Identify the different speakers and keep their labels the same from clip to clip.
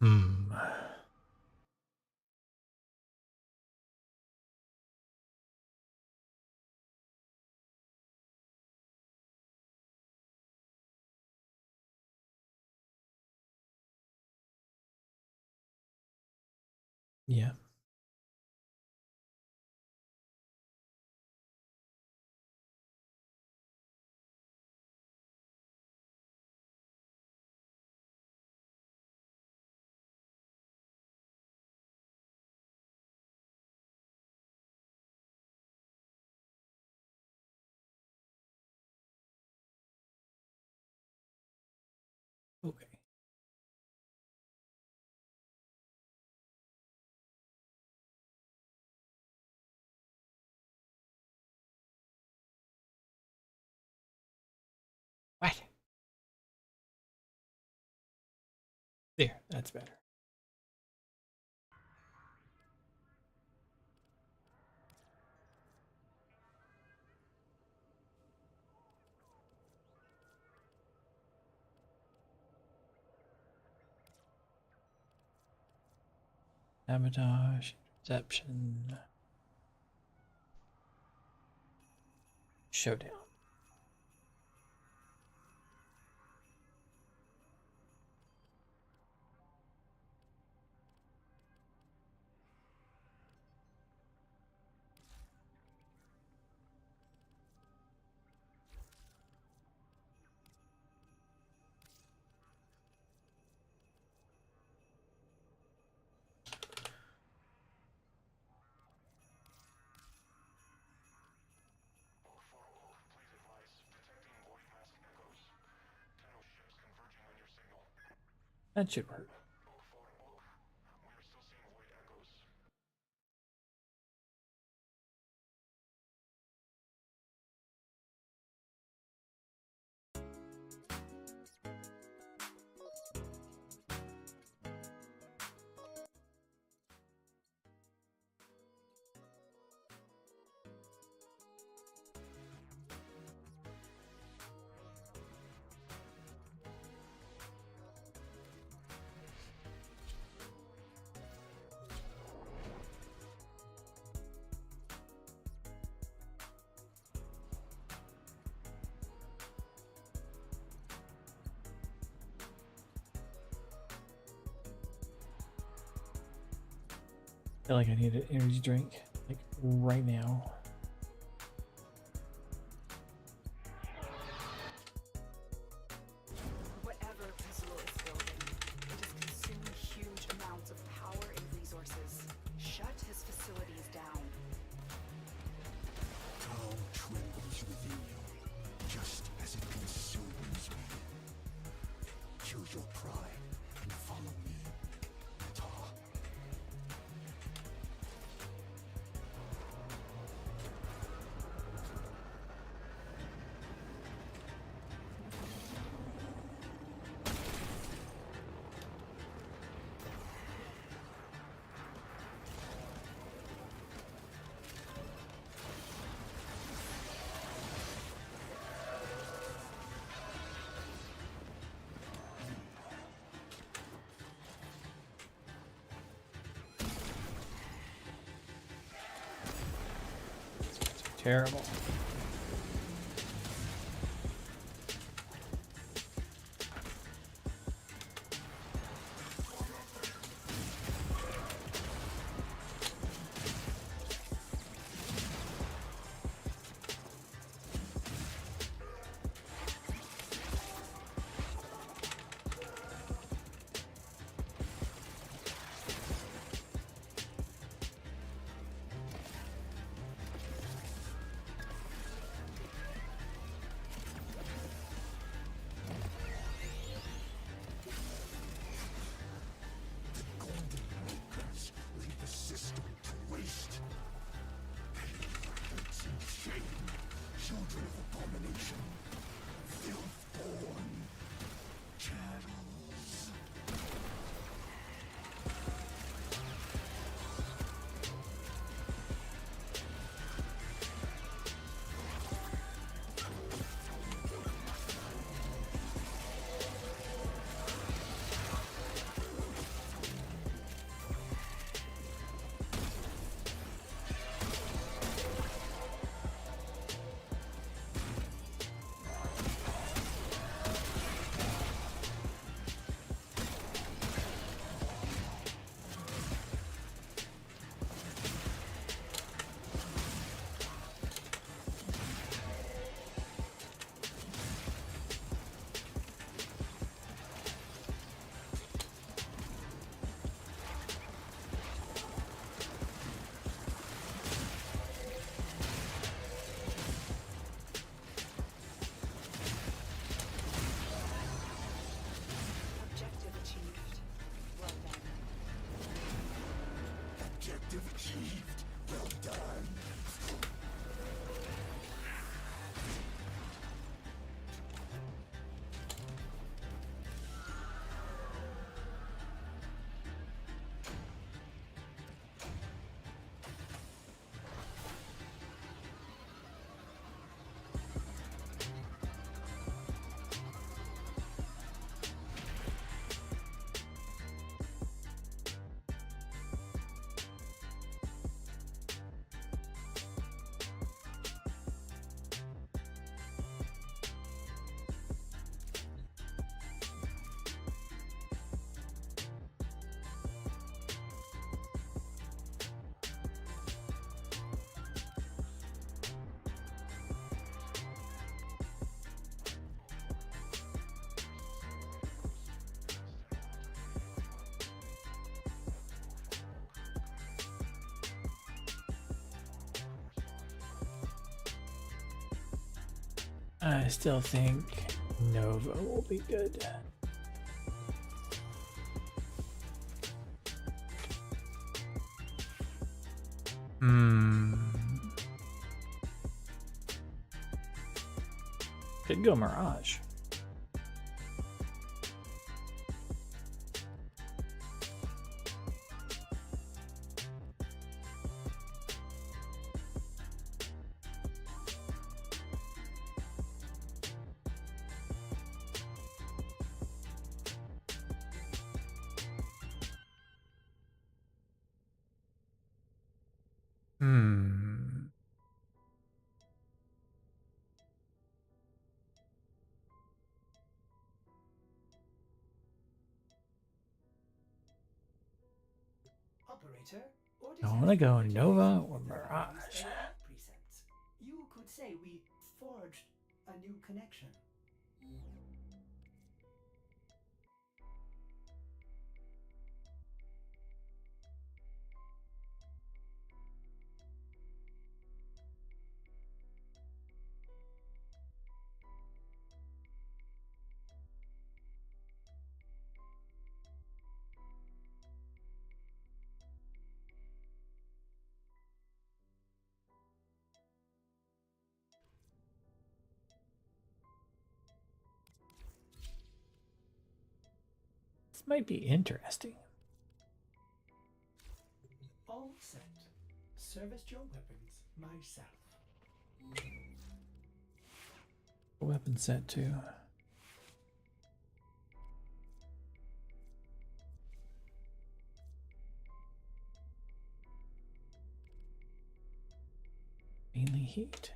Speaker 1: Hmm. Yeah. Okay. What? There. That's better. Sabotage. Interception. Showdown. That should work. I feel like I need an energy drink, like right now.
Speaker 2: Whatever Pezzolo is building, it is consuming huge amounts of power and resources. Shut his facilities down.
Speaker 3: Tau trembles within you, just as it consumes me. Kill your pride and follow me, Ta.
Speaker 1: Terrible. I still think Nova will be good. Could go Mirage.
Speaker 4: Operator,
Speaker 1: I want to go Nova or Mirage.
Speaker 4: Precepts. You could say we forged a new connection.
Speaker 1: This might be interesting.
Speaker 4: All set. Service your weapons myself.
Speaker 1: Weapon set too. Mainly heat.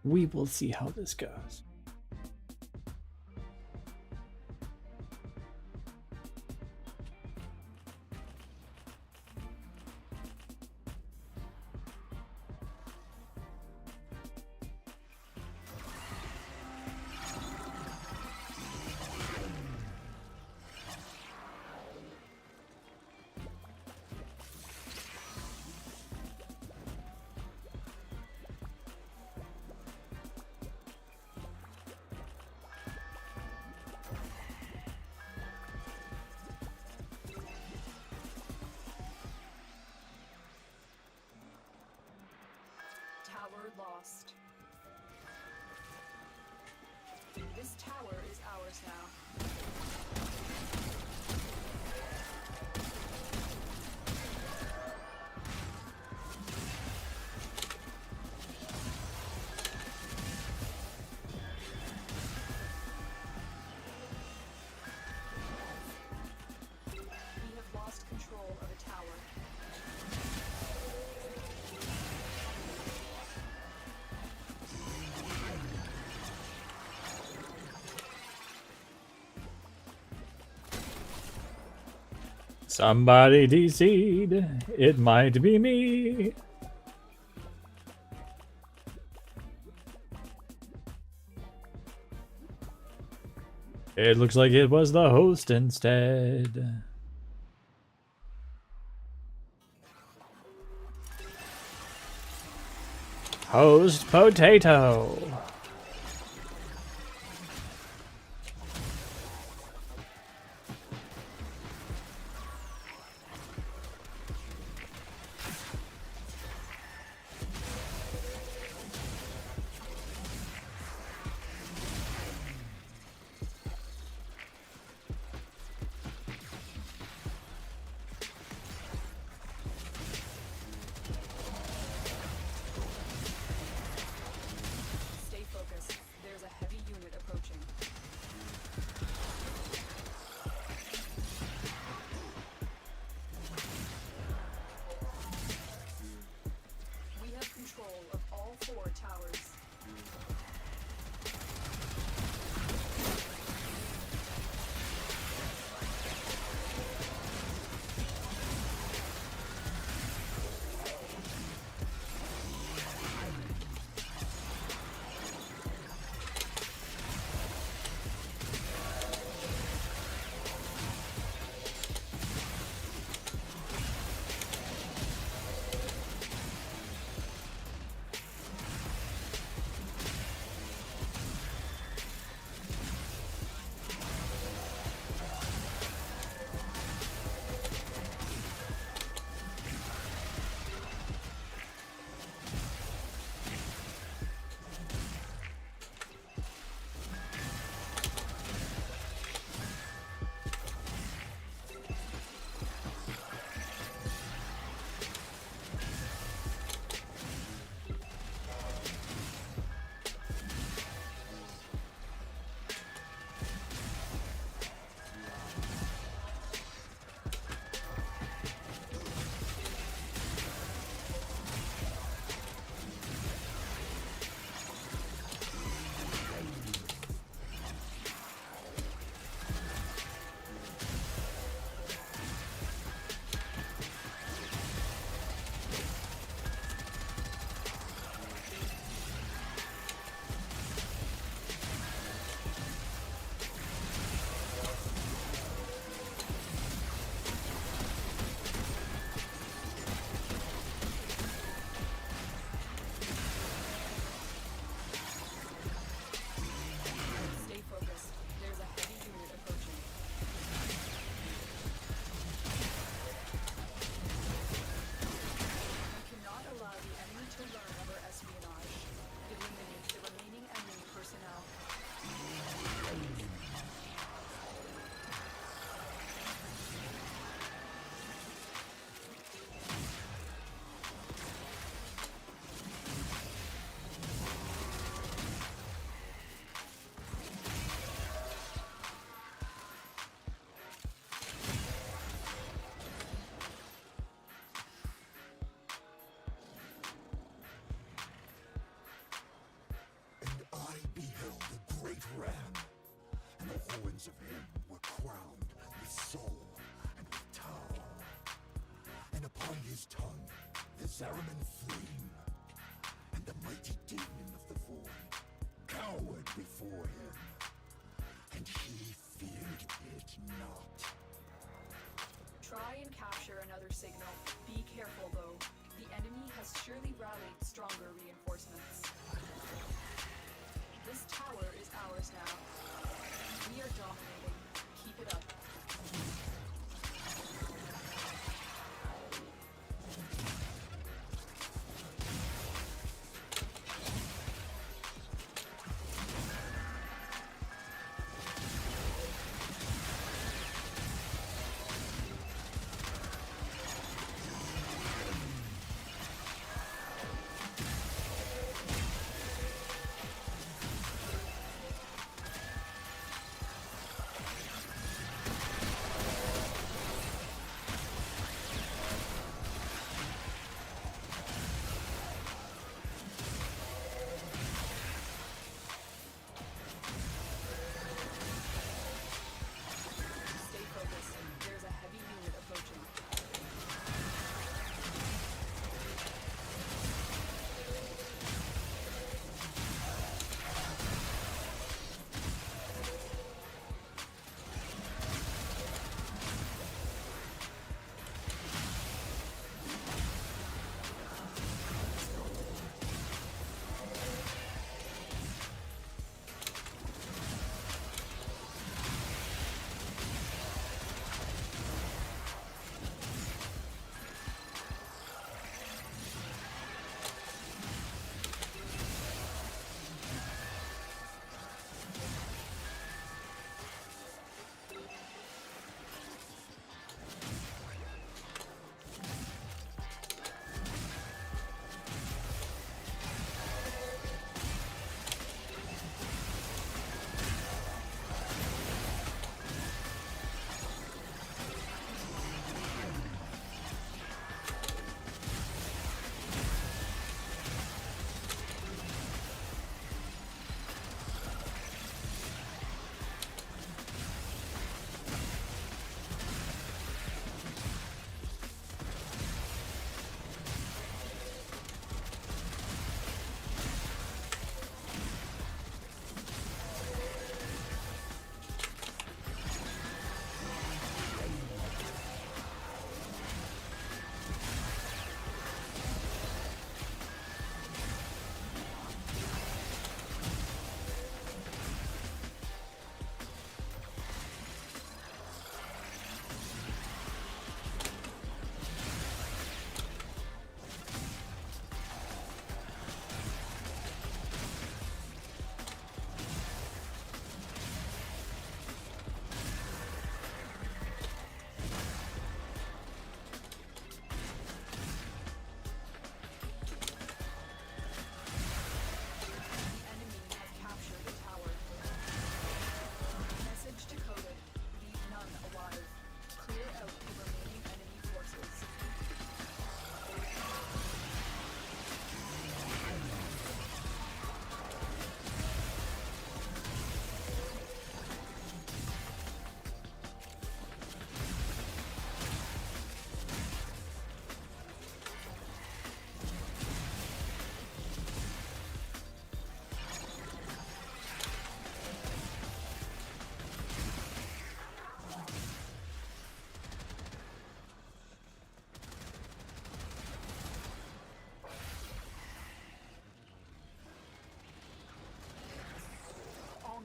Speaker 1: We will see how this goes.
Speaker 2: Tower lost. This tower is ours now. We have lost control of a tower.
Speaker 1: Somebody DC'd. It might be me. It looks like it was the host instead. Host Potato.
Speaker 3: Zariman Flame, and the mighty demon of the void cowered before him, and he feared it not.
Speaker 2: Try and capture another signal. Be careful, though. The enemy has surely rallied stronger reinforcements. This tower is ours now. We are dominating. Keep it up. Stay focused. There's a heavy unit approaching.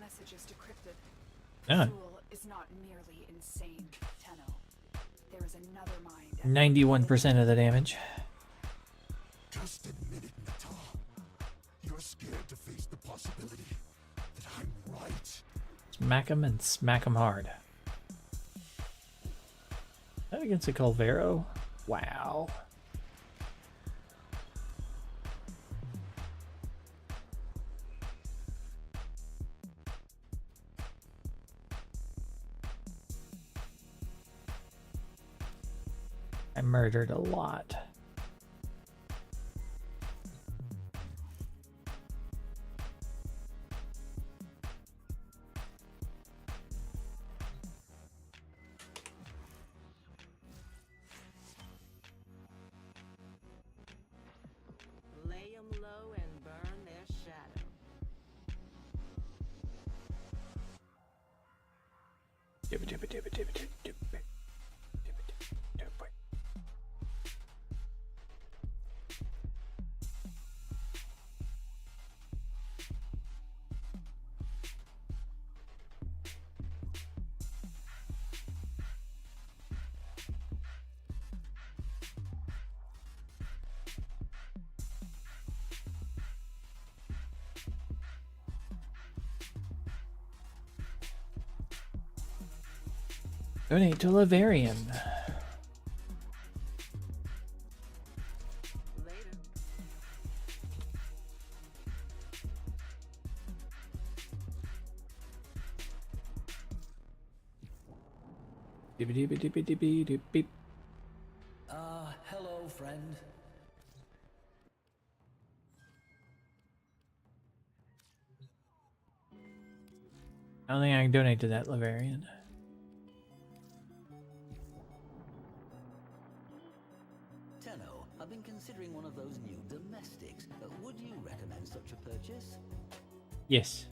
Speaker 2: Messages decrypted.
Speaker 1: Yeah.
Speaker 2: Fool is not merely insane, Tenno. There is another mind.
Speaker 1: 91% of the damage.
Speaker 3: Just admit it, Nata. You're scared to face the possibility that I'm right.
Speaker 1: Smack him and smack him hard. That against a Culvero? Wow. I murdered a lot. Donate to Lavarian. Beep.
Speaker 5: Hello, friend.
Speaker 1: I don't think I can donate to that Lavarian.
Speaker 5: Tenno, I've been considering one of those new domestics. Would you recommend such a purchase?
Speaker 1: Yes.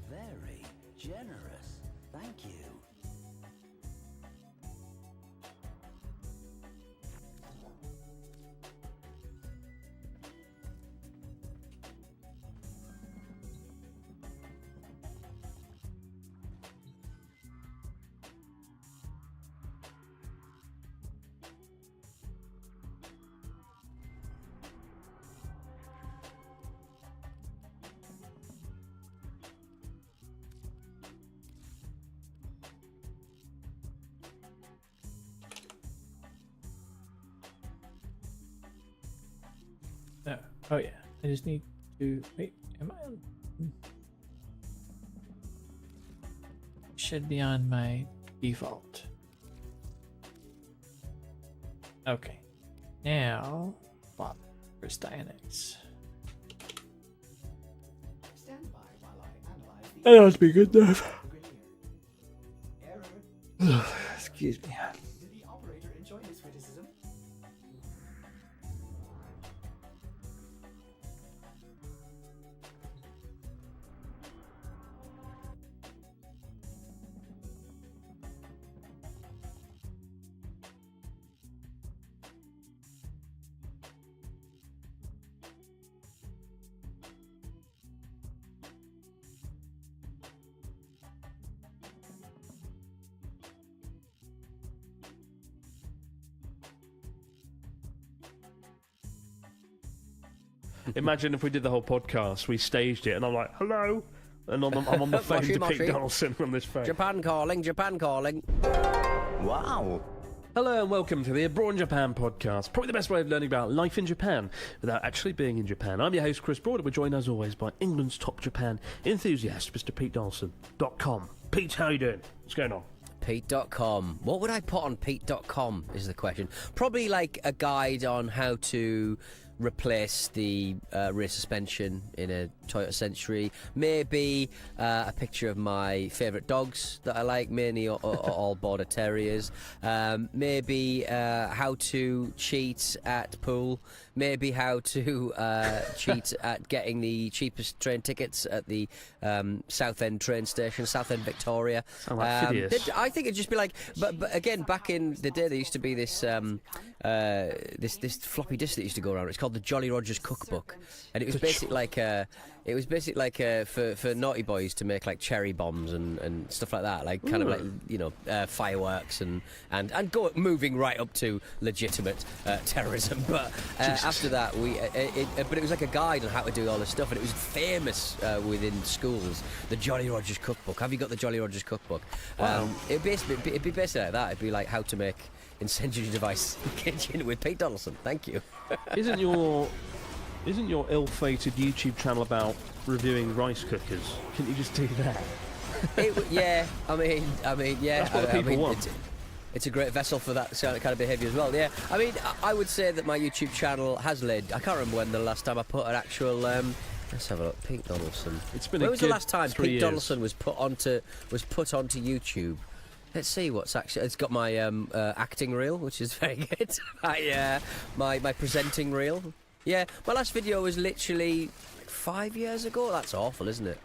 Speaker 5: Very generous. Thank you.
Speaker 1: Oh yeah. I just need to wait. Am I on? Should be on my default. Okay. Now, flop first Dynamics.
Speaker 4: Stand by while I analyze the
Speaker 1: That ought to be good enough.
Speaker 4: Error.
Speaker 1: Excuse me.
Speaker 4: Did the operator enjoy this criticism?
Speaker 6: Imagine if we did the whole podcast, we staged it, and I'm like, hello, and I'm on the phone to Pete Donaldson from this phone.
Speaker 7: Japan calling, Japan calling.
Speaker 3: Wow.
Speaker 6: Hello and welcome to the Abroad in Japan podcast. Probably the best way of learning about life in Japan without actually being in Japan. I'm your host, Chris Broad, and we're joined as always by England's top Japan enthusiast, Mr. Pete Donaldson.com. Pete, how you doing? What's going on?
Speaker 7: Pete.com. What would I put on Pete.com is the question. Probably like a guide on how to replace the rear suspension in a Toyota Century. Maybe a picture of my favourite dogs that I like, mainly all Border Terriers. Maybe how to cheat at pool. Maybe how to cheat at getting the cheapest train tickets at the Southend train station, Southend Victoria.
Speaker 6: Sound like Phidias.
Speaker 7: I think it'd just be like, but again, back in the day, there used to be this this floppy disk that used to go around. It's called the Jolly Rogers Cookbook, and it was basically like for naughty boys to make like cherry bombs and stuff like that, like kind of like fireworks and go moving right up to legitimate terrorism. But after that, but it was like a guide on how to do all this stuff, and it was famous within schools. The Jolly Rogers Cookbook. Have you got the Jolly Rogers Cookbook?
Speaker 6: Wow.
Speaker 7: It'd be basically like that. It'd be like how to make incendiary device kitchen with Pete Donaldson. Thank you.
Speaker 6: Isn't your ill-fated YouTube channel about reviewing rice cookers? Can you just do that?
Speaker 7: Yeah, I mean, yeah.
Speaker 6: That's what the people want.
Speaker 7: It's a great vessel for that kind of behaviour as well. Yeah, I mean, I would say that my YouTube channel has led. I can't remember when the last time I put an actual. Let's have a look. Pete Donaldson.
Speaker 6: It's been.
Speaker 7: When was the last time
Speaker 6: 3
Speaker 7: Pete
Speaker 6: years.
Speaker 7: Donaldson was put onto YouTube? Let's see what's actually. It's got my acting reel, which is very good. My presenting reel. Yeah, my last video was literally 5 years ago. That's awful, isn't it?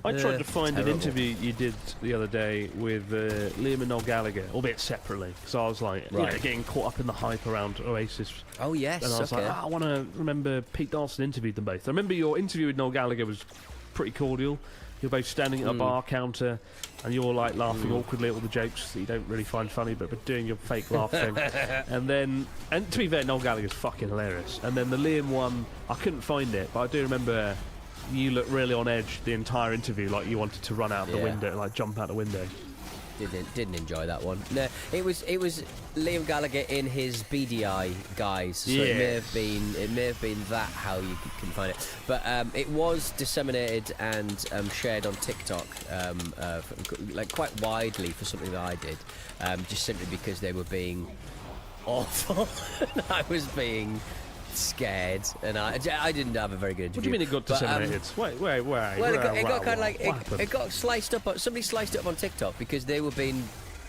Speaker 6: I tried to find an
Speaker 7: terrible.
Speaker 6: interview you did the other day with Liam and Noel Gallagher, albeit separately, because I was like, you know,
Speaker 7: Right.
Speaker 6: getting caught up in the hype around Oasis.
Speaker 7: Oh yes.
Speaker 6: And I was
Speaker 7: Okay.
Speaker 6: like, I want to remember Pete Dawson interviewed them both. I remember your interview with Noel Gallagher was pretty cordial. You're both standing at a bar counter, and you're like laughing awkwardly at all the jokes that you don't really find funny, but doing your fake laugh thing. And to be fair, Noel Gallagher's fucking hilarious. And then the Liam one, I couldn't find it, but I do remember you looked really on edge the entire interview, like you wanted to run out the
Speaker 7: Yeah.
Speaker 6: window, like jump out the window.
Speaker 7: Didn't enjoy that one. No, it was Liam Gallagher in his BDI guise. So it may have been that how you can find it. But it was disseminated and shared on TikTok, like quite widely for something that I did, just simply because they were being awful. And I was being scared, and I didn't have a very good interview.
Speaker 6: What do you mean it got
Speaker 7: But,
Speaker 6: disseminated? Wait.
Speaker 7: well, it got kind of like
Speaker 6: what happened?
Speaker 7: it got sliced up. Somebody sliced it up on TikTok because they were being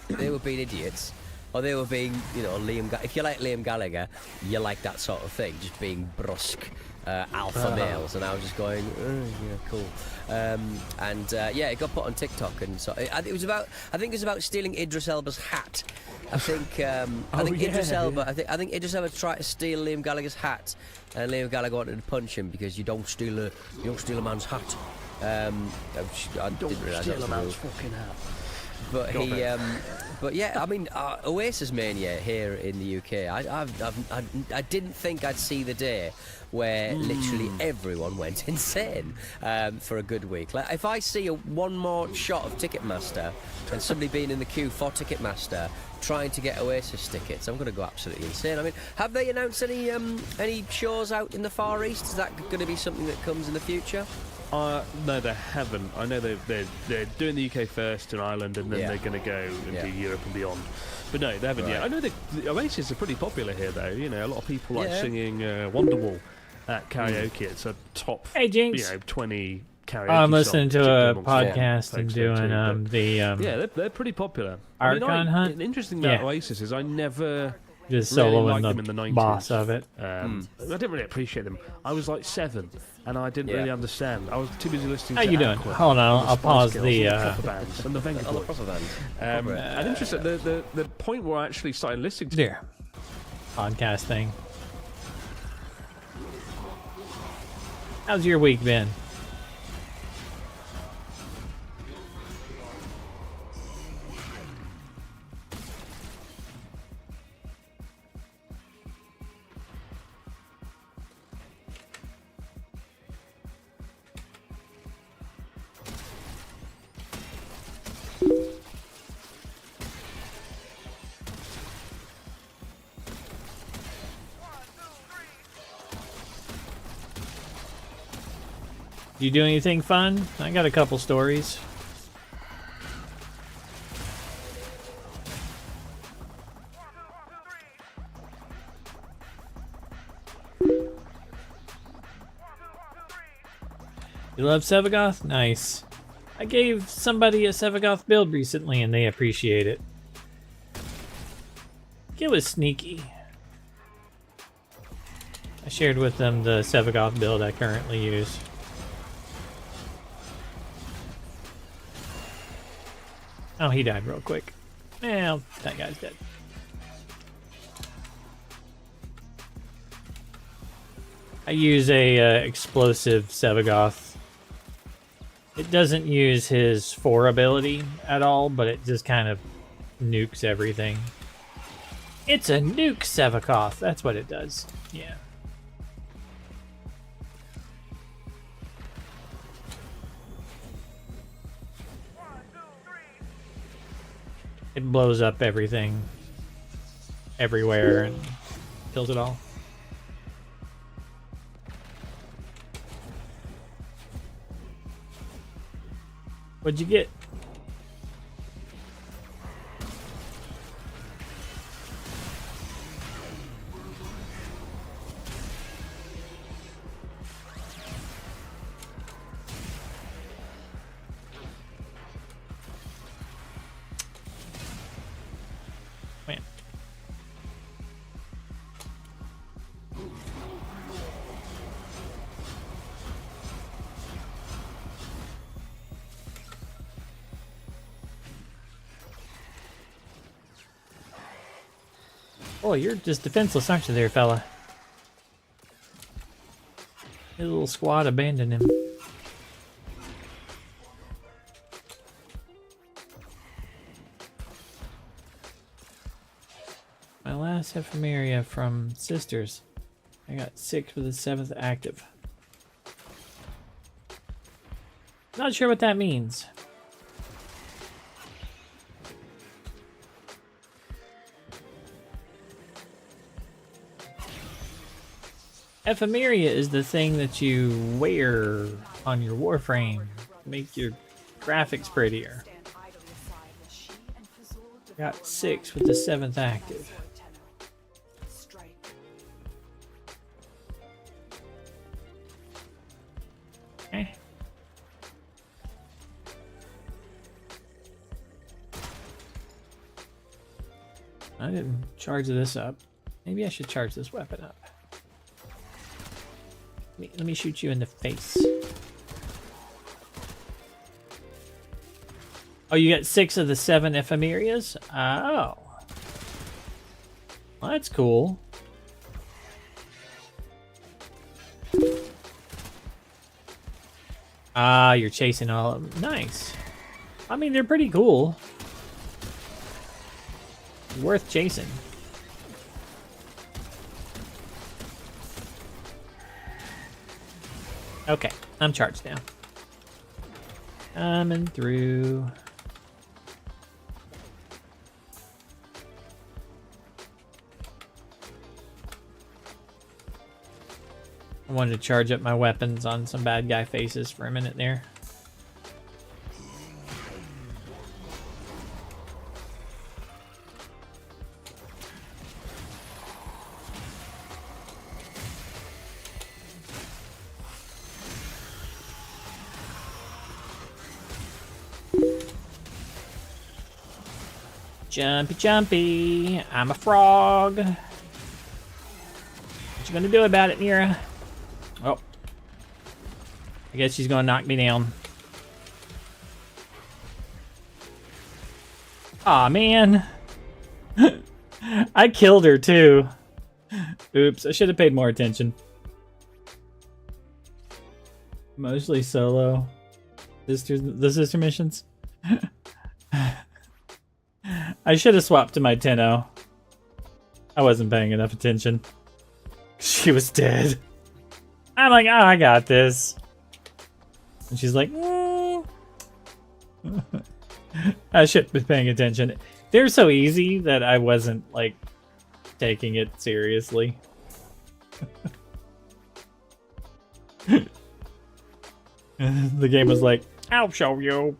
Speaker 7: idiots, or they were being, you know, if you like Liam Gallagher, you like that sort of thing, just being brusque alpha males, and I was just going, yeah, cool. Yeah, it got put on TikTok, and so it was about. I think it was about stealing Idris Elba's hat. I think Idris Elba. I think Idris Elba tried to steal Liam Gallagher's hat, and Liam Gallagher wanted to punch him because you don't steal a man's hat. I didn't realise that was the rule.
Speaker 6: Fucking hat.
Speaker 7: But but yeah, I mean, Oasis mania here in the UK. I didn't think I'd see the day where literally everyone went insane for a good week. Like, if I see one more shot of Ticketmaster and somebody being in the queue for Ticketmaster trying to get Oasis tickets, I'm going to go absolutely insane. I mean, have they announced any shows out in the Far East? Is that going to be something that comes in the future?
Speaker 6: No, they haven't. I know they're doing the UK first in Ireland, and then
Speaker 7: Yeah.
Speaker 6: they're going to go into
Speaker 7: Yeah.
Speaker 6: Europe and beyond. But no, they haven't yet. I know the Oasis are pretty popular here, though. You know, a lot of people like
Speaker 7: Yeah.
Speaker 6: singing Wonderwall at karaoke. It's a top,
Speaker 1: Hey, Jinx.
Speaker 6: 20 karaoke.
Speaker 1: I'm listening
Speaker 6: song,
Speaker 1: to a
Speaker 6: particularly amongst
Speaker 1: podcast and
Speaker 6: folks there
Speaker 1: doing
Speaker 6: too,
Speaker 1: the
Speaker 6: yeah, they're pretty popular.
Speaker 1: Archon Hunt?
Speaker 6: An interesting thing about
Speaker 1: Yeah.
Speaker 6: Oasis is I never
Speaker 1: just
Speaker 6: really
Speaker 1: soloing
Speaker 6: liked
Speaker 1: the,
Speaker 6: them in the 90s.
Speaker 1: boss of it.
Speaker 6: I didn't really appreciate them. I was like 7, and I didn't really understand. I was too busy listening
Speaker 1: How
Speaker 6: to
Speaker 1: you doing?
Speaker 6: Aqua,
Speaker 1: Hold on,
Speaker 6: and
Speaker 1: I'll
Speaker 6: Spice
Speaker 1: pause
Speaker 6: Girls,
Speaker 1: the,
Speaker 6: and proper bands, and the Venga
Speaker 7: I love
Speaker 6: Boys.
Speaker 7: proper band.
Speaker 6: And interesting, the point where I actually started listening to
Speaker 1: There. Podcast thing. How's your week been? You do anything fun? I got a couple stories. You love Sevagoth? Nice. I gave somebody a Sevagoth build recently and they appreciate it. It was sneaky. I shared with them the Sevagoth build I currently use. Oh, he died real quick. Well, that guy's dead. I use a explosive Sevagoth. It doesn't use his 4 ability at all, but it just kind of nukes everything. It's a nuke Sevagoth. That's what it does. Yeah. It blows up everything everywhere and kills it all. What'd you get? Oh, you're just defenseless, aren't you there, fella? His little squad abandoned him. My last ephemeria from Sisters. I got 6 with the 7th active. Not sure what that means. Ephemeria is the thing that you wear on your Warframe to make your graphics prettier.
Speaker 2: Stand idly aside as she and Fazul
Speaker 1: Got
Speaker 2: devour
Speaker 1: 6 with the 7th active.
Speaker 2: Tenno. Strike.
Speaker 1: Eh. I didn't charge this up. Maybe I should charge this weapon up. Let me shoot you in the face. Oh, you got 6 of the 7 ephemerias? Oh. Well, that's cool. Ah, you're chasing all of them. Nice. I mean, they're pretty cool. Worth chasing. Okay, I'm charged now. Coming through. I wanted to charge up my weapons on some bad guy faces for a minute there. Jumpy, jumpy. I'm a frog. What you gonna do about it, Mira? Oh. I guess she's gonna knock me down. Aw, man. I killed her, too. Oops, I should have paid more attention. Mostly solo. The sister missions. I should have swapped to my Tenno. I wasn't paying enough attention. She was dead. I'm like, oh, I got this. And she's like, I should be paying attention. They're so easy that I wasn't, like, taking it seriously. The game was like, I'll show you.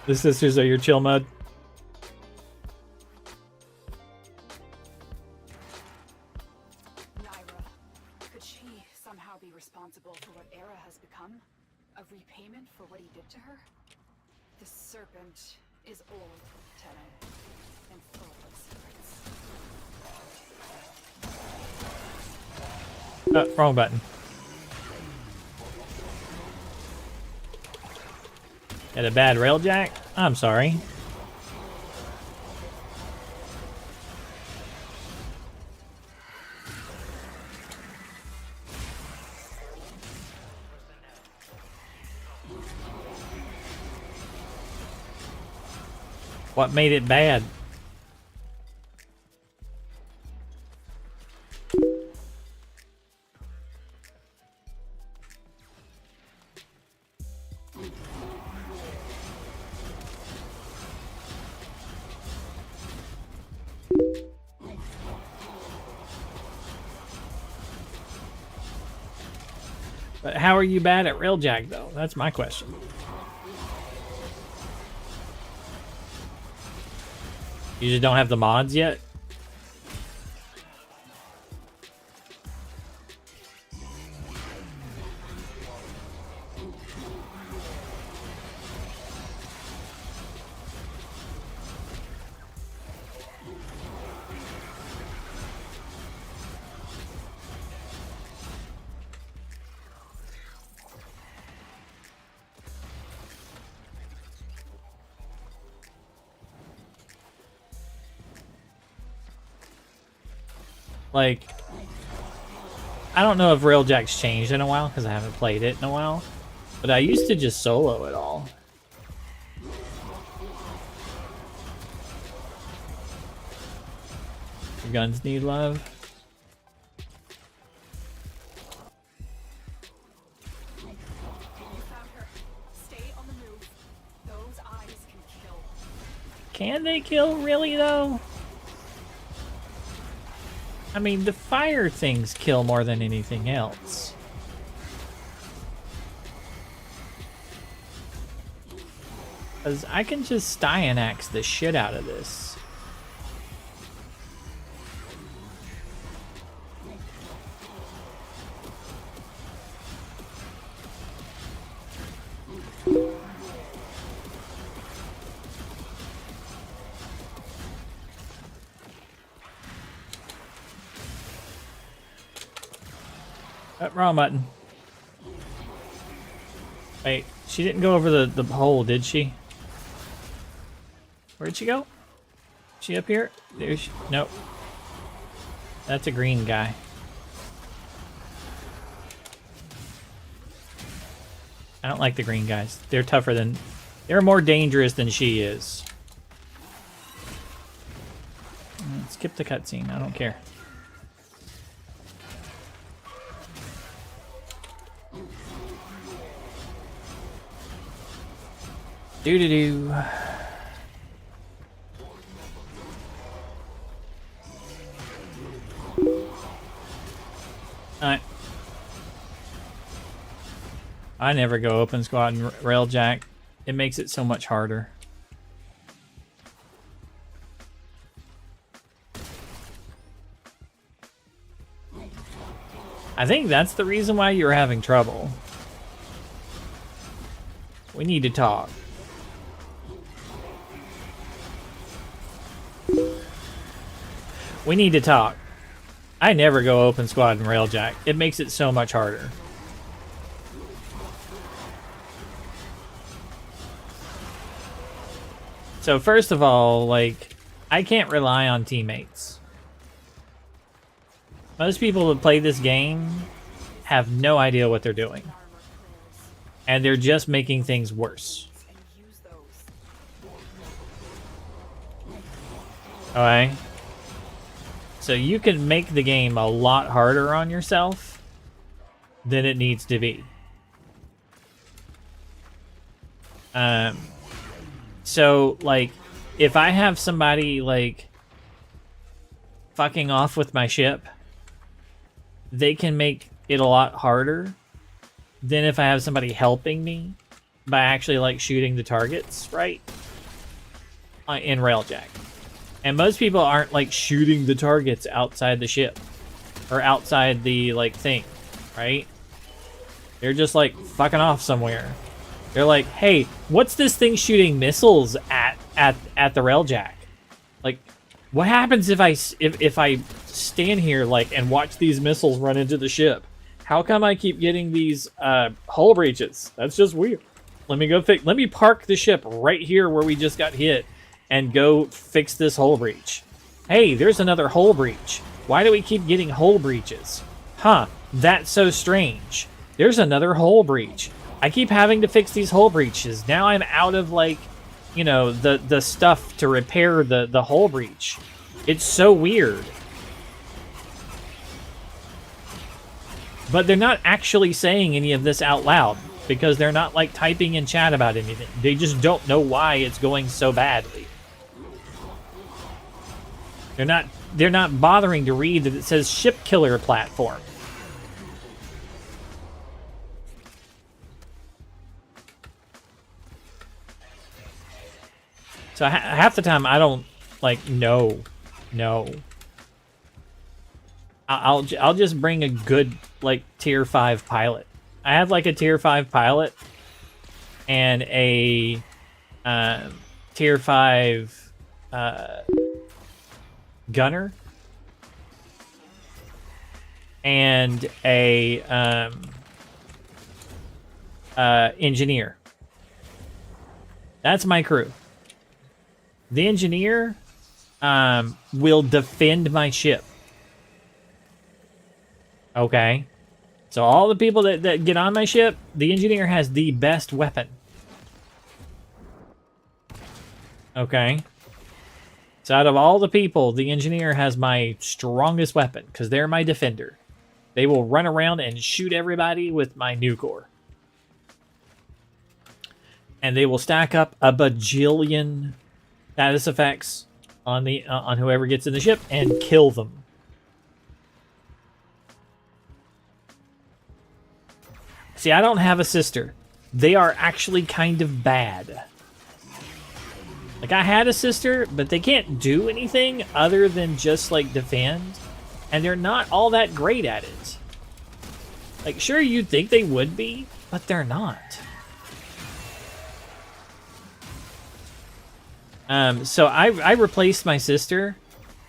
Speaker 1: The sisters are your chill mode.
Speaker 2: Naira, could she somehow be responsible for what Era has become? A repayment for what he did to her? The serpent is old, Tenno, and full of secrets.
Speaker 1: Wrong button. Got a bad railjack? I'm sorry. What made it bad? But how are you bad at railjack, though? That's my question. You just don't have the mods yet? Like, I don't know if Railjack's changed in a while because I haven't played it in a while, but I used to just solo it all. Your guns need love.
Speaker 2: You found her. Stay on the move. Those eyes can kill.
Speaker 1: Can they kill, really, though? I mean, the fire things kill more than anything else. Because I can just Styanax the shit out of this. Wrong button. Wait, she didn't go over the hole, did she? Where'd she go? She up here? There she, nope. That's a green guy. I don't like the green guys. They're tougher than... They're more dangerous than she is. Skip the cutscene. I don't care. Doo-doo-doo. Alright. I never go open squad and railjack. It makes it so much harder. I think that's the reason why you're having trouble. We need to talk. We need to talk. I never go open squad and railjack. It makes it so much harder. So first of all, like, I can't rely on teammates. Most people that play this game have no idea what they're doing. And they're just making things worse. Alright? So you can make the game a lot harder on yourself than it needs to be. So, like, if I have somebody, like, fucking off with my ship, they can make it a lot harder than if I have somebody helping me by actually, like, shooting the targets, right? In Railjack. And most people aren't, like, shooting the targets outside the ship. Or outside the, like, thing, right? They're just, like, fucking off somewhere. They're like, hey, what's this thing shooting missiles at the railjack? Like, what happens if I stand here, like, and watch these missiles run into the ship? How come I keep getting these hull breaches? That's just weird. Let me park the ship right here where we just got hit and go fix this hull breach. Hey, there's another hull breach. Why do we keep getting hull breaches? Huh, that's so strange. There's another hull breach. I keep having to fix these hull breaches. Now I'm out of, like, you know, the stuff to repair the hull breach. It's so weird. But they're not actually saying any of this out loud because they're not, like, typing in chat about anything. They just don't know why it's going so badly. They're not bothering to read that it says ship killer platform. So half the time I don't, like, no. I'll just bring a good, like, tier 5 pilot. I have, like, a tier 5 pilot and a tier 5 gunner and a engineer. That's my crew. The engineer will defend my ship. Okay. So all the people that get on my ship, the engineer has the best weapon. Okay. So out of all the people, the engineer has my strongest weapon because they're my defender. They will run around and shoot everybody with my Nucor. And they will stack up a bajillion status effects on the on whoever gets in the ship and kill them. See, I don't have a sister. They are actually kind of bad. Like, I had a sister, but they can't do anything other than just, like, defend. And they're not all that great at it. Like, sure, you'd think they would be, but they're not. So I replaced my sister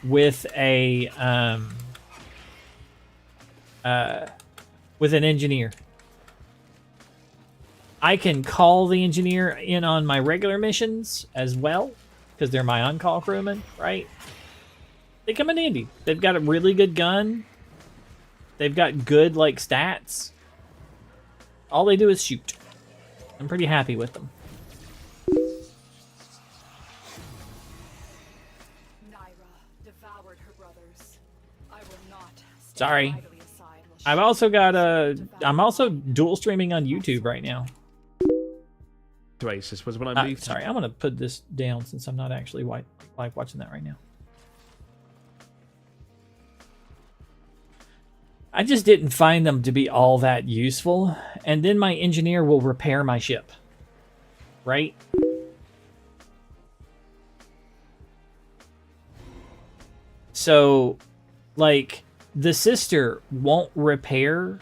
Speaker 1: with a, with an engineer. I can call the engineer in on my regular missions as well, because they're my on-call crewmen, right? They come in handy. They've got a really good gun. They've got good, like, stats. All they do is shoot. I'm pretty happy with them.
Speaker 2: Naira devoured her brothers. I will not stand
Speaker 1: Sorry.
Speaker 2: idly aside while she
Speaker 1: I've also got a...
Speaker 2: devoured
Speaker 1: I'm also dual streaming on YouTube right now.
Speaker 6: Oasis was when I moved.
Speaker 1: Sorry, I'm going to put this down since I'm not actually like watching that right now. I just didn't find them to be all that useful. And then my engineer will repair my ship. Right? So, like, the sister won't repair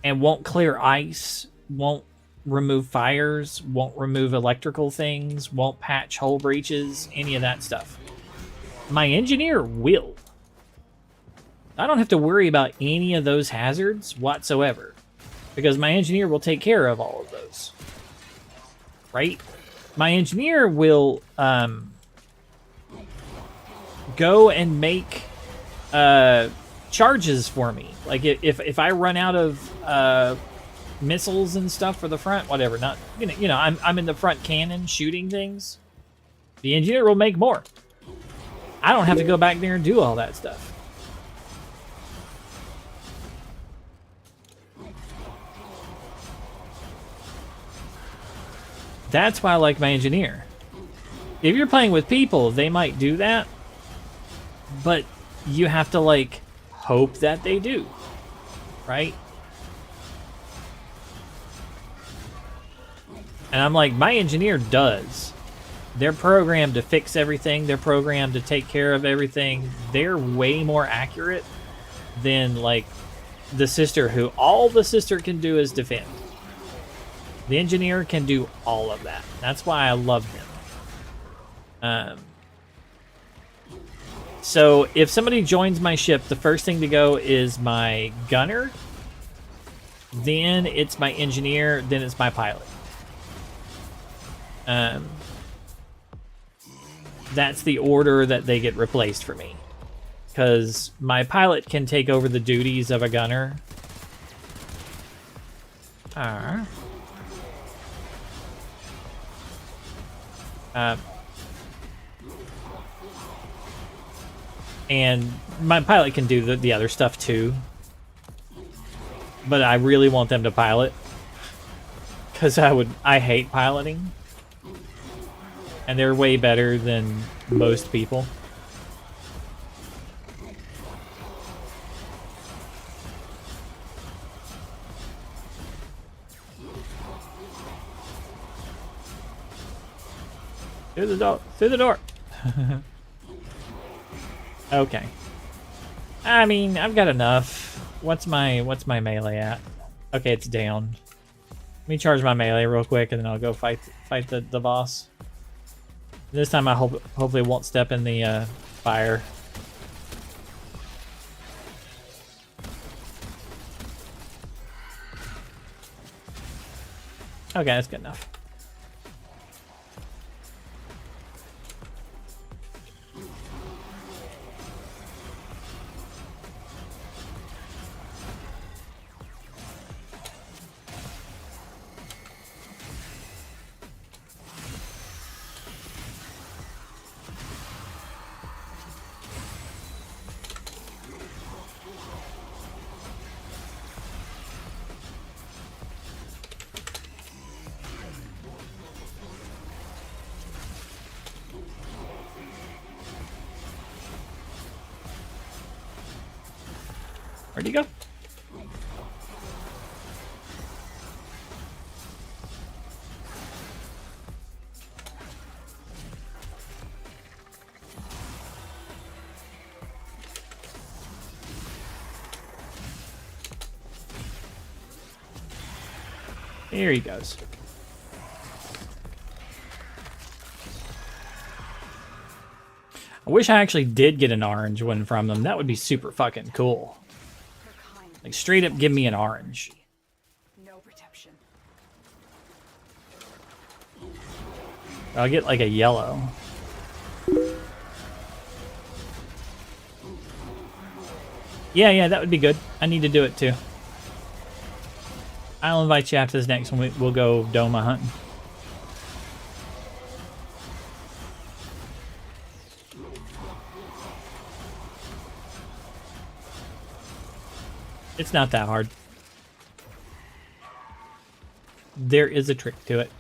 Speaker 1: and won't clear ice, won't remove fires, won't remove electrical things, won't patch hull breaches, any of that stuff. My engineer will. I don't have to worry about any of those hazards whatsoever, because my engineer will take care of all of those. Right? My engineer will go and make charges for me. Like, if I run out of missiles and stuff for the front, whatever, not you know I'm in the front cannon shooting things, the engineer will make more. I don't have to go back there and do all that stuff. That's why I like my engineer. If you're playing with people, they might do that, but you have to, like, hope that they do, right? And I'm like, my engineer does. They're programmed to fix everything. They're programmed to take care of everything. They're way more accurate than, like, the sister, who all the sister can do is defend. The engineer can do all of that. That's why I love him. So if somebody joins my ship, the first thing to go is my gunner. Then it's my engineer. Then it's my pilot. That's the order that they get replaced for me. Because my pilot can take over the duties of a gunner. And my pilot can do the other stuff too. But I really want them to pilot. Because I hate piloting. And they're way better than most people. Through the door. Through the door. Okay. I mean, I've got enough. What's my melee at? Okay, it's down. Let me charge my melee real quick, and then I'll go fight the boss. This time I hopefully won't step in the fire. Okay, that's good enough. Where'd he go? Here he goes. I wish I actually did get an orange one from them. That would be super fucking cool.
Speaker 2: Her kind.
Speaker 1: Like, straight up give me an orange.
Speaker 2: No protection.
Speaker 1: I'll get like a yellow. Yeah, that would be good. I need to do it too. I'll invite you after this next one. We'll go Doma hunting. It's not that hard. There is a trick to it.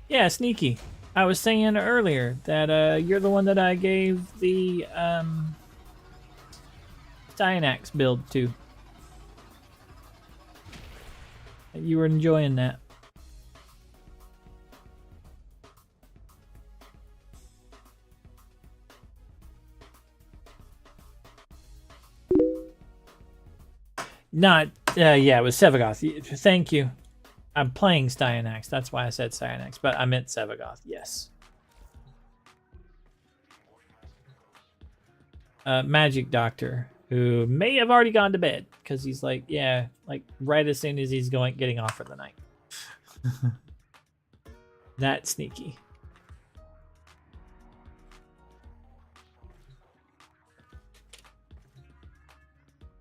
Speaker 1: Yeah, Sneaky. I was saying earlier that you're the one that I gave the Cyanax build to. You were enjoying that. Not, yeah, it was Sevagoth. Thank you. I'm playing Cyanax. That's why I said Cyanax, but I meant Sevagoth. Yes. Magic Doctor, who may have already gone to bed because he's like, yeah, like right as soon as he's getting off for the night. That's sneaky.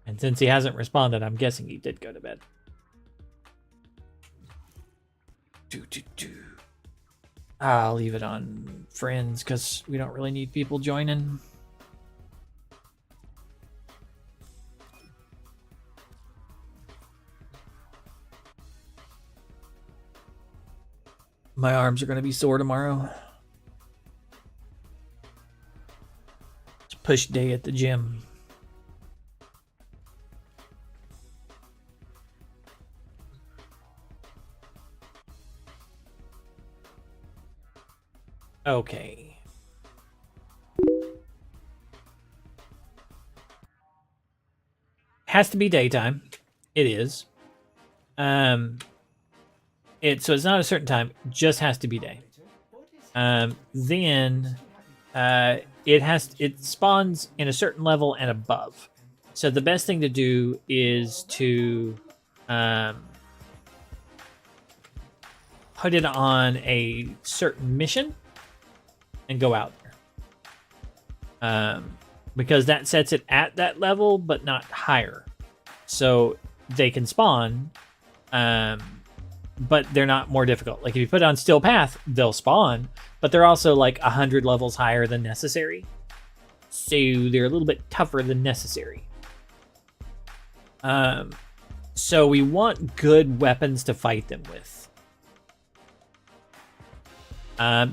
Speaker 1: And since he hasn't responded, I'm guessing he did go to bed. I'll leave it on friends because we don't really need people joining. My arms are going to be sore tomorrow. It's push day at the gym. Okay. Has to be daytime. It is. So it's not a certain time, just has to be day. Then it spawns in a certain level and above. So the best thing to do is to put it on a certain mission and go out there. Because that sets it at that level, but not higher. So they can spawn, but they're not more difficult. Like if you put it on Still Path, they'll spawn, but they're also like 100 levels higher than necessary. So they're a little bit tougher than necessary. So we want good weapons to fight them with.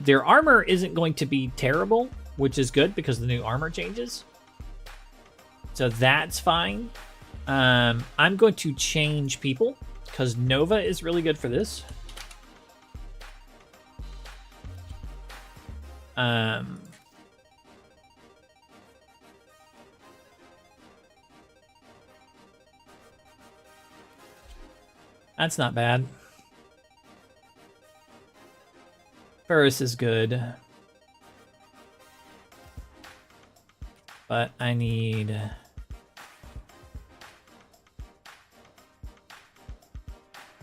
Speaker 1: Their armor isn't going to be terrible, which is good because the new armor changes. So that's fine. I'm going to change people because Nova is really good for this. That's not bad. Ferris is good. But I need...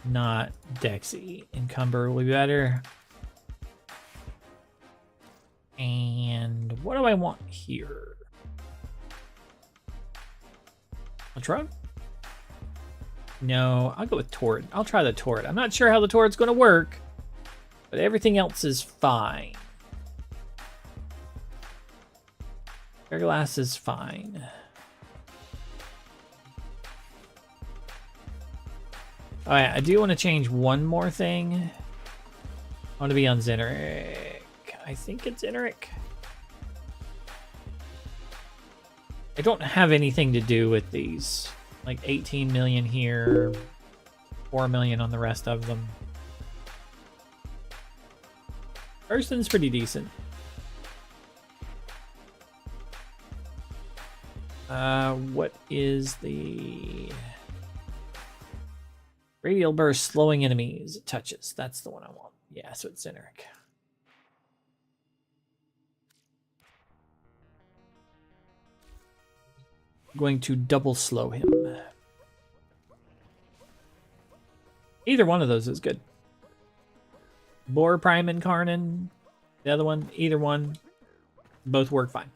Speaker 1: not Dexy. Encumber will be better. And what do I want here? Ultron? No, I'll go with Torrid. I'll try the Torrid. I'm not sure how the Torrid's going to work, but everything else is fine. Air glass is fine. Alright, I do want to change one more thing. I want to be on Zeneric. I think it's Zeneric. I don't have anything to do with these. Like 18 million here, 4 million on the rest of them. Person's pretty decent. What is the radial burst slowing enemies? It touches. That's the one I want. Yeah, so it's Zeneric. I'm going to double slow him. Either one of those is good. Boar Prime Incarnon, the other one, either one, both work fine.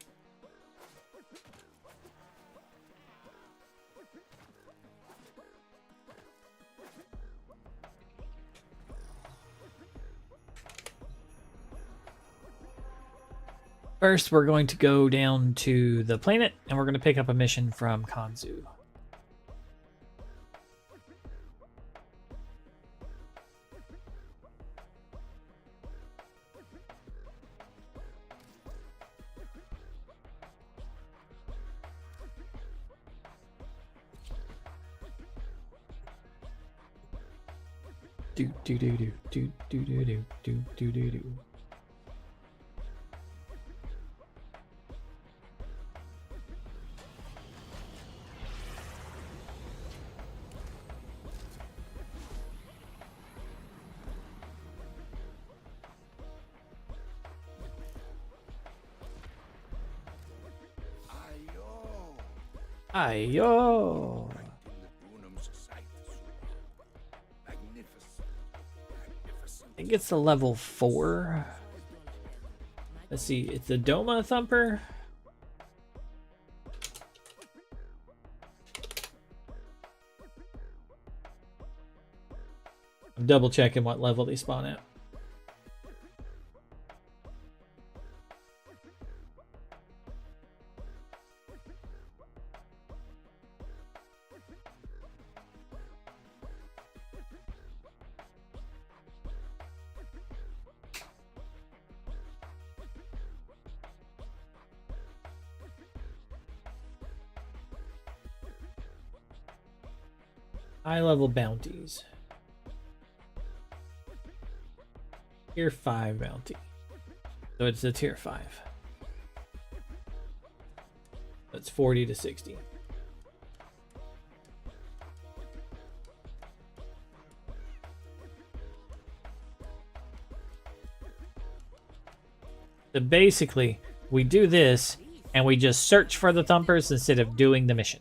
Speaker 1: First, we're going to go down to the planet, and we're going to pick up a mission from Kanzu. Do do do do do do do do do do do do. Ayo! I think it's the level 4. Let's see, it's the Doma Thumper. I'm double checking what level they spawn at. High level bounties. Tier 5 bounty. So it's a tier 5. That's 40 to 60. So basically, we do this and we just search for the thumpers instead of doing the mission.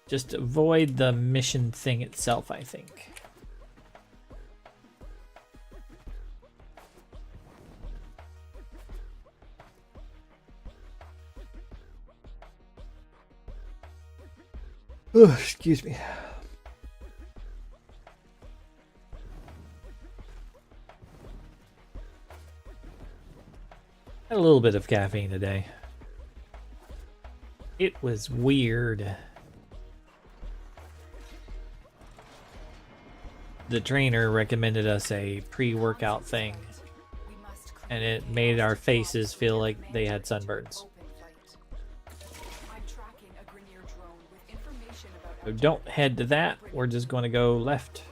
Speaker 1: Just avoid the mission thing itself, I think. Oh, excuse me. Had a little bit of caffeine today. It was weird. The trainer recommended us a pre-workout thing, and it made our faces feel like they had sunburns. So don't head to that, we're just going to go left.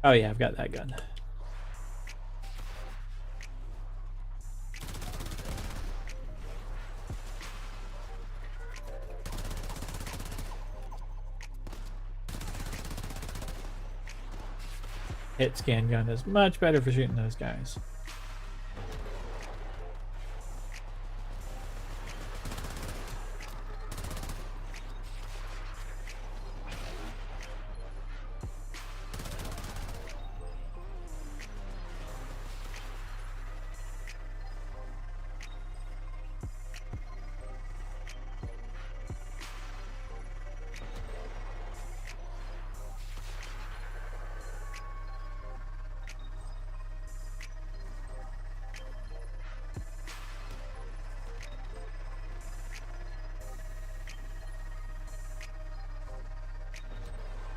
Speaker 1: Oh yeah, I've got that gun. Hit scan gun is much better for shooting those guys.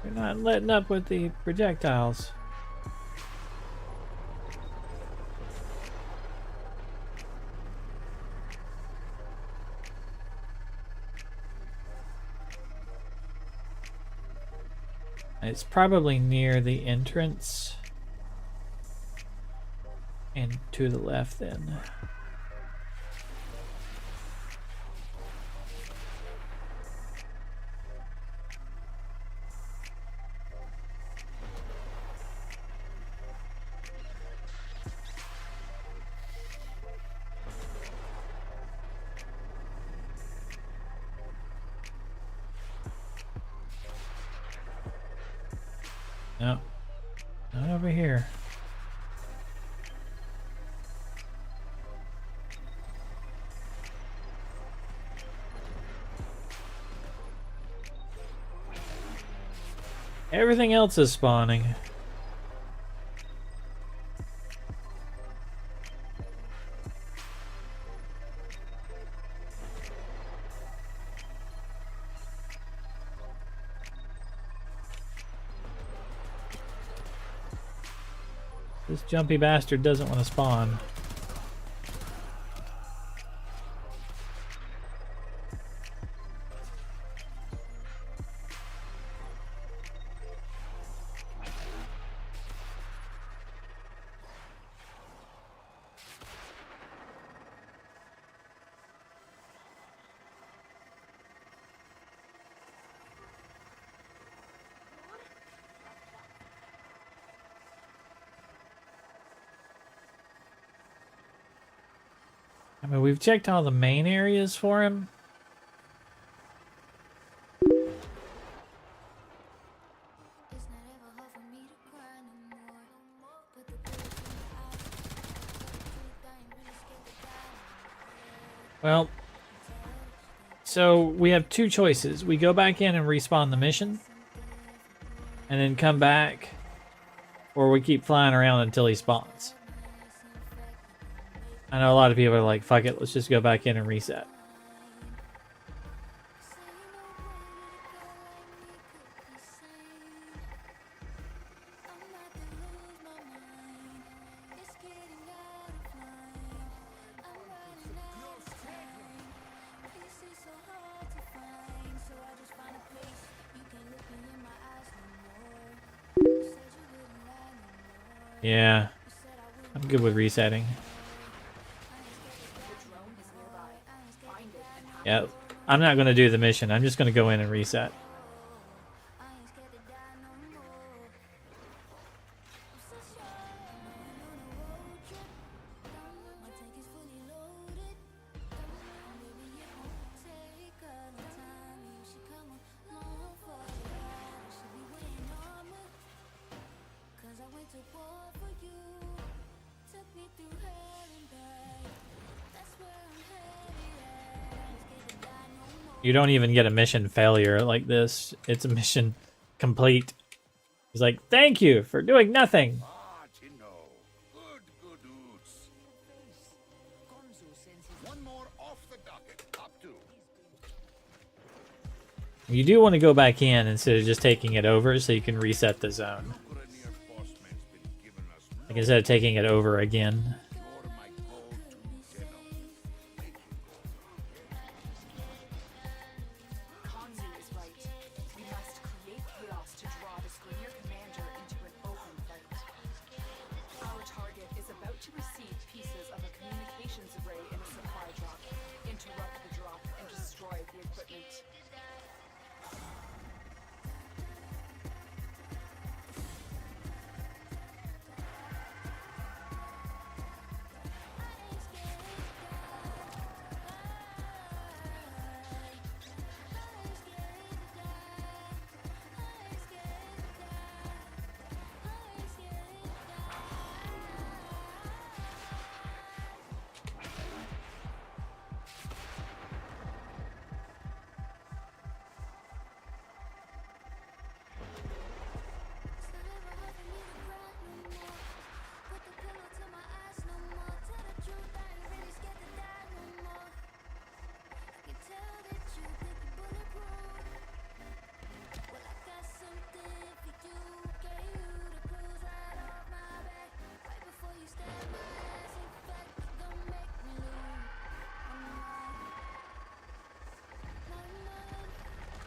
Speaker 1: You're not letting up with the projectiles. It's probably near the entrance. And to the left then. No, not over here. Everything else is spawning. This jumpy bastard doesn't want to spawn. I mean, we've checked all the main areas for him. Well, so we have two choices. We go back in and respawn the mission and then come back, or we keep flying around until he spawns. I know a lot of people are like, fuck it, let's just go back in and reset. Yeah, I'm good with resetting. Yeah, I'm not going to do the mission. I'm just going to go in and reset. You don't even get a mission failure like this. It's a mission complete. He's like, thank you for doing nothing. You do want to go back in instead of just taking it over so you can reset the zone. Like instead of taking it over again.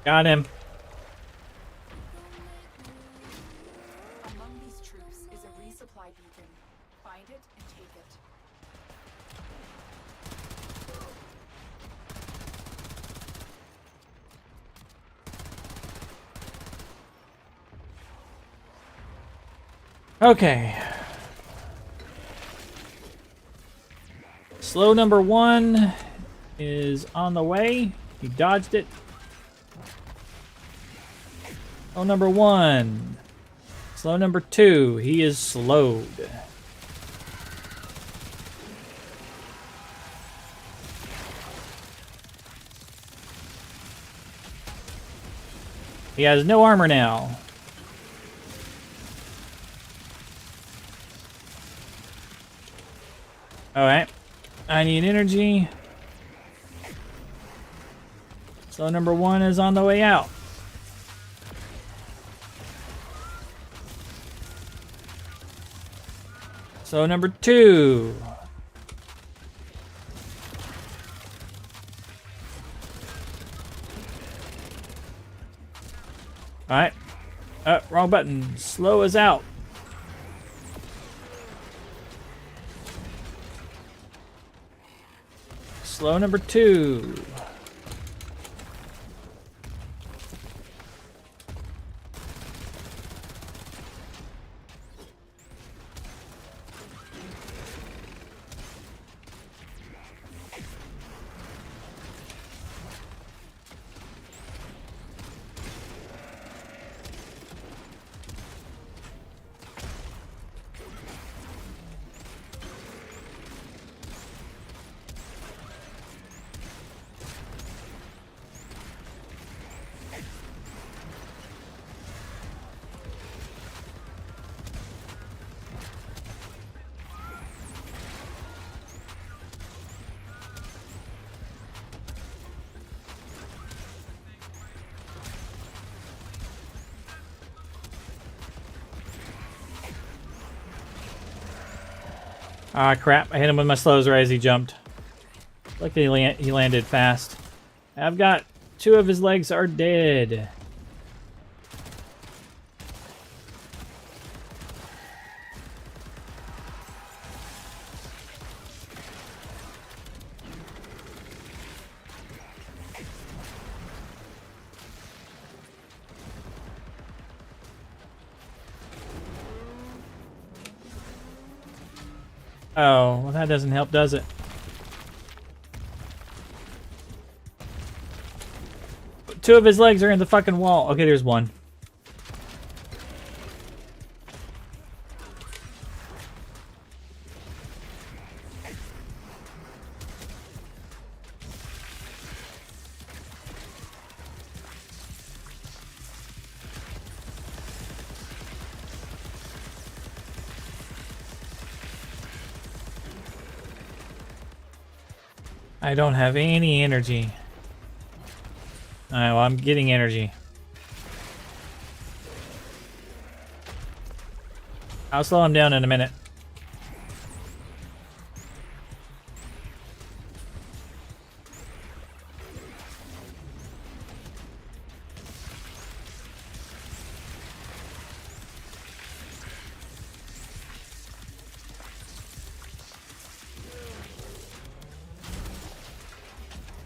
Speaker 1: Got him.
Speaker 2: Among these troops is a resupply beacon. Find it and take it.
Speaker 1: Okay. Slow number 1 is on the way. He dodged it. Slow number 1. Slow number 2. He is slowed. He has no armor now. Alright. I need energy. So number 1 is on the way out. So number 2. Alright. Wrong button. Slow is out. Slow number 2. Ah, crap. I hit him with my slows right as he jumped. Luckily, he landed fast. I've got 2 of his legs are dead. Oh, well that doesn't help, does it? Two of his legs are in the fucking wall. Okay, there's one. I don't have any energy. Alright, well, I'm getting energy. I'll slow him down in a minute.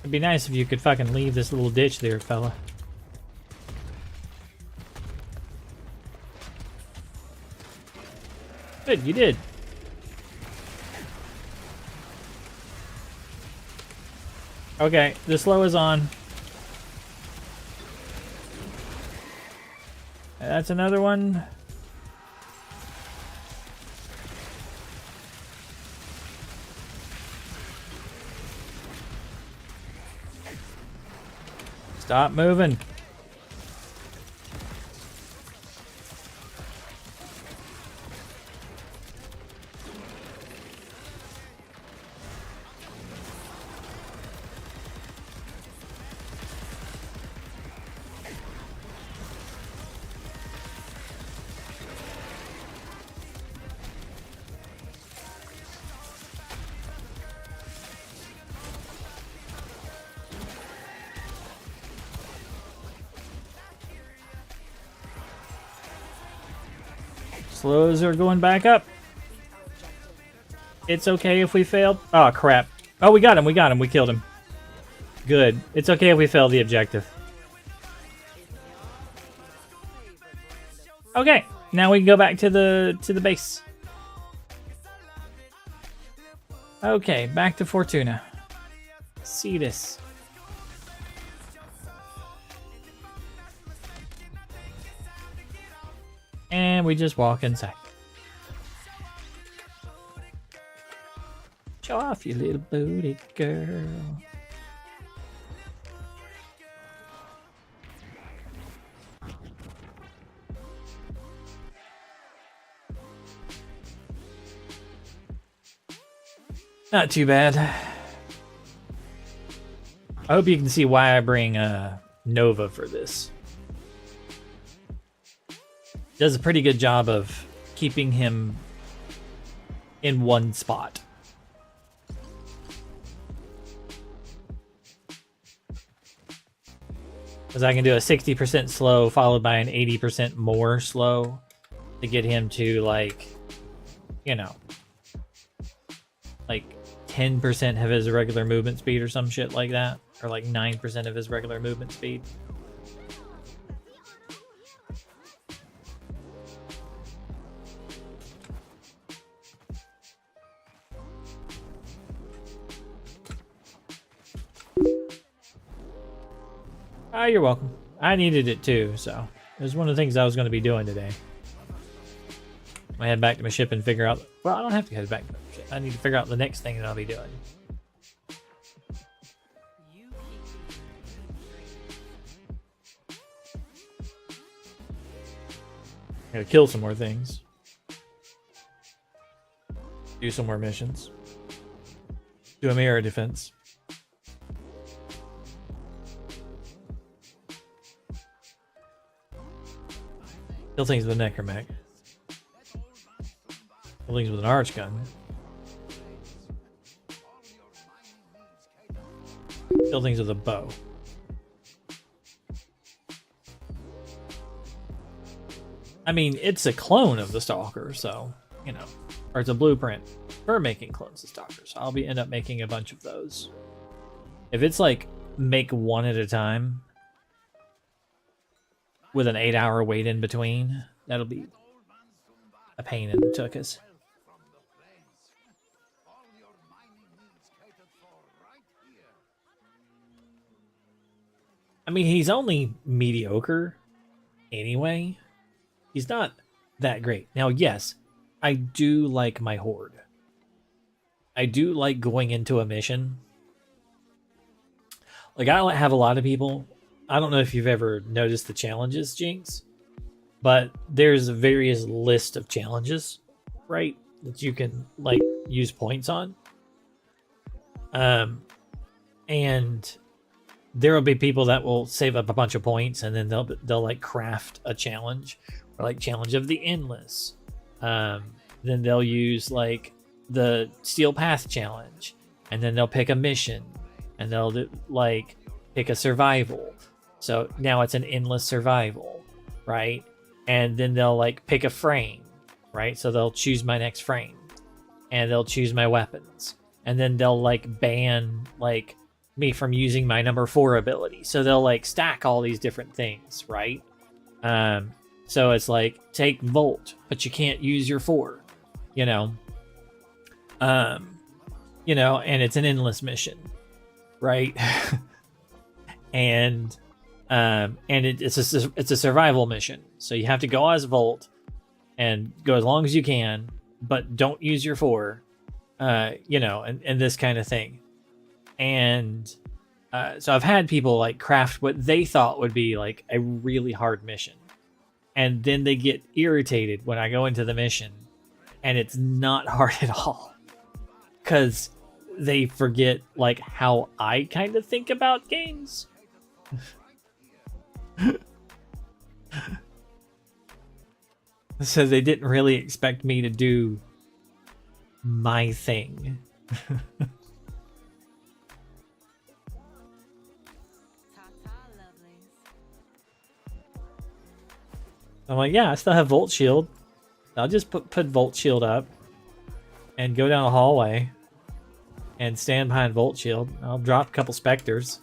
Speaker 1: It'd be nice if you could fucking leave this little ditch there, fella. Good, you did. Okay, the slow is on. That's another one. Stop moving. Slows are going back up. It's okay if we failed. Oh, crap. Oh, we got him. We got him. We killed him. Good. It's okay if we fail the objective. Okay. Now we can go back to the base. Okay, back to Fortuna. See this. And we just walk inside. Show off your little booty, girl. Not too bad. I hope you can see why I bring Nova for this. Does a pretty good job of keeping him in one spot. Because I can do a 60% slow followed by an 80% more slow to get him to, like, you know, like 10% of his regular movement speed or some shit like that. Or like 9% of his regular movement speed. Ah, you're welcome. I needed it too, so it was one of the things I was going to be doing today. I head back to my ship and figure out. Well, I don't have to head back to my ship. I need to figure out the next thing that I'll be doing. Gotta kill some more things. Do some more missions. Do a mirror defense. Kill things with a necromech. Kill things with an arch gun. Kill things with a bow. I mean, it's a clone of the Stalker, so, you know, or it's a blueprint for making clones of Stalkers. So I'll end up making a bunch of those. If it's like make one at a time with an 8-hour wait in between, that'll be a pain in the tuchus. I mean, he's only mediocre anyway. He's not that great. Now, yes, I do like my horde. I do like going into a mission. Like, I have a lot of people. I don't know if you've ever noticed the challenges, Jinx, but there's a various list of challenges, right, that you can, like, use points on. And there will be people that will save up a bunch of points, and then they'll like craft a challenge. Or like Challenge of the Endless. Then they'll use like the Steel Path Challenge. And then they'll pick a mission. And they'll do, like pick a survival. So now it's an endless survival, right? And then they'll like pick a frame, right? So they'll choose my next frame. And they'll choose my weapons. And then they'll like ban like me from using my number 4 ability. So they'll like stack all these different things, right? So it's like, take Volt, but you can't use your 4, you know? You know, and it's an endless mission, right? and it's a survival mission. So you have to go as Volt and go as long as you can, but don't use your 4, you know, and this kind of thing. And so I've had people like craft what they thought would be like a really hard mission. And then they get irritated when I go into the mission and it's not hard at all. Because they forget like how I kind of think about games. So they didn't really expect me to do my thing. I'm like, yeah, I still have Volt Shield. I'll just put Volt Shield up and go down a hallway and stand behind Volt Shield. I'll drop a couple Spectres.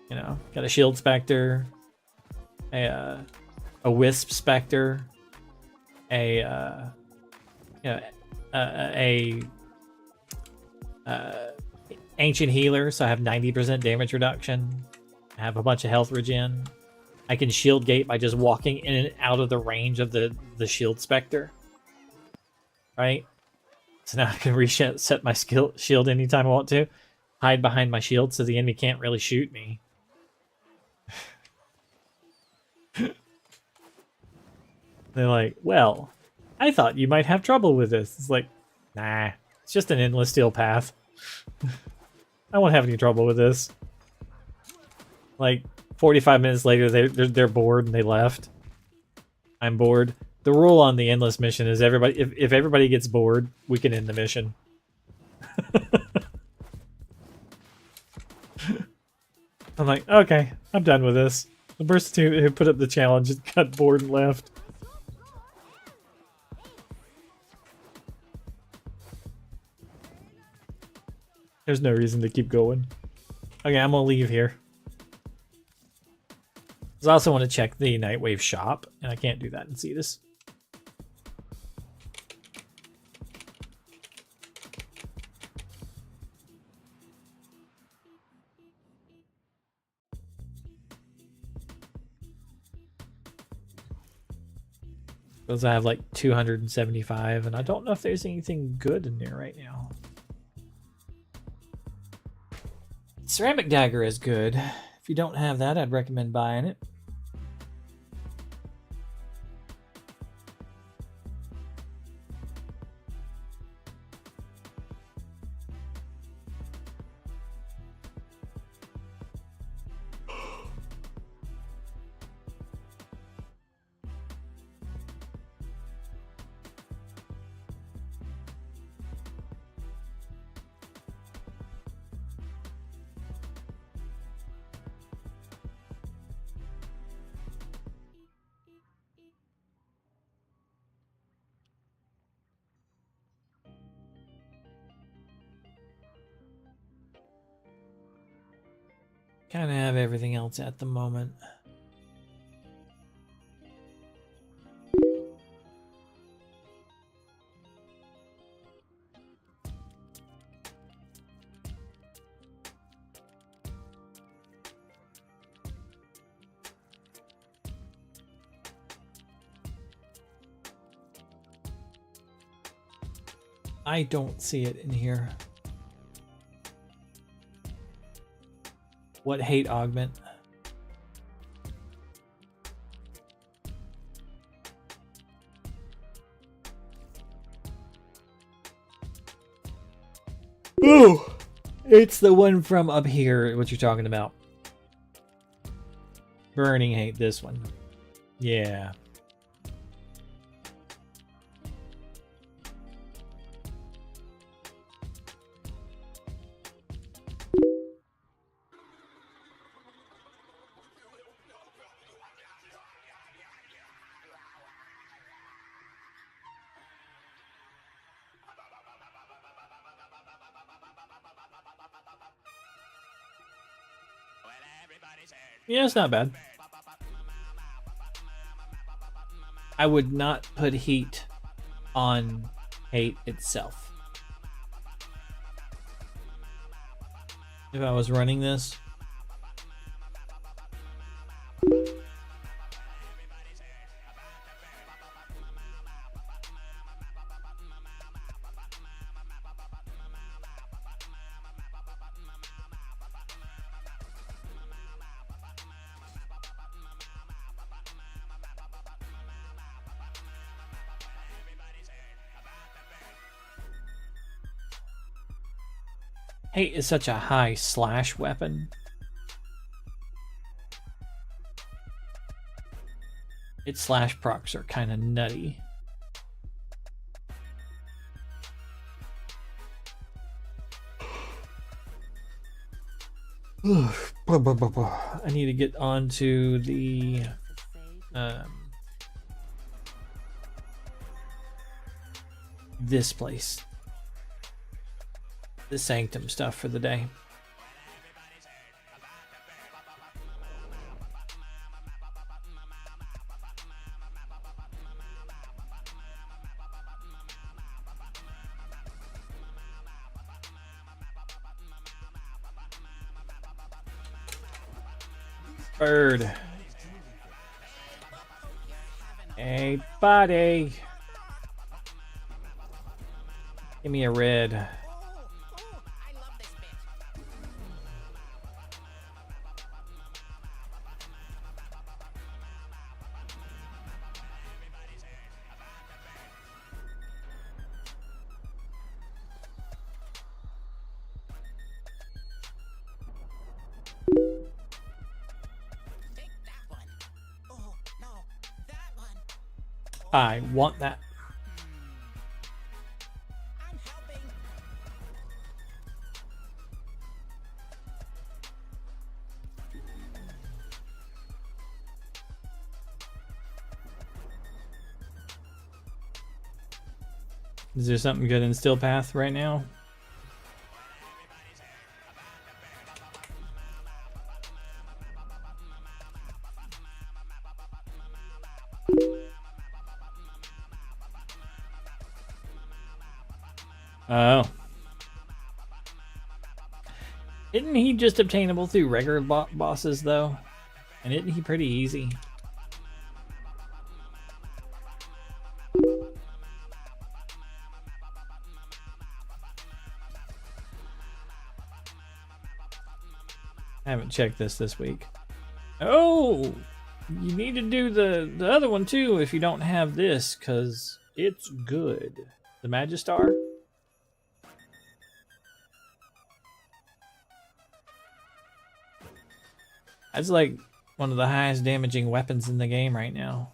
Speaker 1: You know, got a Shield Spectre, a Wisp Spectre, a Ancient Healer, so I have 90% damage reduction. I have a bunch of health regen. I can Shield Gate by just walking in and out of the range of the Shield Spectre. Right? So now I can reset my shield anytime I want to. Hide behind my shield so the enemy can't really shoot me. They're like, well, I thought you might have trouble with this. It's like, nah, it's just an endless steel path. I won't have any trouble with this. Like, 45 minutes later, they're bored and they left. I'm bored. The rule on the endless mission is everybody, if everybody gets bored, we can end the mission. I'm like, okay, I'm done with this. The person who put up the challenge got bored and left. There's no reason to keep going. Okay, I'm gonna leave here. I also want to check the Nightwave shop, and I can't do that in Cetus. Because I have like 275, and I don't know if there's anything good in there right now. Ceramic Dagger is good. If you don't have that, I'd recommend buying it. Kind of have everything else at the moment. I don't see it in here. What hate augment? Ooh! It's the one from up here, what you're talking about. Burning hate, this one. Yeah. Yeah, it's not bad. I would not put heat on hate itself. If I was running this. Hate is such a high slash weapon. Its slash procs are kind of nutty. I need to get onto the this place. The Sanctum stuff for the day. Bird. Hey, buddy. Give me a red. I want that. Is there something good in Steel Path right now? Oh. Isn't he just obtainable through regular bosses, though? And isn't he pretty easy? I haven't checked this week. Oh! You need to do the other one, too, if you don't have this, because it's good. The Magistar? That's like one of the highest damaging weapons in the game right now.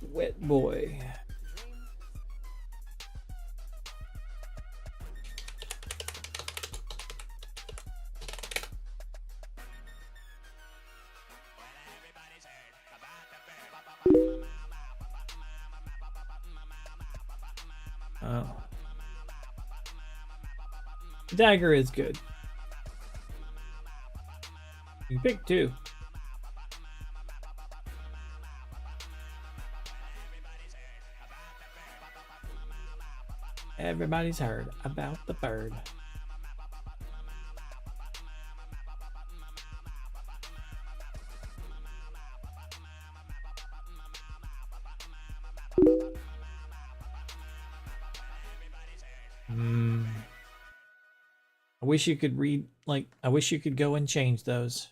Speaker 1: Wet boy. Oh. Dagger is good. You pick two. Everybody's heard about the bird. I wish you could read, I wish you could go and change those.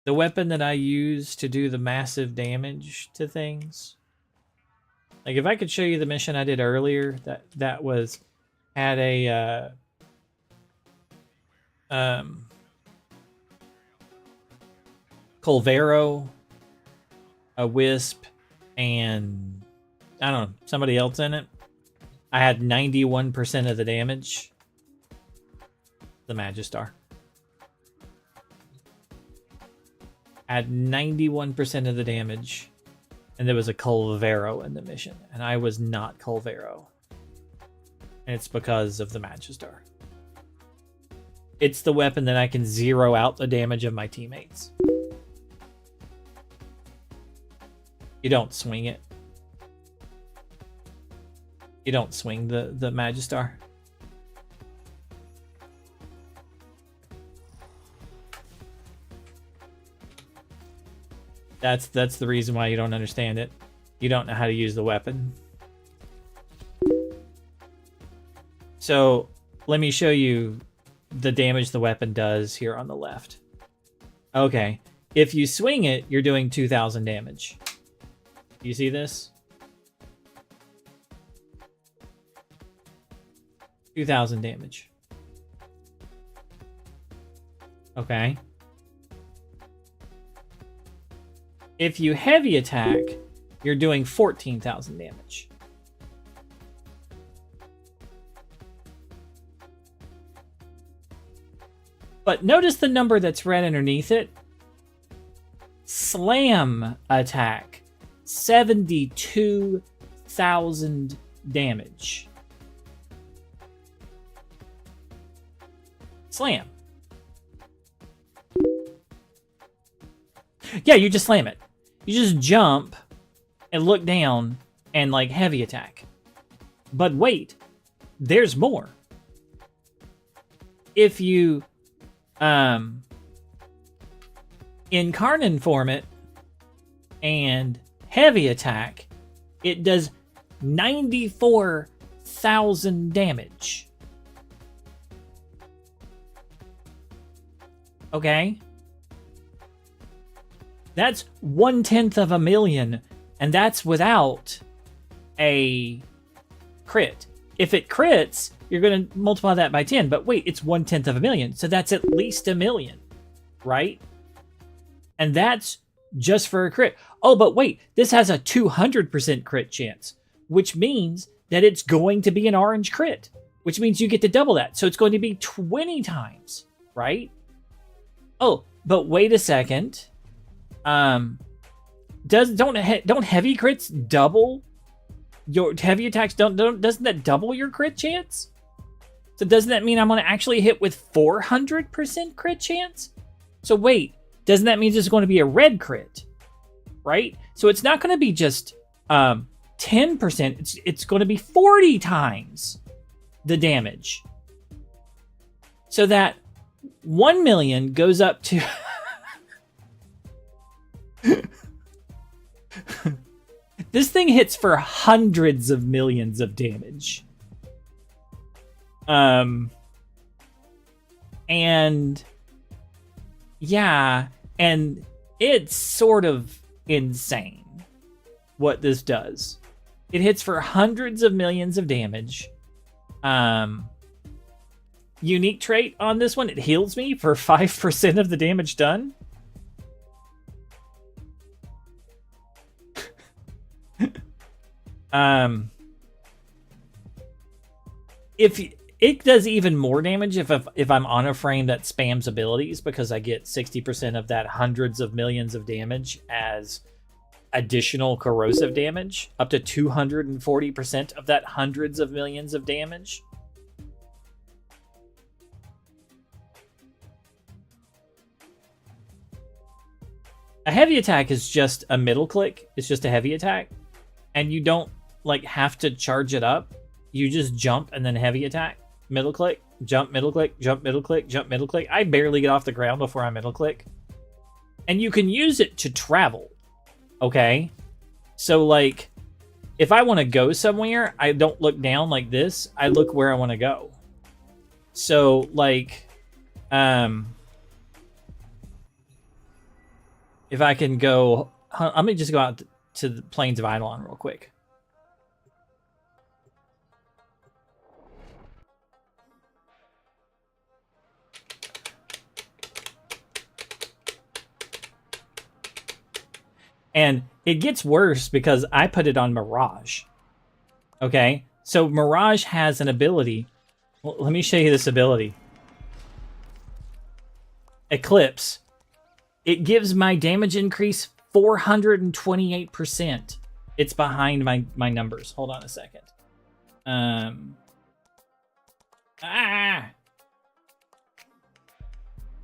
Speaker 1: The weapon that I use to do the massive damage to things. Like, if I could show you the mission I did earlier, that was, had a, Colvero, a Wisp, and, I don't know, somebody else in it. I had 91% of the damage. The Magistar. I had 91% of the damage. And there was a Colvero in the mission. And I was not Colvero. And it's because of the Magistar. It's the weapon that I can zero out the damage of my teammates. You don't swing it. You don't swing the Magistar. That's the reason why you don't understand it. You don't know how to use the weapon. So let me show you the damage the weapon does here on the left. Okay, if you swing it, you're doing 2,000 damage. You see this? 2,000 damage. Okay. If you heavy attack, you're doing 14,000 damage. But notice the number that's right underneath it. Slam attack, 72,000 damage. Slam. Yeah, you just slam it. You just jump and look down and like heavy attack. But wait, there's more. If you incarnate form it and heavy attack, it does 94,000 damage. Okay? That's 1/10 of a million, and that's without a crit. If it crits, you're going to multiply that by 10, but wait, it's 1/10 of a million, so that's at least a million, right? And that's just for a crit. Oh, but wait, this has a 200% crit chance, which means that it's going to be an orange crit, which means you get to double that. So it's going to be 20 times, right? Oh, but wait a second. Don't heavy crits double your heavy attacks? Doesn't that double your crit chance? So doesn't that mean I'm going to actually hit with 400% crit chance? So wait, doesn't that mean it's going to be a red crit, right? So it's not going to be just 10%. It's going to be 40 times the damage. So that 1 million goes up to this thing hits for hundreds of millions of damage. And yeah, and it's sort of insane what this does. It hits for hundreds of millions of damage. Unique trait on this one, it heals me for 5% of the damage done. If it does even more damage if I'm on a frame that spams abilities, because I get 60% of that hundreds of millions of damage as additional corrosive damage, up to 240% of that hundreds of millions of damage. A heavy attack is just a middle click. It's just a heavy attack. And you don't like have to charge it up. You just jump and then heavy attack. Middle click, jump, middle click, jump, middle click, jump, middle click. I barely get off the ground before I middle click. And you can use it to travel. Okay? So like, if I want to go somewhere, I don't look down like this. I look where I want to go. So like, if I can go, let me just go out to the Plains of Eidolon real quick. And it gets worse because I put it on Mirage. Okay, so Mirage has an ability. Well, let me show you this ability. Eclipse. It gives my damage increase 428%. It's behind my numbers. Hold on a second.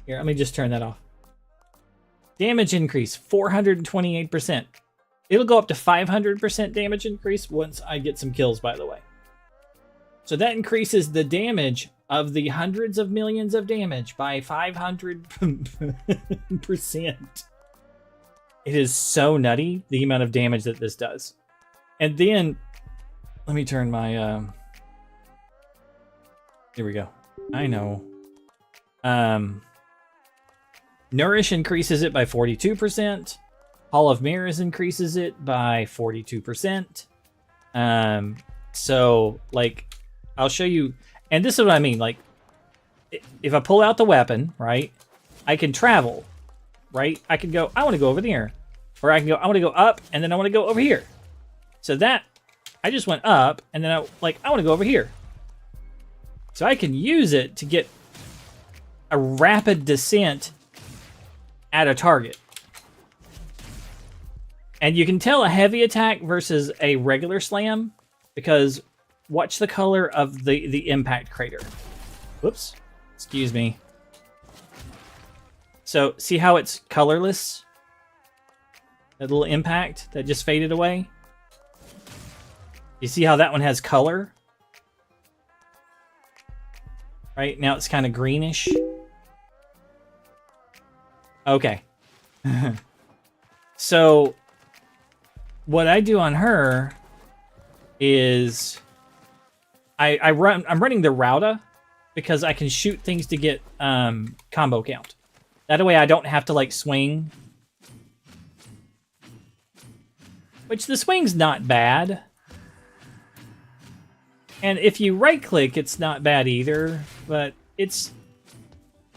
Speaker 1: Here, let me just turn that off. Damage increase, 428%. It'll go up to 500% damage increase once I get some kills, by the way. So that increases the damage of the hundreds of millions of damage by 500%. It is so nutty, the amount of damage that this does. And then, let me turn my, here we go. I know. Nourish increases it by 42%. Hall of Mirrors increases it by 42%. So, like, I'll show you, and this is what I mean, like, if I pull out the weapon, right, I can travel, right? I can go, I want to go over there. Or I can go, I want to go up, and then I want to go over here. So that, I just went up, and then I want to go over here. So I can use it to get a rapid descent at a target. And you can tell a heavy attack versus a regular slam because watch the color of the impact crater. Whoops. Excuse me. So, see how it's colorless? That little impact that just faded away? You see how that one has color? Right, now it's kind of greenish. Okay. So, what I do on her is I'm running the Rauta because I can shoot things to get combo count. That way I don't have to like swing. Which the swing's not bad. And if you right click, it's not bad either, but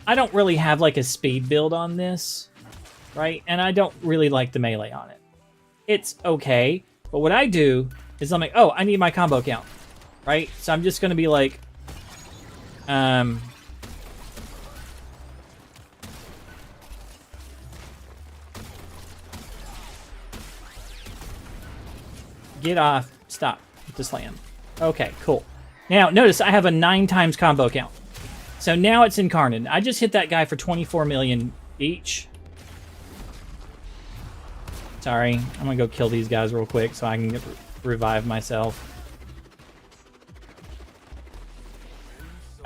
Speaker 1: I don't really have like a speed build on this, right? And I don't really like the melee on it. It's okay, but what I do is I'm like, oh, I need my combo count, right? So I'm just gonna be like, get off, stop with the slam. Okay, cool. Now, notice I have a 9 times combo count. So now it's incarnate. I just hit that guy for 24 million each. Sorry, I'm gonna go kill these guys real quick so I can revive myself.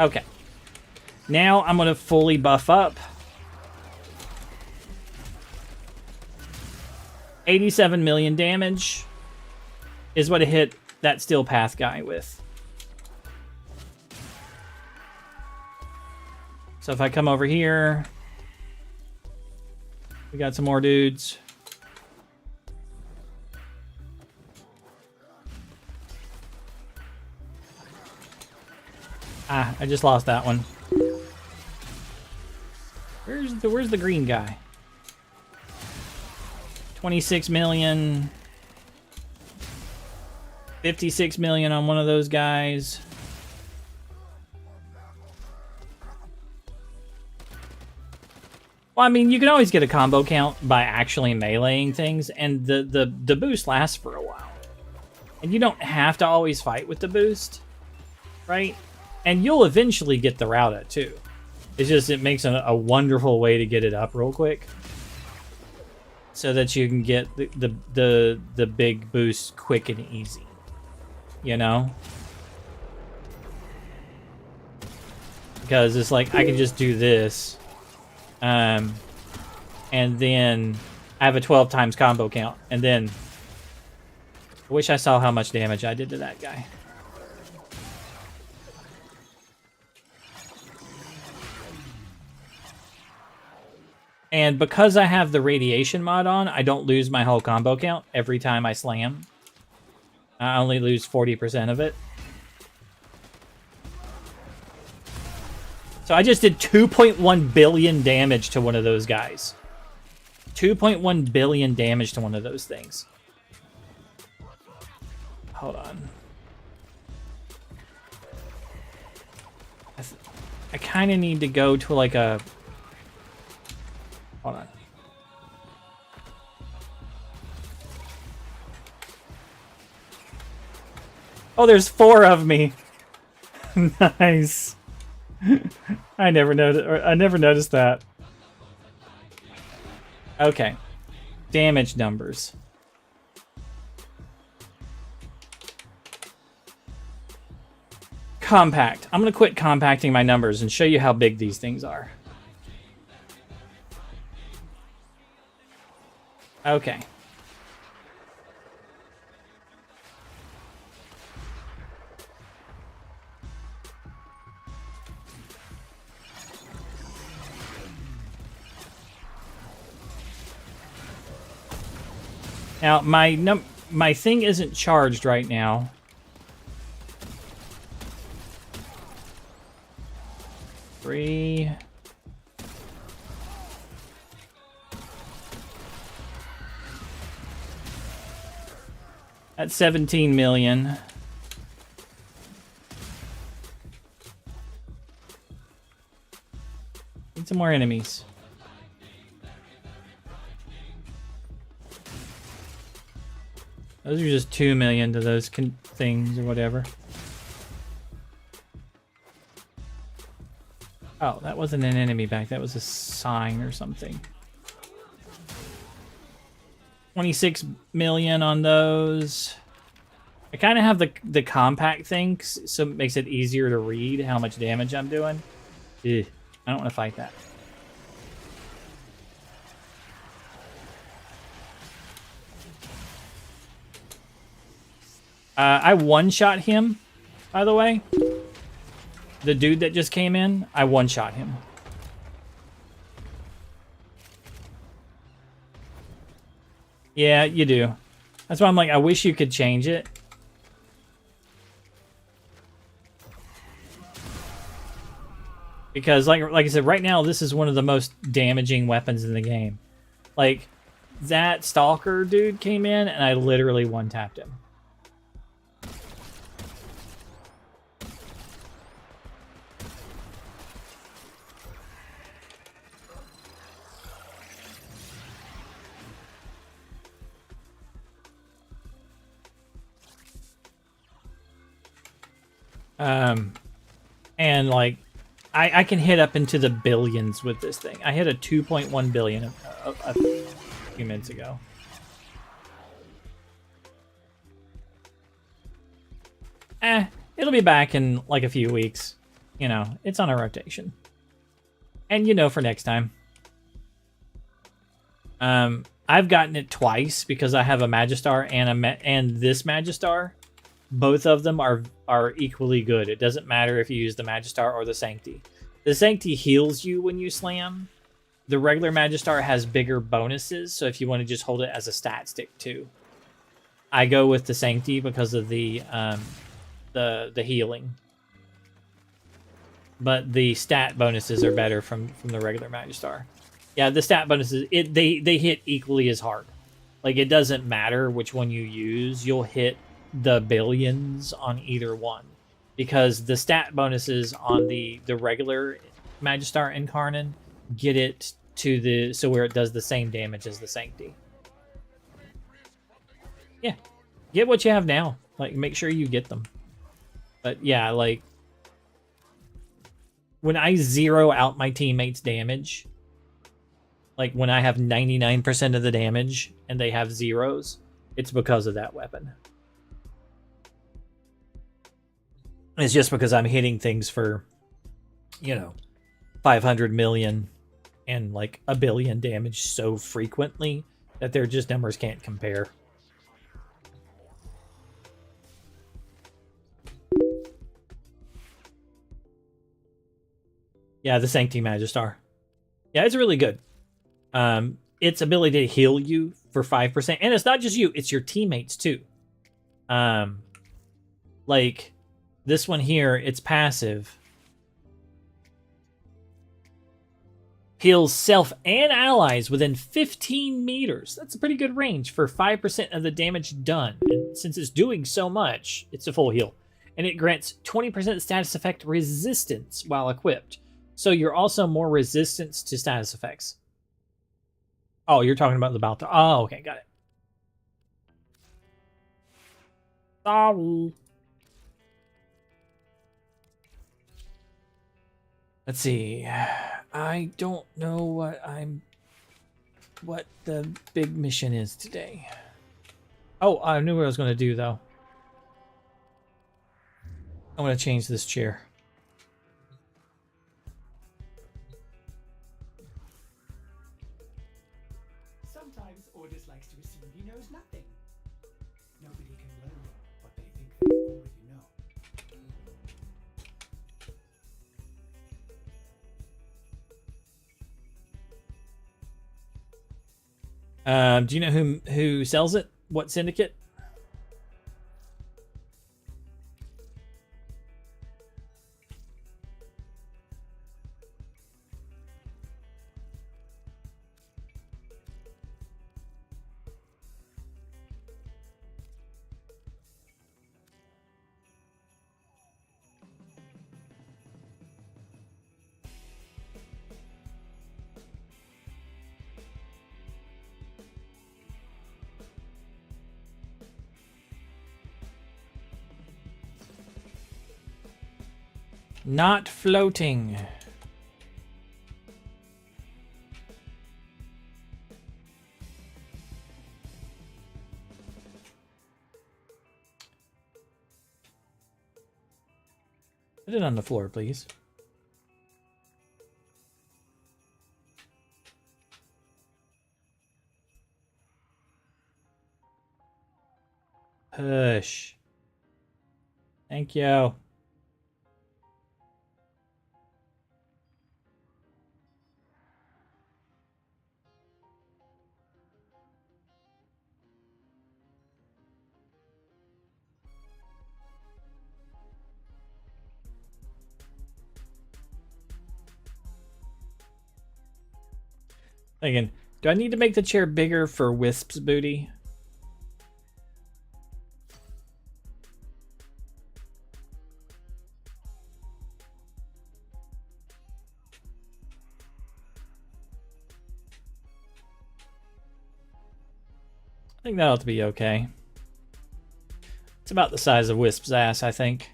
Speaker 1: Okay. Now I'm gonna fully buff up. 87 million damage is what it hit that Steel Path guy with. So if I come over here, we got some more dudes. Ah, I just lost that one. Where's the green guy? 26 million. 56 million on one of those guys. Well, I mean, you can always get a combo count by actually meleeing things, and the boost lasts for a while. And you don't have to always fight with the boost, right? And you'll eventually get the Rauta, too. It's just, it makes a wonderful way to get it up real quick. So that you can get the big boost quick and easy. You know? Because it's like, I can just do this. And then I have a 12 times combo count. And then I wish I saw how much damage I did to that guy. And because I have the radiation mod on, I don't lose my whole combo count every time I slam. I only lose 40% of it. So I just did 2.1 billion damage to one of those guys. 2.1 billion damage to one of those things. Hold on. I kind of need to go to like a... Hold on. Oh, there's 4 of me. Nice. I never noticed that. Okay. Damage numbers. Compact. I'm going to quit compacting my numbers and show you how big these things are. Okay. Now, my thing isn't charged right now. Three. That's 17 million. Need some more enemies. Those are just 2 million to those things or whatever. Oh, that wasn't an enemy back. That was a sign or something. 26 million on those. I kind of have the compact things, so it makes it easier to read how much damage I'm doing. Ugh, I don't want to fight that. I one-shot him, by the way. The dude that just came in, I one-shot him. Yeah, you do. That's why I'm like, I wish you could change it. Because, like I said, right now, this is one of the most damaging weapons in the game. Like, that Stalker dude came in, and I literally one-tapped him. And like, I can hit up into the billions with this thing. I hit a 2.1 billion a few minutes ago. It'll be back in like a few weeks. You know, it's on a rotation. And you know, for next time. I've gotten it twice because I have a Magistar and this Magistar. Both of them are equally good. It doesn't matter if you use the Magistar or the Sancti. The Sancti heals you when you slam. The regular Magistar has bigger bonuses, so if you want to just hold it as a stat stick too. I go with the Sancti because of the healing. But the stat bonuses are better from the regular Magistar. Yeah, the stat bonuses, they hit equally as hard. Like, it doesn't matter which one you use, you'll hit the billions on either one. Because the stat bonuses on the regular Magistar Incarnon get it to so where it does the same damage as the Sancti. Yeah. Get what you have now. Like, make sure you get them. But yeah, like, when I zero out my teammates' damage, like when I have 99% of the damage and they have zeros, it's because of that weapon. It's just because I'm hitting things for, you know, 500 million and like a billion damage so frequently that their just numbers can't compare. Yeah, the Sancti Magistar. Yeah, it's really good. Its ability to heal you for 5%. And it's not just you, it's your teammates too. Like, this one here, it's passive. Heals self and allies within 15 meters. That's a pretty good range for 5% of the damage done. And since it's doing so much, it's a full heal. And it grants 20% status effect resistance while equipped. So you're also more resistance to status effects. Oh, you're talking about the Balta. Oh, okay, got it. Sorry. Let's see. I don't know what the big mission is today. Oh, I knew what I was going to do, though. I'm going to change this chair.
Speaker 4: Sometimes Ordis likes to assume he knows nothing. Nobody can learn what they think they already know.
Speaker 1: Do you know who sells it? What syndicate? Not floating. Put it on the floor, please. Push. Thank you. Thinking, do I need to make the chair bigger for Wisp's booty? I think that ought to be okay. It's about the size of Wisp's ass, I think.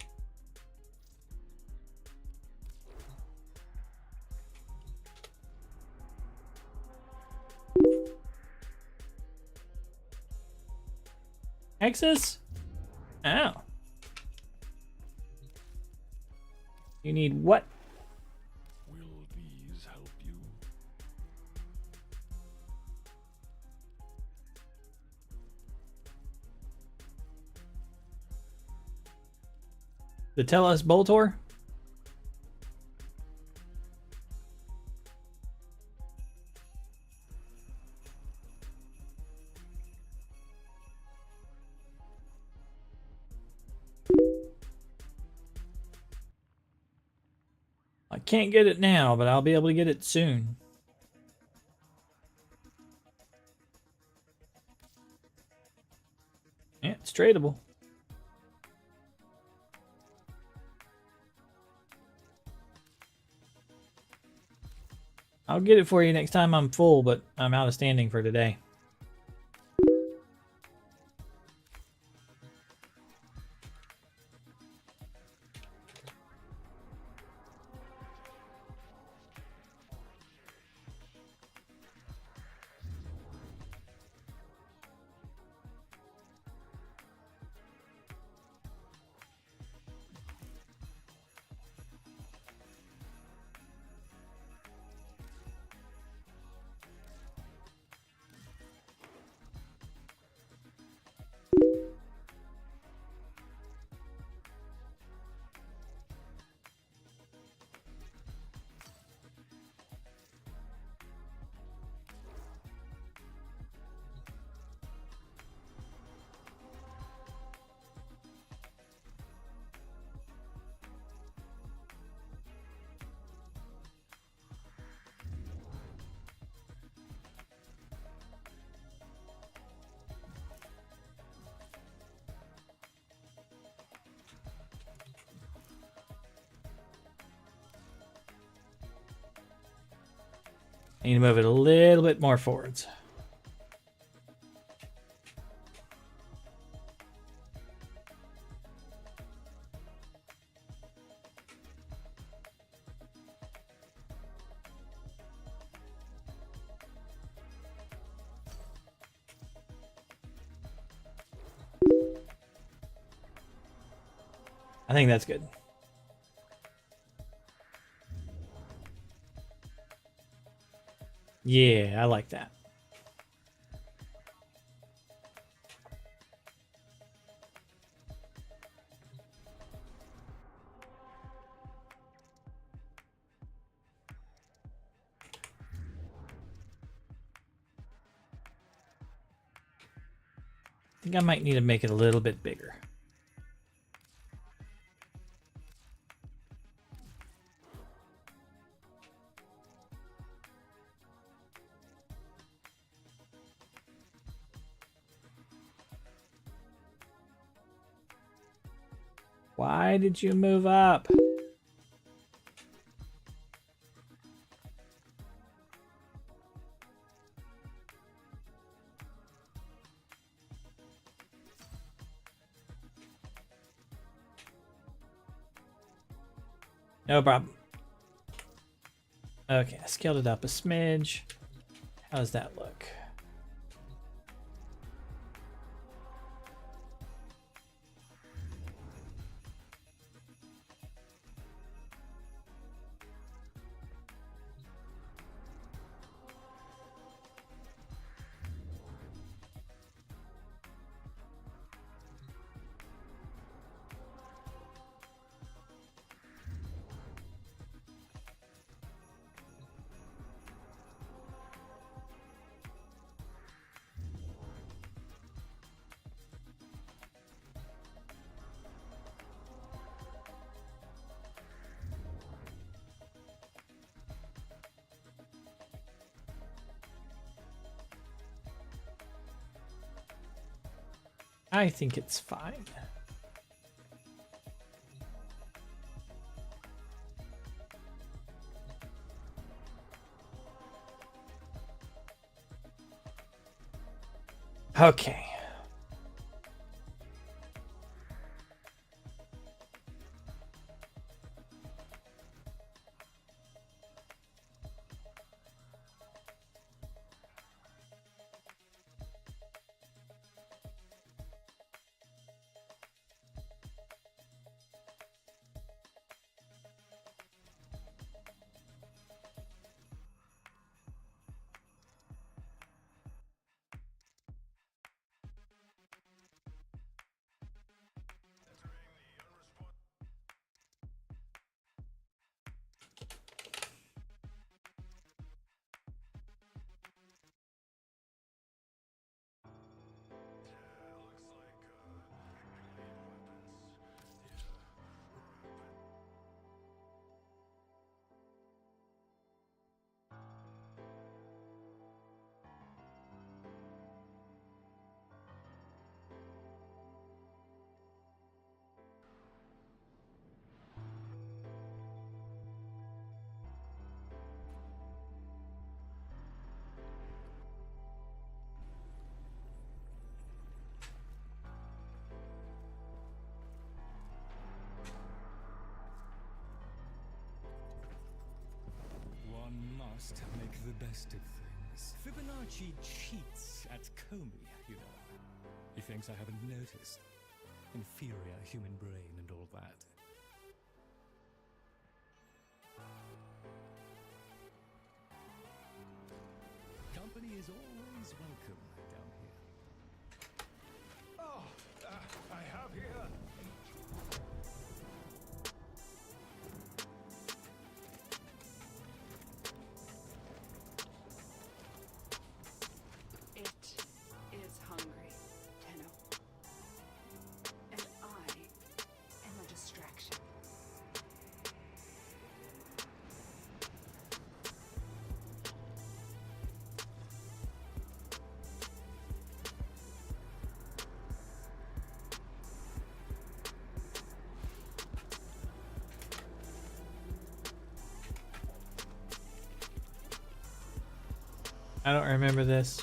Speaker 1: Texas? Oh. You need what?
Speaker 3: Will these help you?
Speaker 1: The Tellus Boltor? I can't get it now, but I'll be able to get it soon. Yeah, it's tradable. I'll get it for you next time I'm full, but I'm out of standing for today. I need to move it a little bit more forwards. I think that's good. Yeah, I like that. I think I might need to make it a little bit bigger. Why did you move up? No problem. Okay, I scaled it up a smidge. How does that look? I think it's fine. Okay.
Speaker 8: One must make the best of things. Fibonacci cheats at Comey, you know. He thinks I haven't noticed. Inferior human brain and all that. Company is always welcome down here.
Speaker 3: Oh, I have here.
Speaker 2: It is hungry, Tenno. And I am a distraction.
Speaker 1: I don't remember this.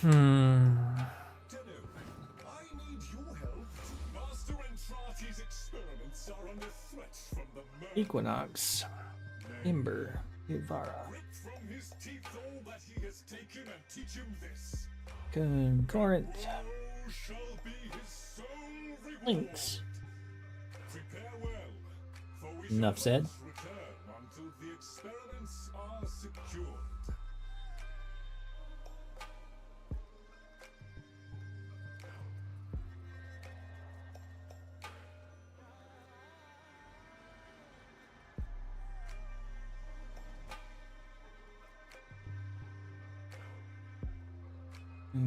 Speaker 3: Tenno, I need your help. Master Entrati's experiments are under threat from the merman.
Speaker 1: Equinox. Ember. Ivara.
Speaker 3: Rip from his teeth all that he has taken and teach him this.
Speaker 1: Corinth.
Speaker 3: Woe shall be his sole reward.
Speaker 1: Links.
Speaker 3: Prepare well, for we
Speaker 1: Enough
Speaker 3: shall
Speaker 1: said.
Speaker 3: not return until the experiments are secured.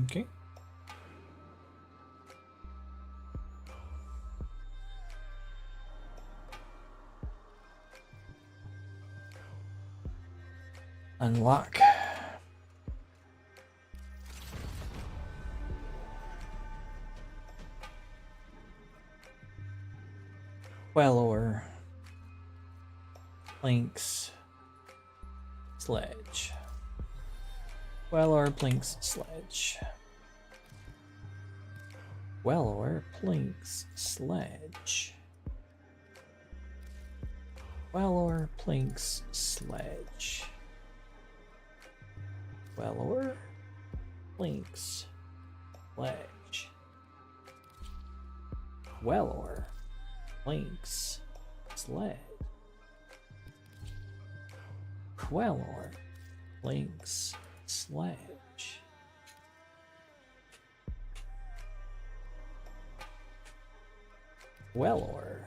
Speaker 1: Okay. Unlock. Queller. Planks. Sledge. Queller, Planks, Sledge. Queller, Planks, Sledge. Queller, Planks, Sledge. Queller, Planks, Sledge. Queller, Planks, Sledge. Queller, Planks, Sledge. Queller.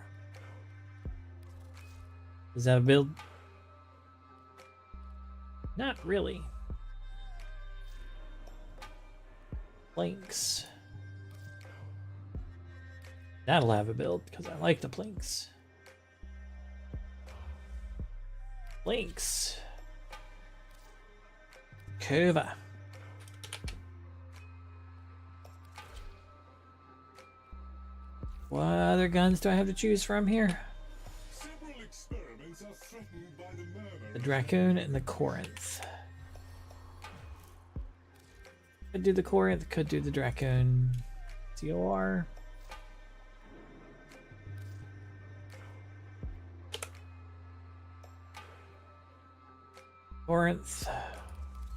Speaker 1: Does that build? Not really. Planks. That'll have a build because I like the planks. Planks. Curva. What other guns do I have to choose from here?
Speaker 3: Several experiments are threatened by the murmur.
Speaker 1: The Dracoon and the Corinth. Could do the Corinth, could do the Dracoon. COR. Corinth.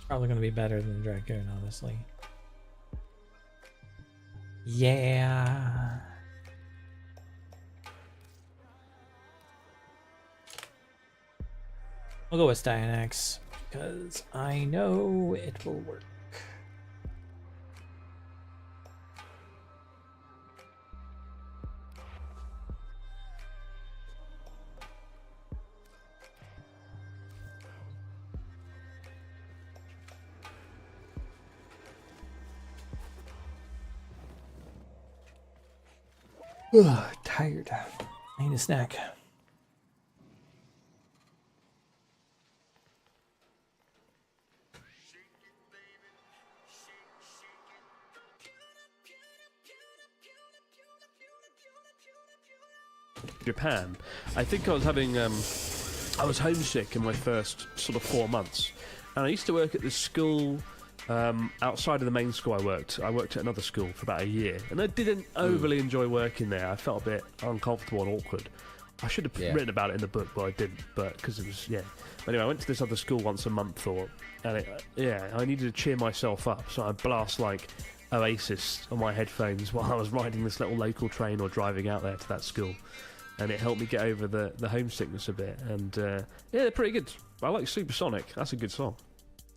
Speaker 1: Probably going to be better than the Dracoon, honestly. Yeah. I'll go with Styanax because I know it will work. Ugh, tired. I need a snack.
Speaker 6: Japan. I think I was having I was homesick in my first sort of 4 months, and I used to work at this school outside of the main school I worked at another school for about a year, and I didn't overly enjoy working there. I felt a bit uncomfortable and awkward. I should have written about it in the book, but I didn't, but because it was, But anyway, I went to this other school once a month, and I needed to cheer myself up, so I'd blast like Oasis on my headphones while I was riding this little local train or driving out there to that school. And it helped me get over the homesickness a bit. And they're pretty good. I like Supersonic. That's a good song.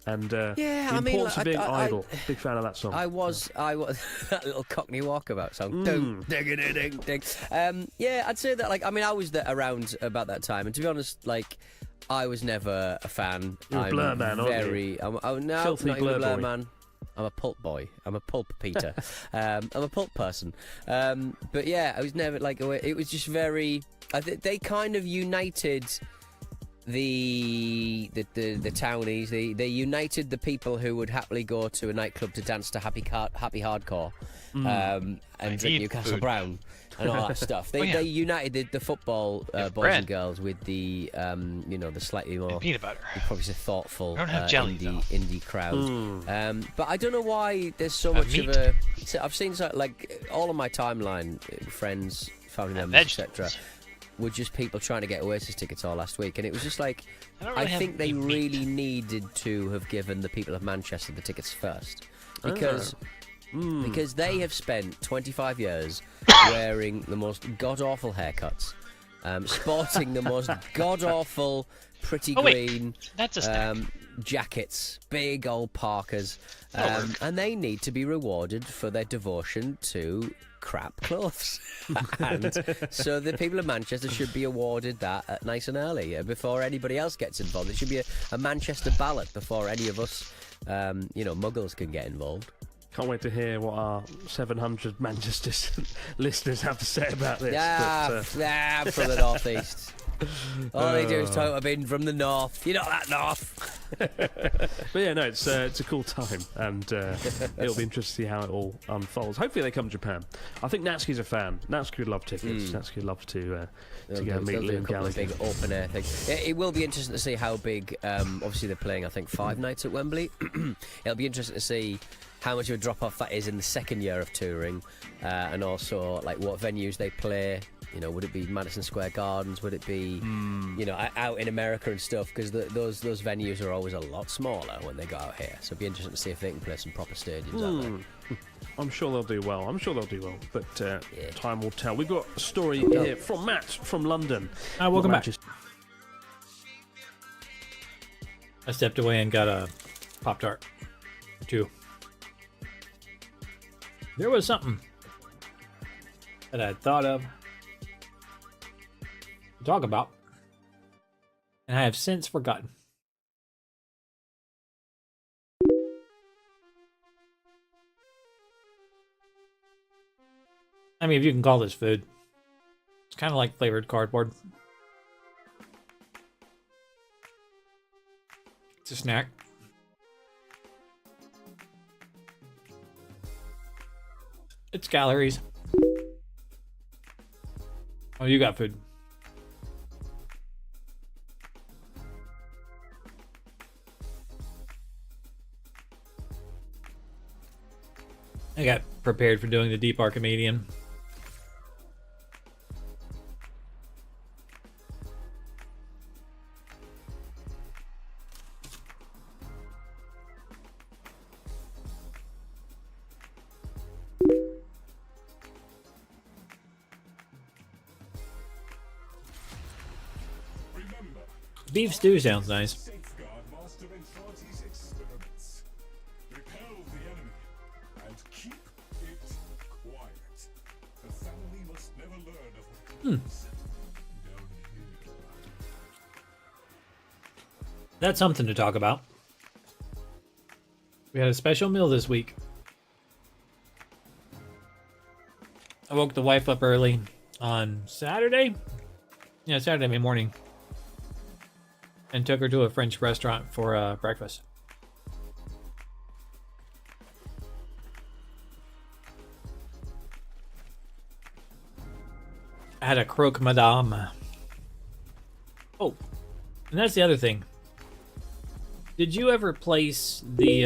Speaker 6: And the importance of being idle. Big fan of that song.
Speaker 7: I was that little Cockney Walkabout song. Ding, ding, ding, ding. I'd say that. I was around about that time, and to be honest, I was never a fan.
Speaker 6: You're a Blur man, aren't you?
Speaker 7: No,
Speaker 6: Filthy
Speaker 7: not even a
Speaker 6: Blur
Speaker 7: Blur
Speaker 6: boy.
Speaker 7: man. I'm a pulp boy. I'm a pulp Peter. I'm a pulp person. But yeah, I was never it was just very. They kind of united the townies, they united the people who would happily go to a nightclub to dance to happy hardcore, and drink
Speaker 9: need
Speaker 7: Newcastle
Speaker 9: food.
Speaker 7: Brown and all that stuff. They
Speaker 9: yeah.
Speaker 7: they united the football boys
Speaker 9: bread.
Speaker 7: and girls with the the slightly more
Speaker 9: And peanut butter.
Speaker 7: you'd probably say thoughtful
Speaker 9: I don't have jelly,
Speaker 7: indie crowd. But I don't know why there's so much
Speaker 9: meat.
Speaker 7: of a. So I've seen like all of my timeline, friends, family members, etc. were just people trying to get Oasis tickets all last week, and it was just like
Speaker 9: I don't
Speaker 7: I
Speaker 9: really have
Speaker 7: think they
Speaker 9: any meat.
Speaker 7: really needed to have given the people of Manchester the tickets first, because they have spent 25 years wearing the most god-awful haircuts, sporting the most god-awful pretty green
Speaker 9: That's a snack.
Speaker 7: jackets, big old parkas, and they need to be rewarded for their devotion to crap clothes. And so the people of Manchester should be awarded that nice and early before anybody else gets involved. It should be a Manchester ballot before any of us, muggles can get involved.
Speaker 6: Can't wait to hear what our 700 Manchester listeners have to say about this.
Speaker 7: I'm from the northeast. All they do is talk about being from the north. You're not that north.
Speaker 6: But yeah, no, it's a cool time, and it'll be interesting to see how it all unfolds. Hopefully they come to Japan. I think Natsuki's a fan. Natsuki would love tickets. Natsuki would love to go and meet Liam Gallagher.
Speaker 7: Big open air thing. It will be interesting to see how big. Obviously, they're playing, I think, 5 nights at Wembley. It'll be interesting to see how much of a drop off that is in the second year of touring, and also like what venues they play. Would it be Madison Square Gardens? Would it be, out in America and stuff? Because those venues are always a lot smaller when they go out here. So it'd be interesting to see if they can play some proper stadiums out there.
Speaker 6: I'm sure they'll do well. But time will tell. We've got a story here from Matt from London.
Speaker 1: Welcome back. I stepped away and got a Pop-Tart. 2. There was something that I thought of to talk about, and I have since forgotten. I mean, if you can call this food. It's kind of like flavored cardboard. It's a snack. It's calories. Oh, you got food. I got prepared for doing the Deep Archimedian. Beef stew sounds nice.
Speaker 3: Safeguard Master Entrati's experiments. Repel the enemy and keep it quiet. The family must never learn of what happens down here.
Speaker 1: That's something to talk about. We had a special meal this week. I woke the wife up early on Saturday. Yeah, Saturday morning. And took her to a French restaurant for breakfast. I had a croque madame. Oh, and that's the other thing. Did you ever place the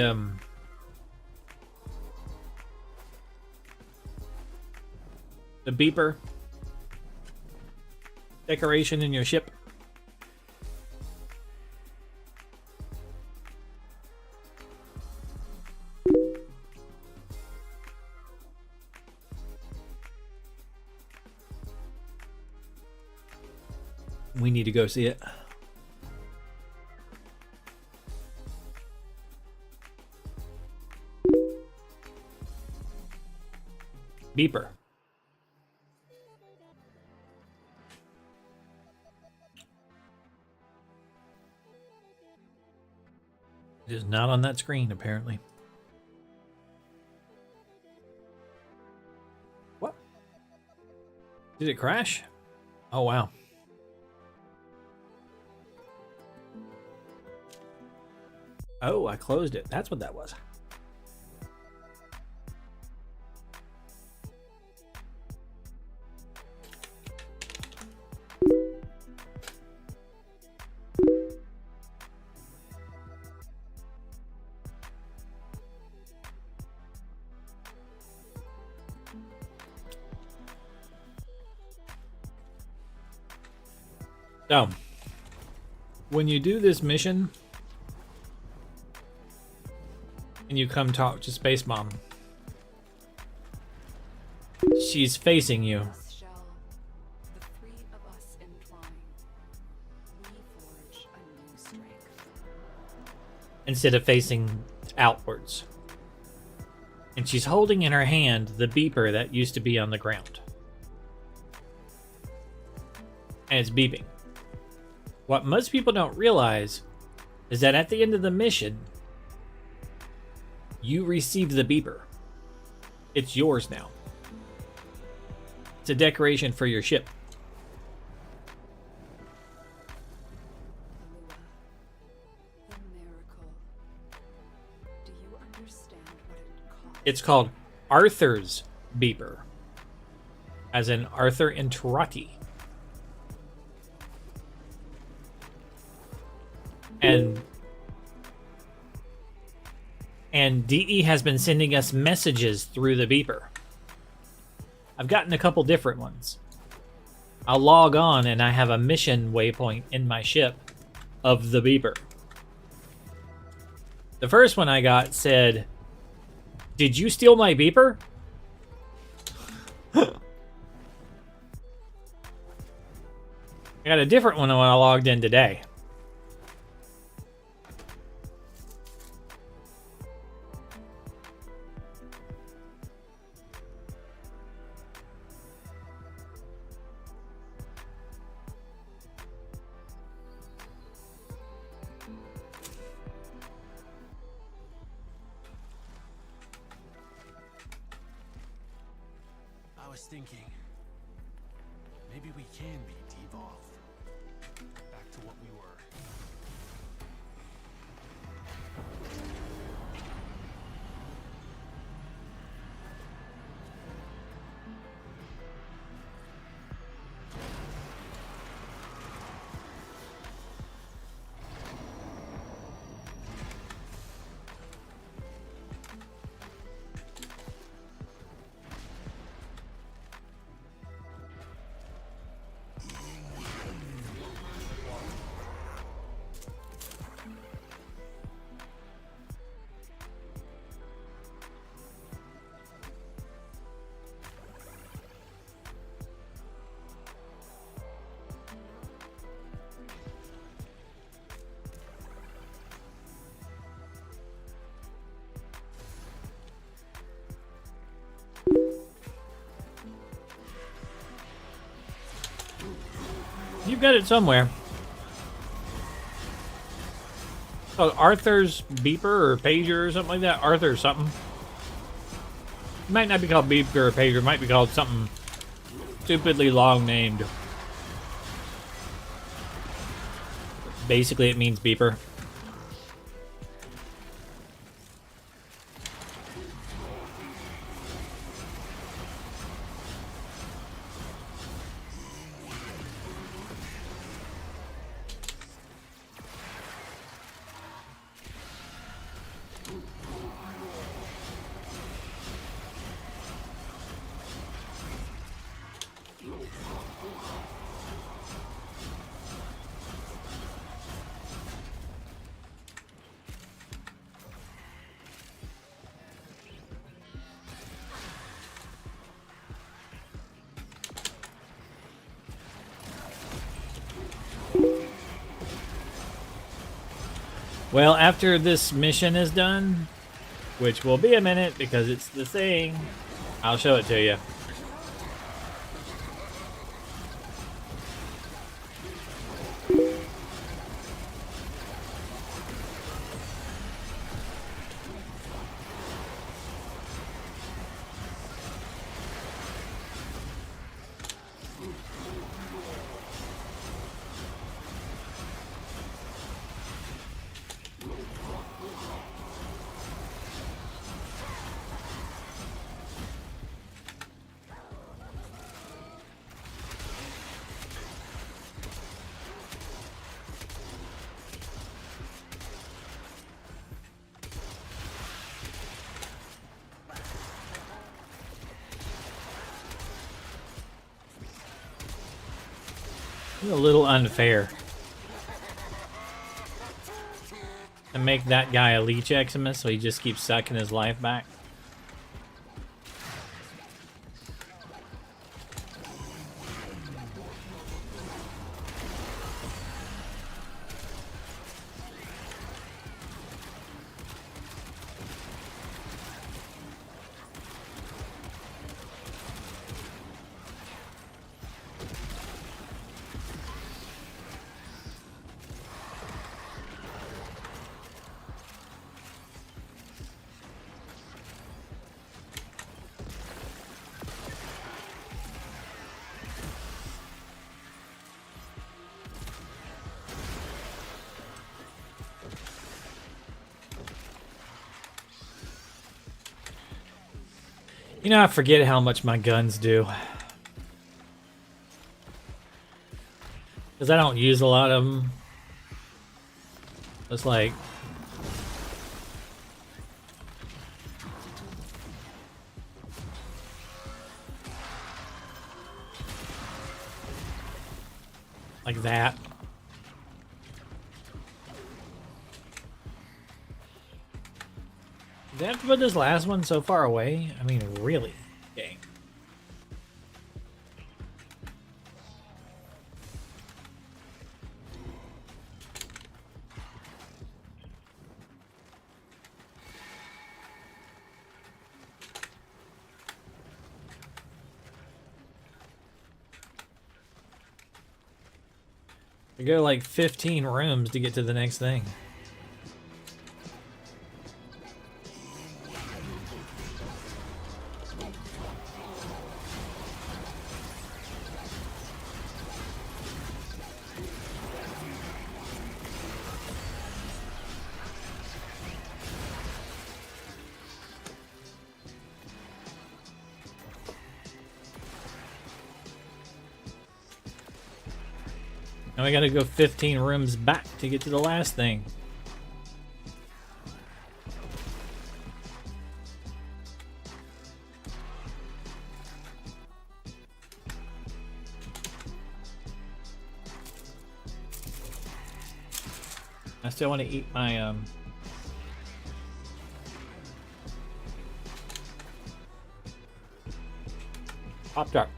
Speaker 1: beeper decoration in your ship? We need to go see it. Beeper. It is not on that screen, apparently. What? Did it crash? Oh, wow. Oh, I closed it. That's what that was. So, when you do this mission, and you come talk to Space Mom, she's facing you.
Speaker 2: This shall, the three of us entwine, we forge a new strength.
Speaker 1: Instead of facing outwards. And she's holding in her hand the beeper that used to be on the ground. And it's beeping. What most people don't realize is that at the end of the mission, you receive the beeper. It's yours now. It's a decoration for your ship.
Speaker 2: Alua, the miracle. Do you understand what it cost?
Speaker 1: It's called Arthur's beeper. As in Arthur Interati. And DE has been sending us messages through the beeper. I've gotten a couple different ones. I'll log on and I have a mission waypoint in my ship of the beeper. The first one I got said, "Did you steal my beeper?" I got a different one when I logged in today.
Speaker 9: I was thinking, maybe we can be devolved. Back to what we were.
Speaker 1: You've got it somewhere. Oh, Arthur's beeper or pager or something like that. Arthur something. It might not be called beeper or pager. It might be called something stupidly long named. Basically, it means beeper. Well, after this mission is done, which will be a minute because it's the thing, I'll show it to you. A little unfair. And make that guy a leech Eximus so he just keeps sucking his life back. You know, I forget how much my guns do. Because I don't use a lot of them. It's like... like that. Did I have to put this last one so far away? I mean, really? Game. We go like 15 rooms to get to the next thing. Now we gotta go 15 rooms back to get to the last thing. I still want to eat my Pop-Tart.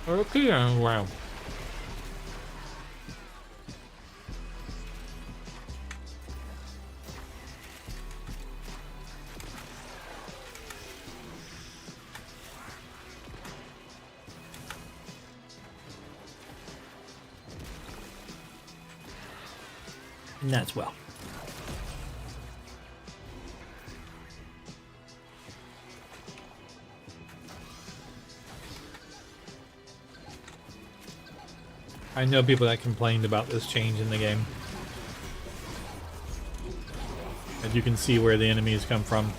Speaker 1: Okay, wow. And that's well. I know people that complained about this change in the game. And you can see where the enemies come from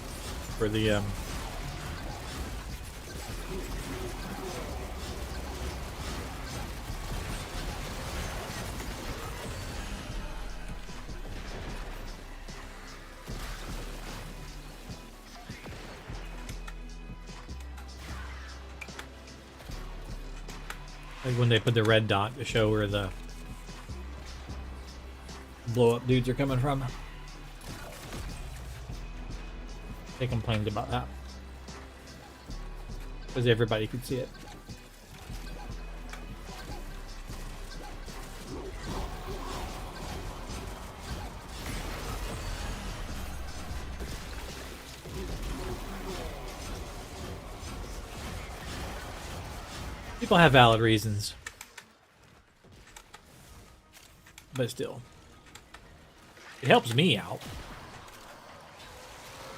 Speaker 1: for the Like when they put the red dot to show where the blow up dudes are coming from. They complained about that. Because everybody could see it. People have valid reasons. But still. It helps me out.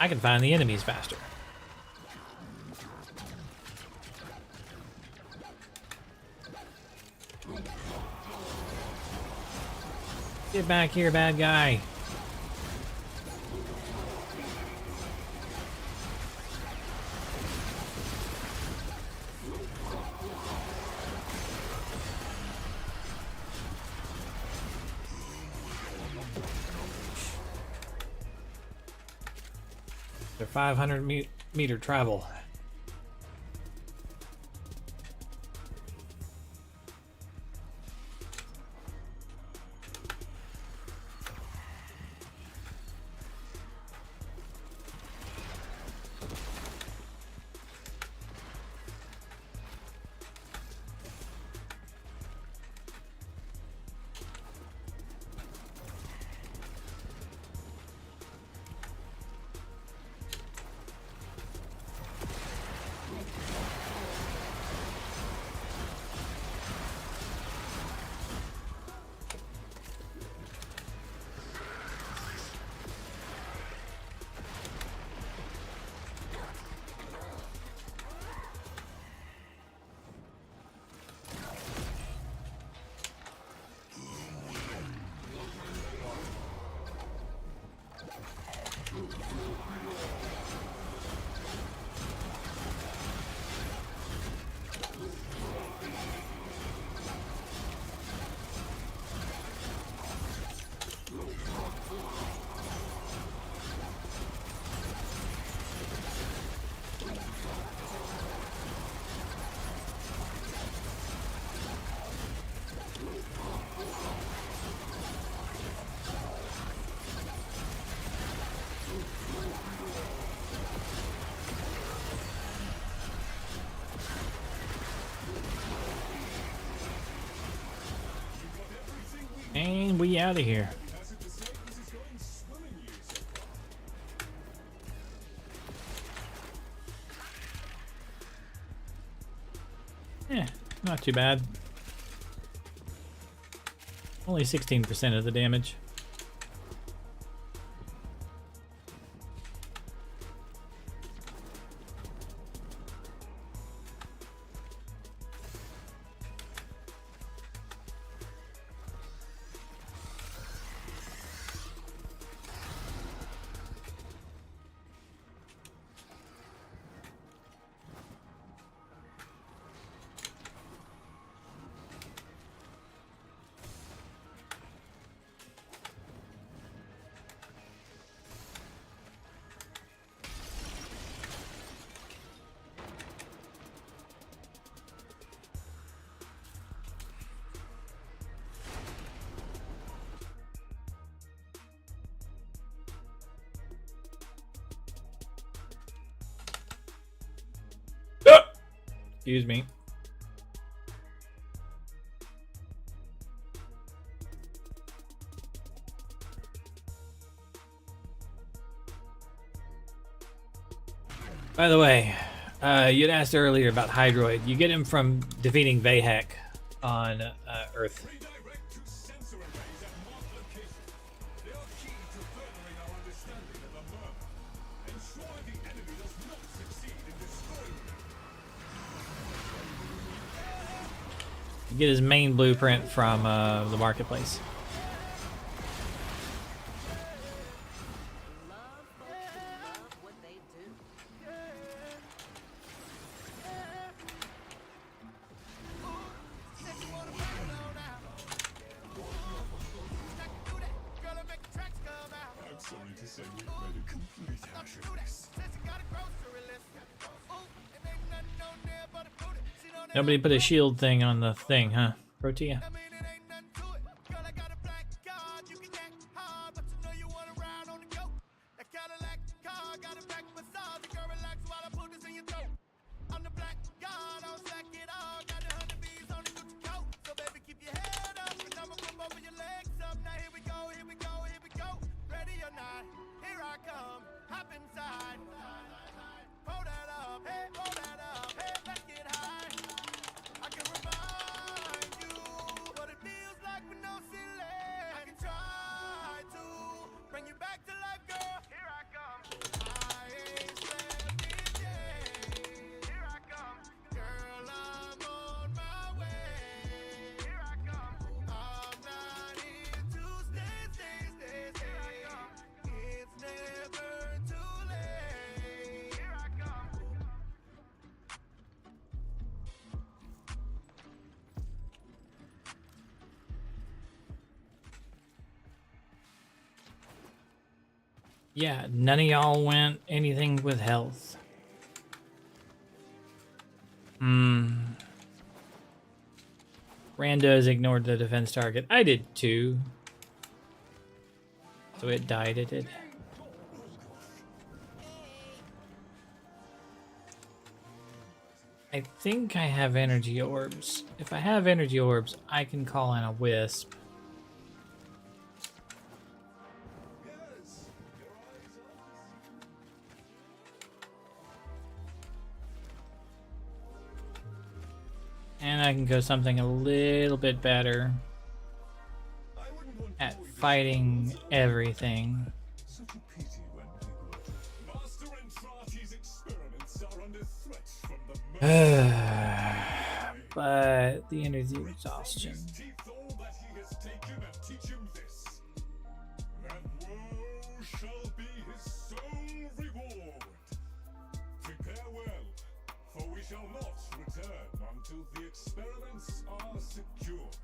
Speaker 1: I can find the enemies faster. Get back here, bad guy. They're 500-meter travel. And we out of here. Yeah, not too bad. Only 16% of the damage. Excuse me. By the way, you'd asked earlier about Hydroid. You get him from defeating Vahek on Earth.
Speaker 3: Redirect to sensor arrays at marked locations. They are key to furthering our understanding of the murmur. Ensure the enemy does not succeed in destroying them.
Speaker 1: You get his main blueprint from the marketplace.
Speaker 3: I'm sorry to say we've made a complete hash of this.
Speaker 1: Nobody put a shield thing on the thing, huh? Protea. Yeah, none of y'all went anything with health. Randos ignored the defense target. I did too. So it died, it did. I think I have energy orbs. If I have energy orbs, I can call in a wisp. And I can go something a little bit better at fighting everything.
Speaker 3: Such a pity when people. Master Entrati's experiments are under threat from the
Speaker 1: But the energy exhaustion.
Speaker 3: teeth all that he has taken and teach him this. That woe shall be his sole reward. Prepare well, for we shall not return until the experiments are secured.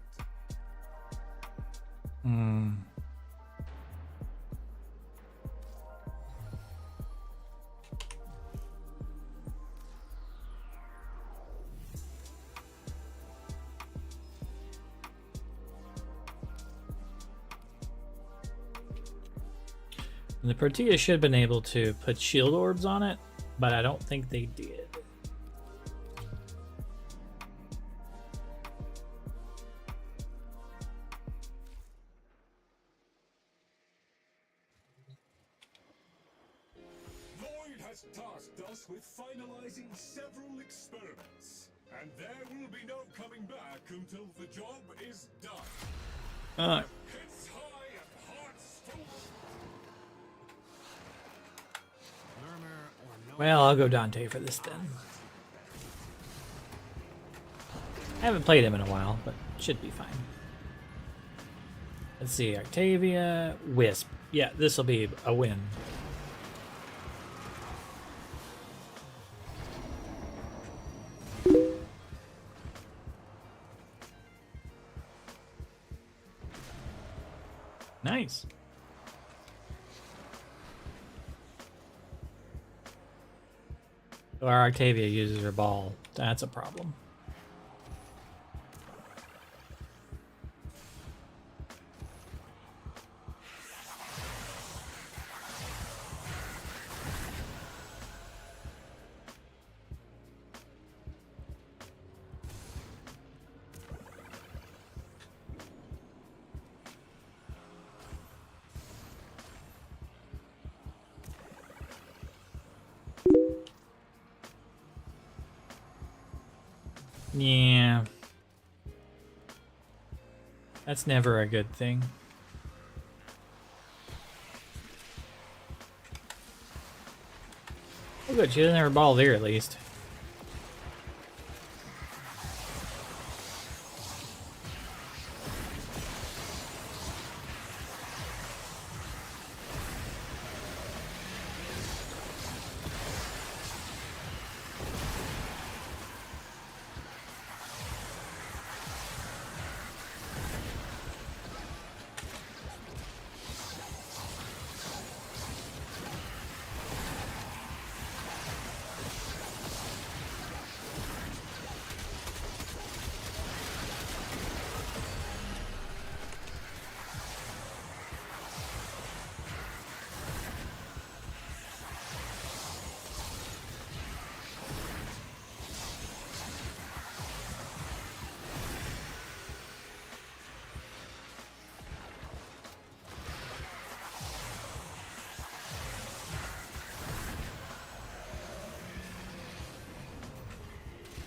Speaker 1: And the Protea should have been able to put shield orbs on it, but I don't think they did.
Speaker 3: Lloyd has tasked us with finalizing several experiments, and there will be no coming back until the job is done. Heads high and hearts full.
Speaker 1: Well, I'll go Dante for this then. I haven't played him in a while, but should be fine. Let's see, Octavia, Wisp. Yeah, this will be a win. Nice. So our Octavia uses her ball. That's a problem. Yeah. That's never a good thing. Oh good, she doesn't have her ball there at least.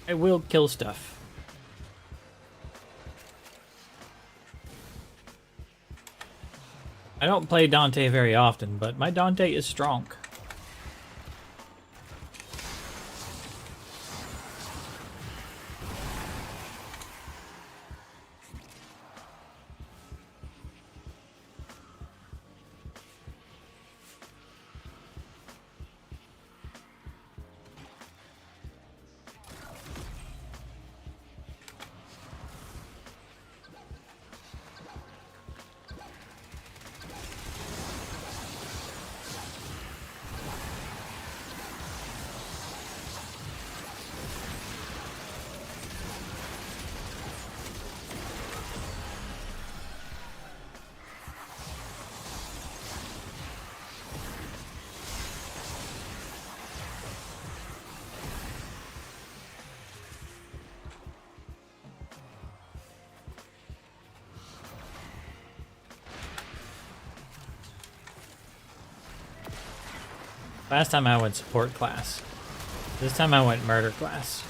Speaker 1: I will kill stuff. I don't play Dante very often, but my Dante is strong. Last time I went support class. This time I went murder class.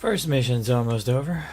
Speaker 1: First mission's almost over.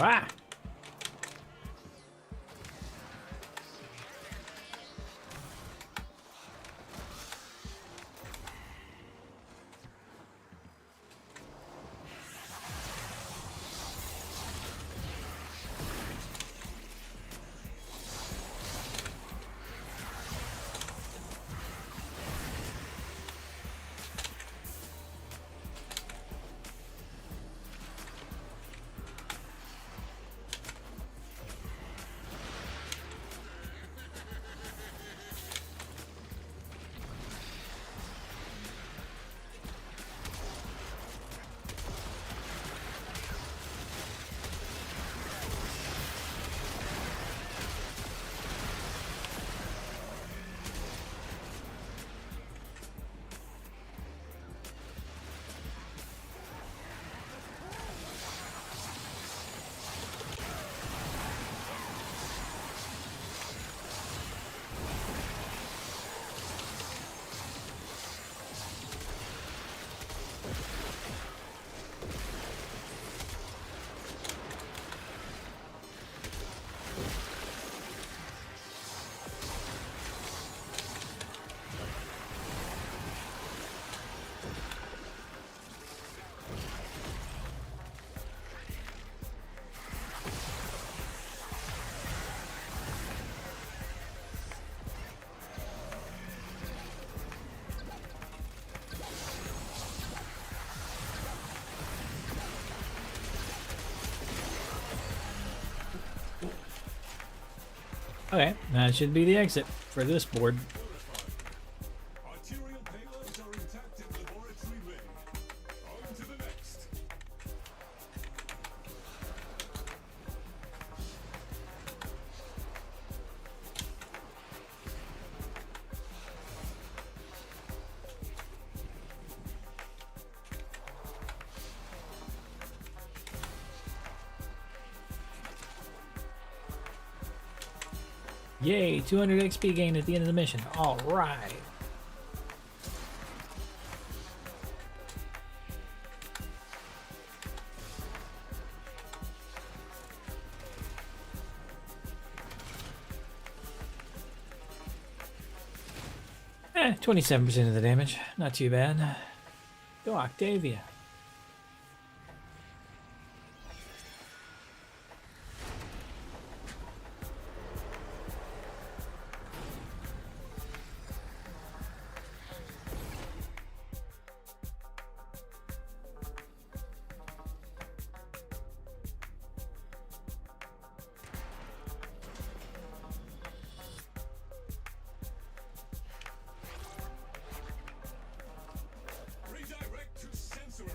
Speaker 1: Wow. Okay, that should be the exit for this board.
Speaker 3: Arterial payloads are intact in Laboratory Ring. On to the next.
Speaker 1: Yay, 200 XP gain at the end of the mission. All right. Eh, 27% of the damage. Not too bad. Go Octavia.
Speaker 3: Redirect to sensory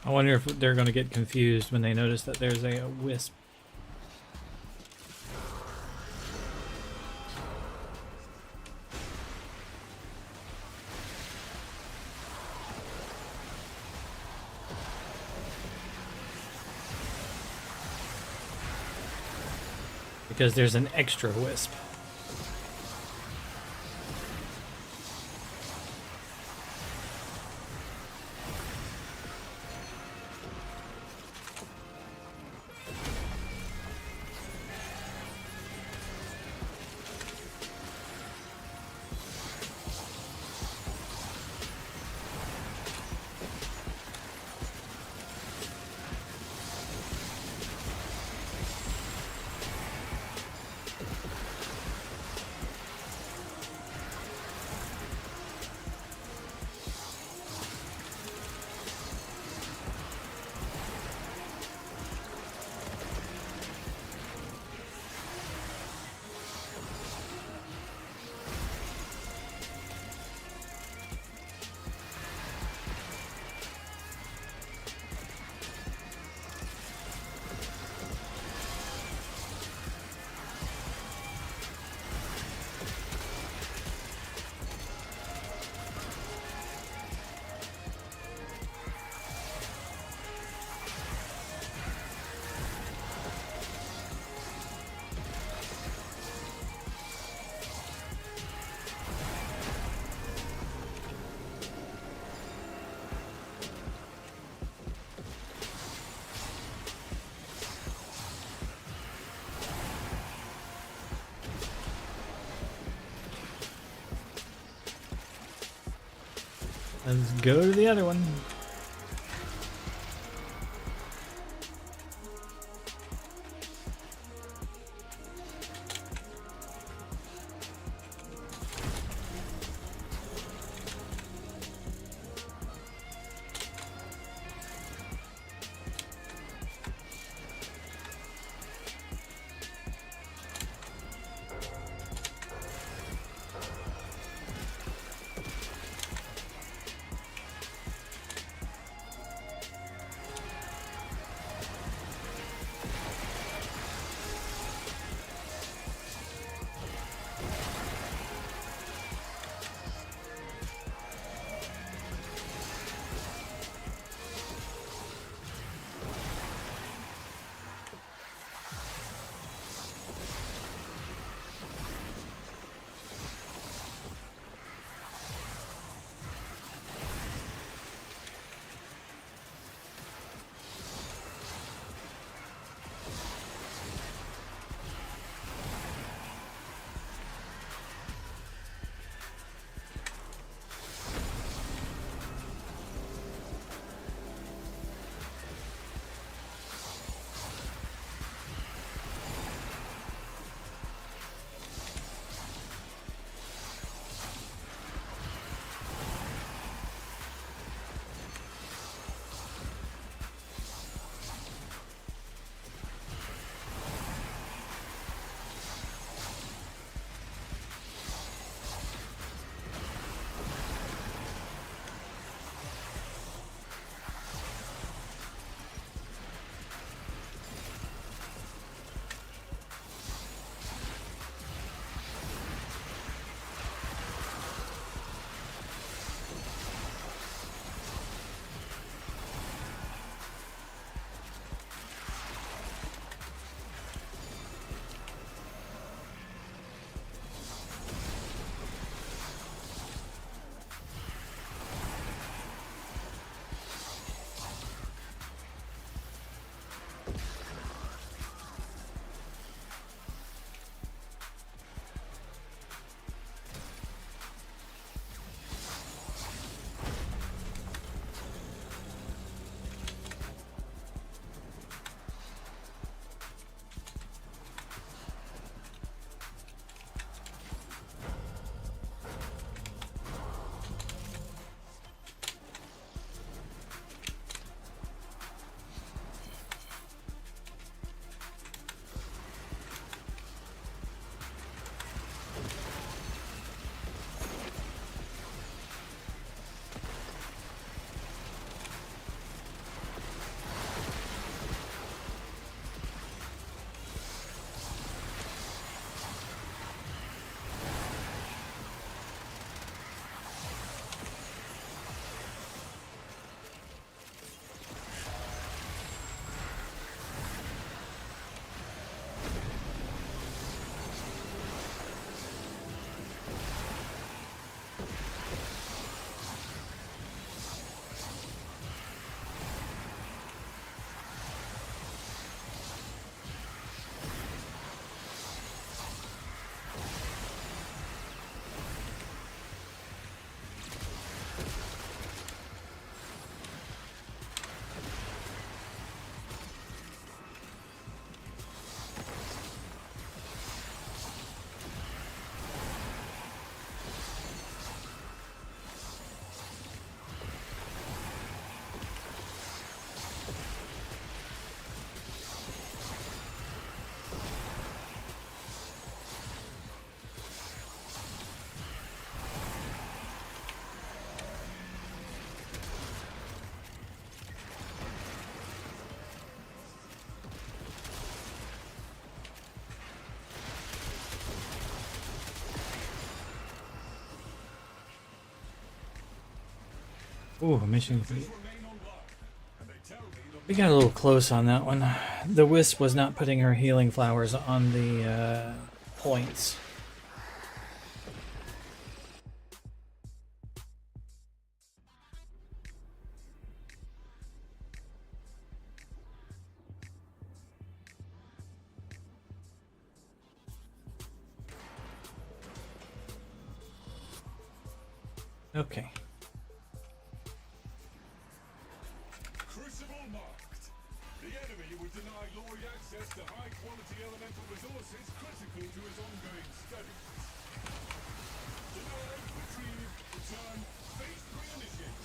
Speaker 1: I wonder if they're going to get confused when they notice that there's a wisp. Because there's an extra wisp. Let's go to the other one. Ooh, mission complete.
Speaker 3: Remain online, and they tell me the
Speaker 1: We got a little close on that one. The wisp was not putting her healing flowers on the points. Okay.
Speaker 3: Crucible marked. The enemy would deny Lori access to high-quality elemental resources critical to his ongoing studies. Deny, retrieve, return, phase 3 initiated.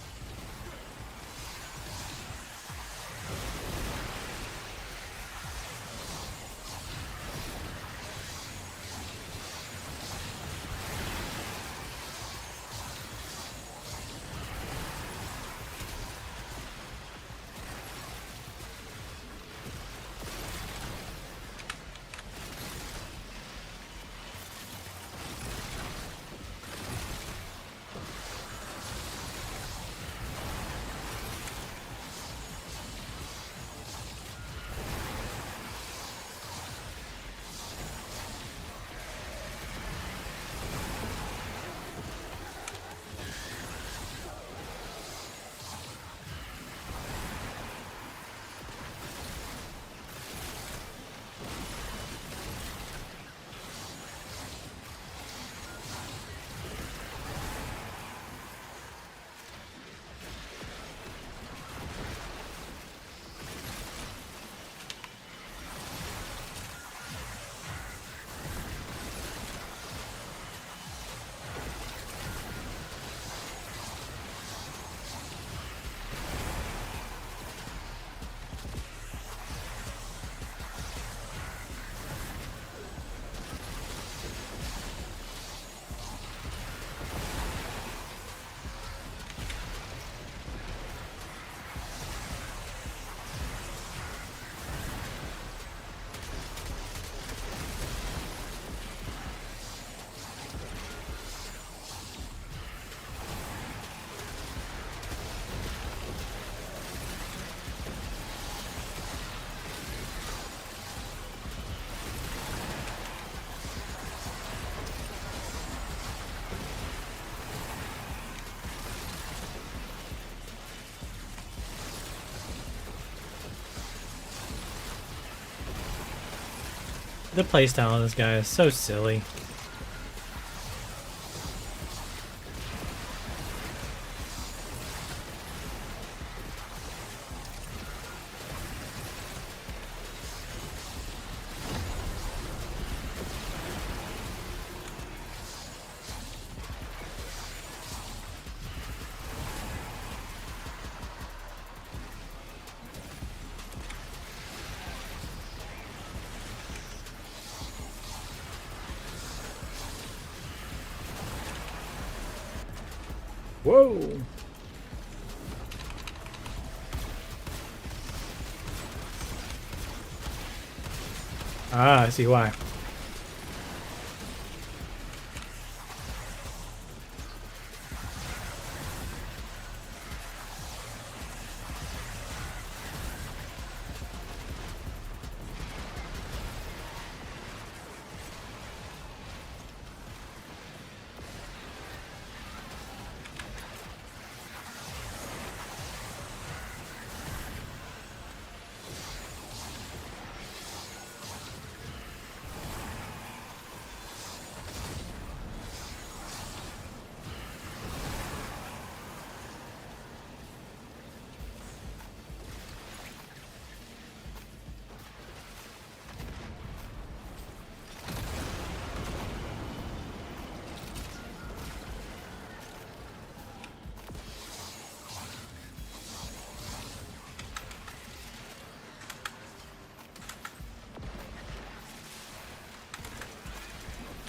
Speaker 1: The playstyle on this guy is so silly. Whoa! Ah, I see why.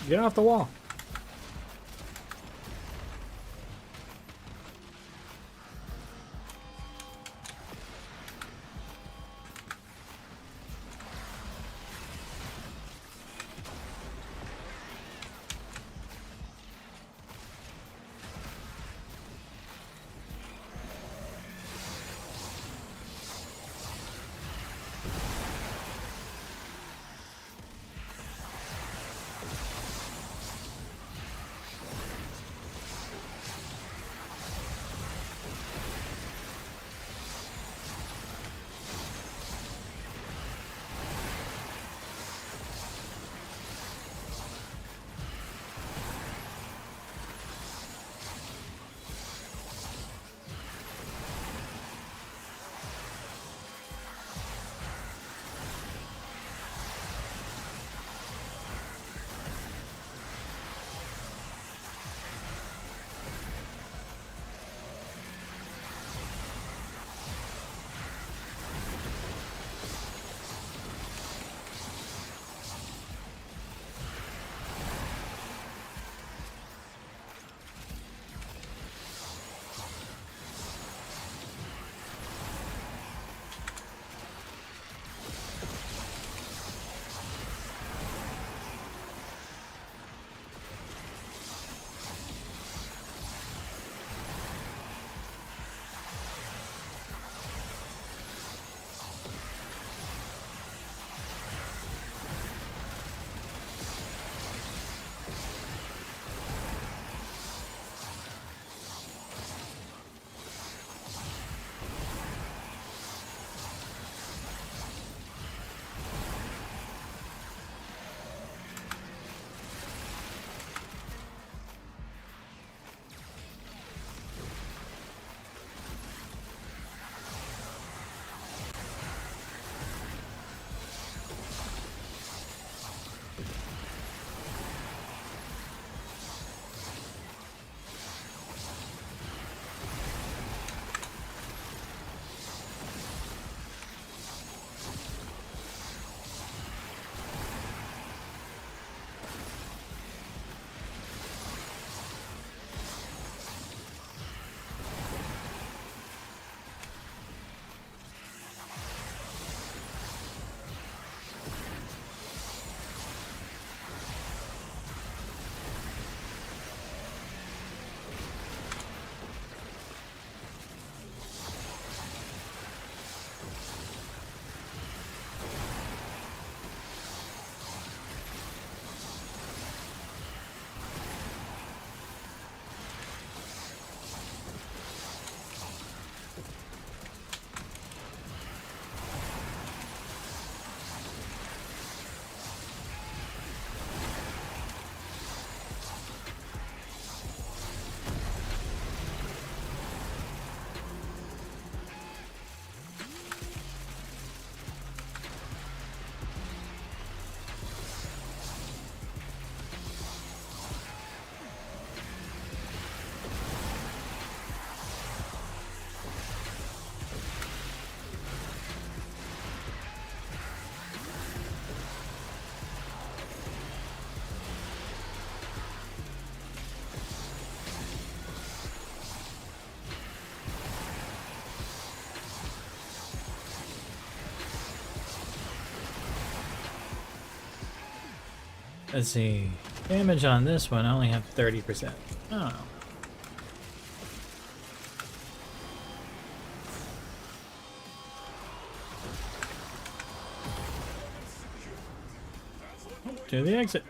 Speaker 1: Get off the wall. Let's see. Damage on this one, I only have 30%. Oh. To the exit.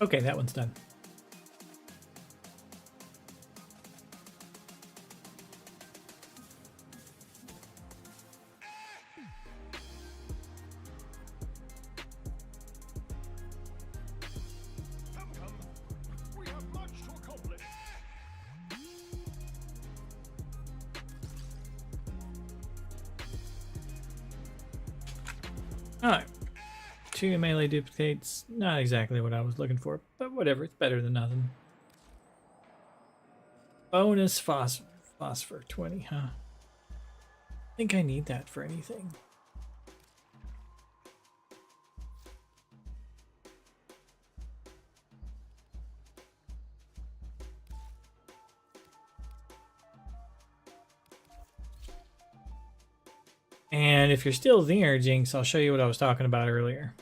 Speaker 1: Okay, that one's done.
Speaker 3: We have much to accomplish.
Speaker 1: Alright. 2 melee duplicates. Not exactly what I was looking for, but whatever. It's better than nothing. Bonus phosphor 20, huh? I think I need that for anything. And if you're still there, Jinx, I'll show you what I was talking about earlier.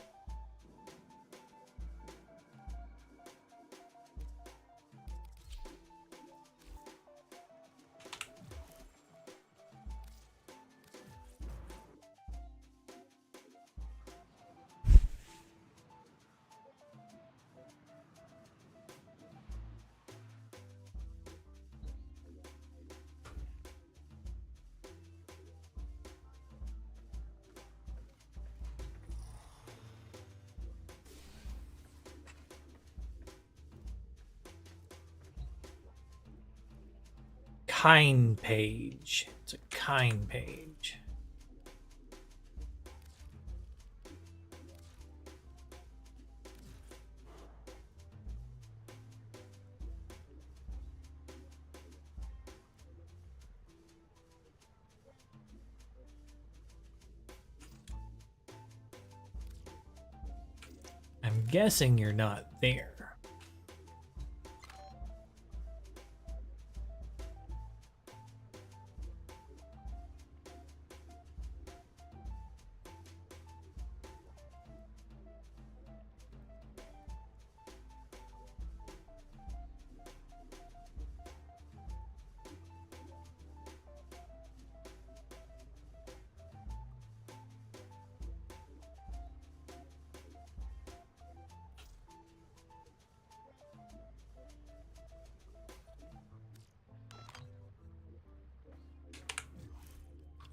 Speaker 1: Kind page. It's a kind page. I'm guessing you're not there.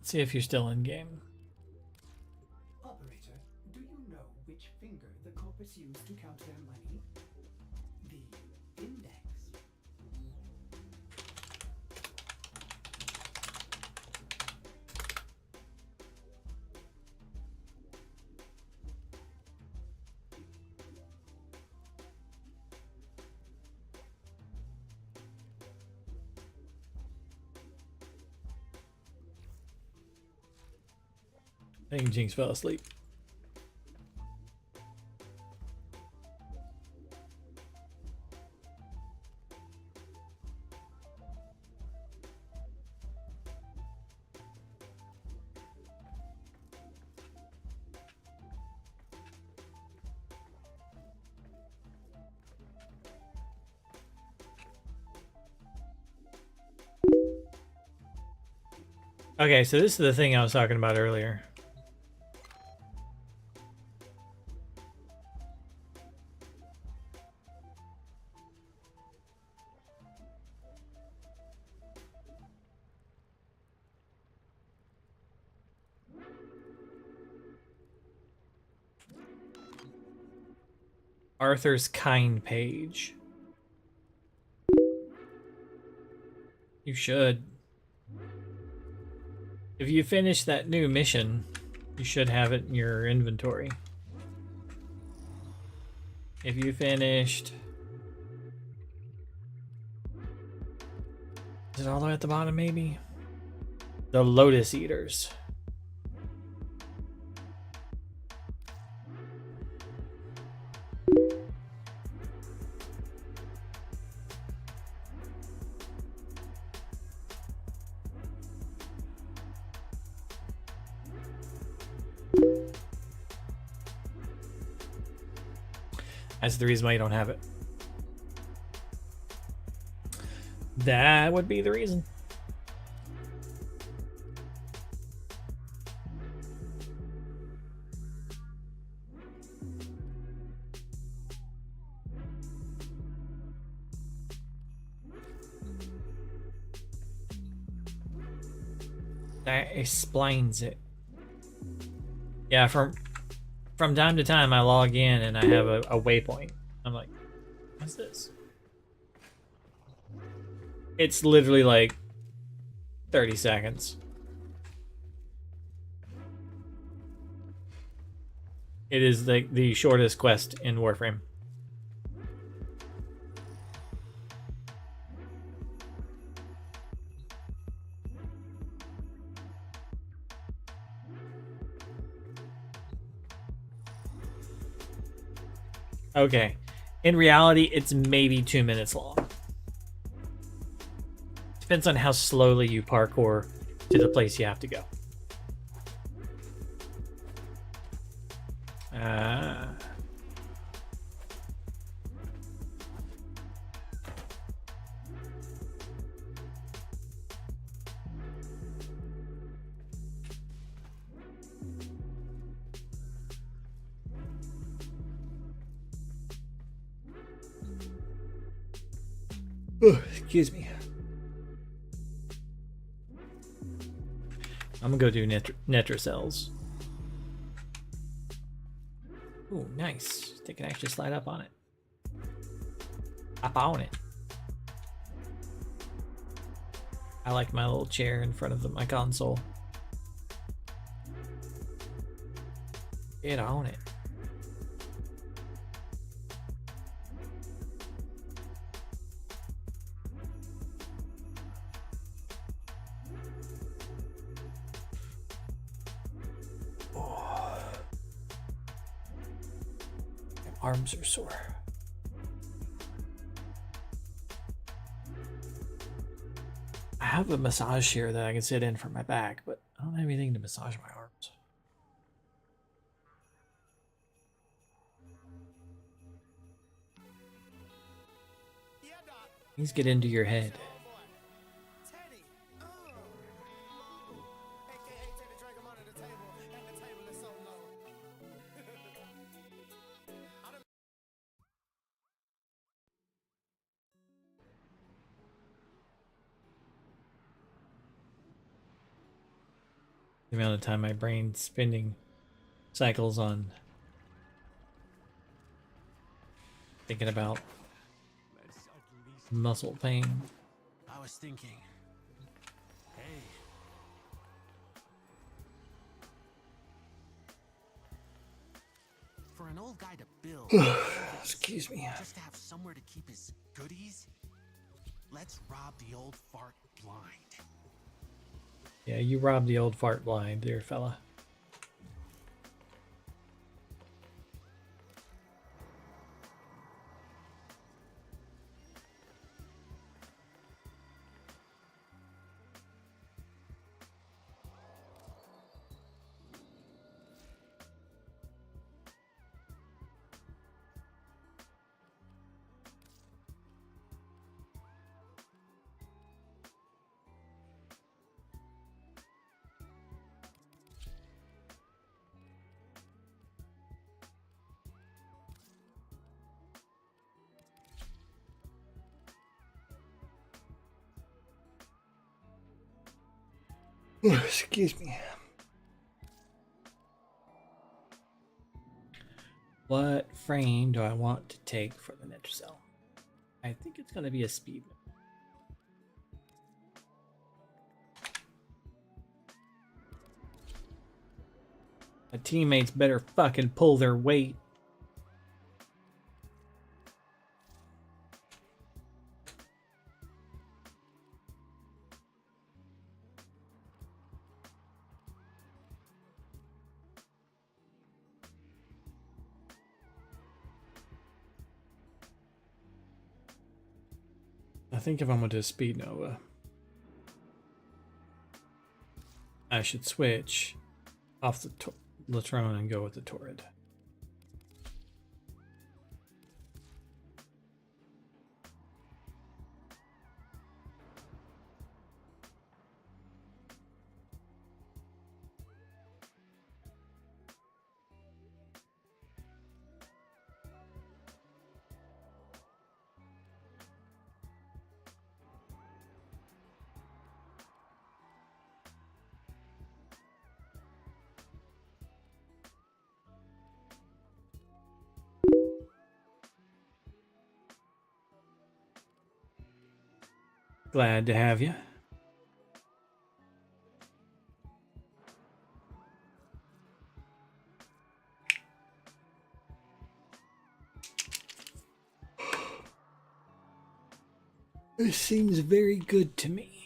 Speaker 1: See if you're still in game.
Speaker 4: Operator, do you know which finger the corpus used to count their money? The index.
Speaker 1: I think Jinx fell asleep. Okay, so this is the thing I was talking about earlier. Arthur's kind page. You should. If you finish that new mission, you should have it in your inventory. If you finished... Is it all the way at the bottom, maybe? The Lotus Eaters. That's the reason why you don't have it. That would be the reason. That explains it. Yeah, from time to time I log in and I have a waypoint. I'm like, what's this? It's literally like 30 seconds. It is like the shortest quest in Warframe. Okay. In reality, it's maybe 2 minutes long. Depends on how slowly you parkour to the place you have to go. Excuse me. I'm gonna go do Netracells. Ooh, nice. They can actually slide up on it. Up on it. I like my little chair in front of my console. Get on it. Arms are sore. I have a massage chair that I can sit in for my back, but I don't have anything to massage my arms. Please get into your head. The amount of time my brain's spinning cycles on thinking about muscle pain.
Speaker 9: I was thinking, hey, for an old guy to build,
Speaker 1: Excuse me.
Speaker 9: just to have somewhere to keep his goodies, let's rob the old fart blind.
Speaker 1: Yeah, you robbed the old fart blind, dear fella. Excuse me. What frame do I want to take for the Ninja Cell? I think it's going to be a speed. My teammates better fucking pull their weight. I think if I'm going to Speed Nova, I should switch off the Latron and go with the Torrid. Glad to have you. This seems very good to me.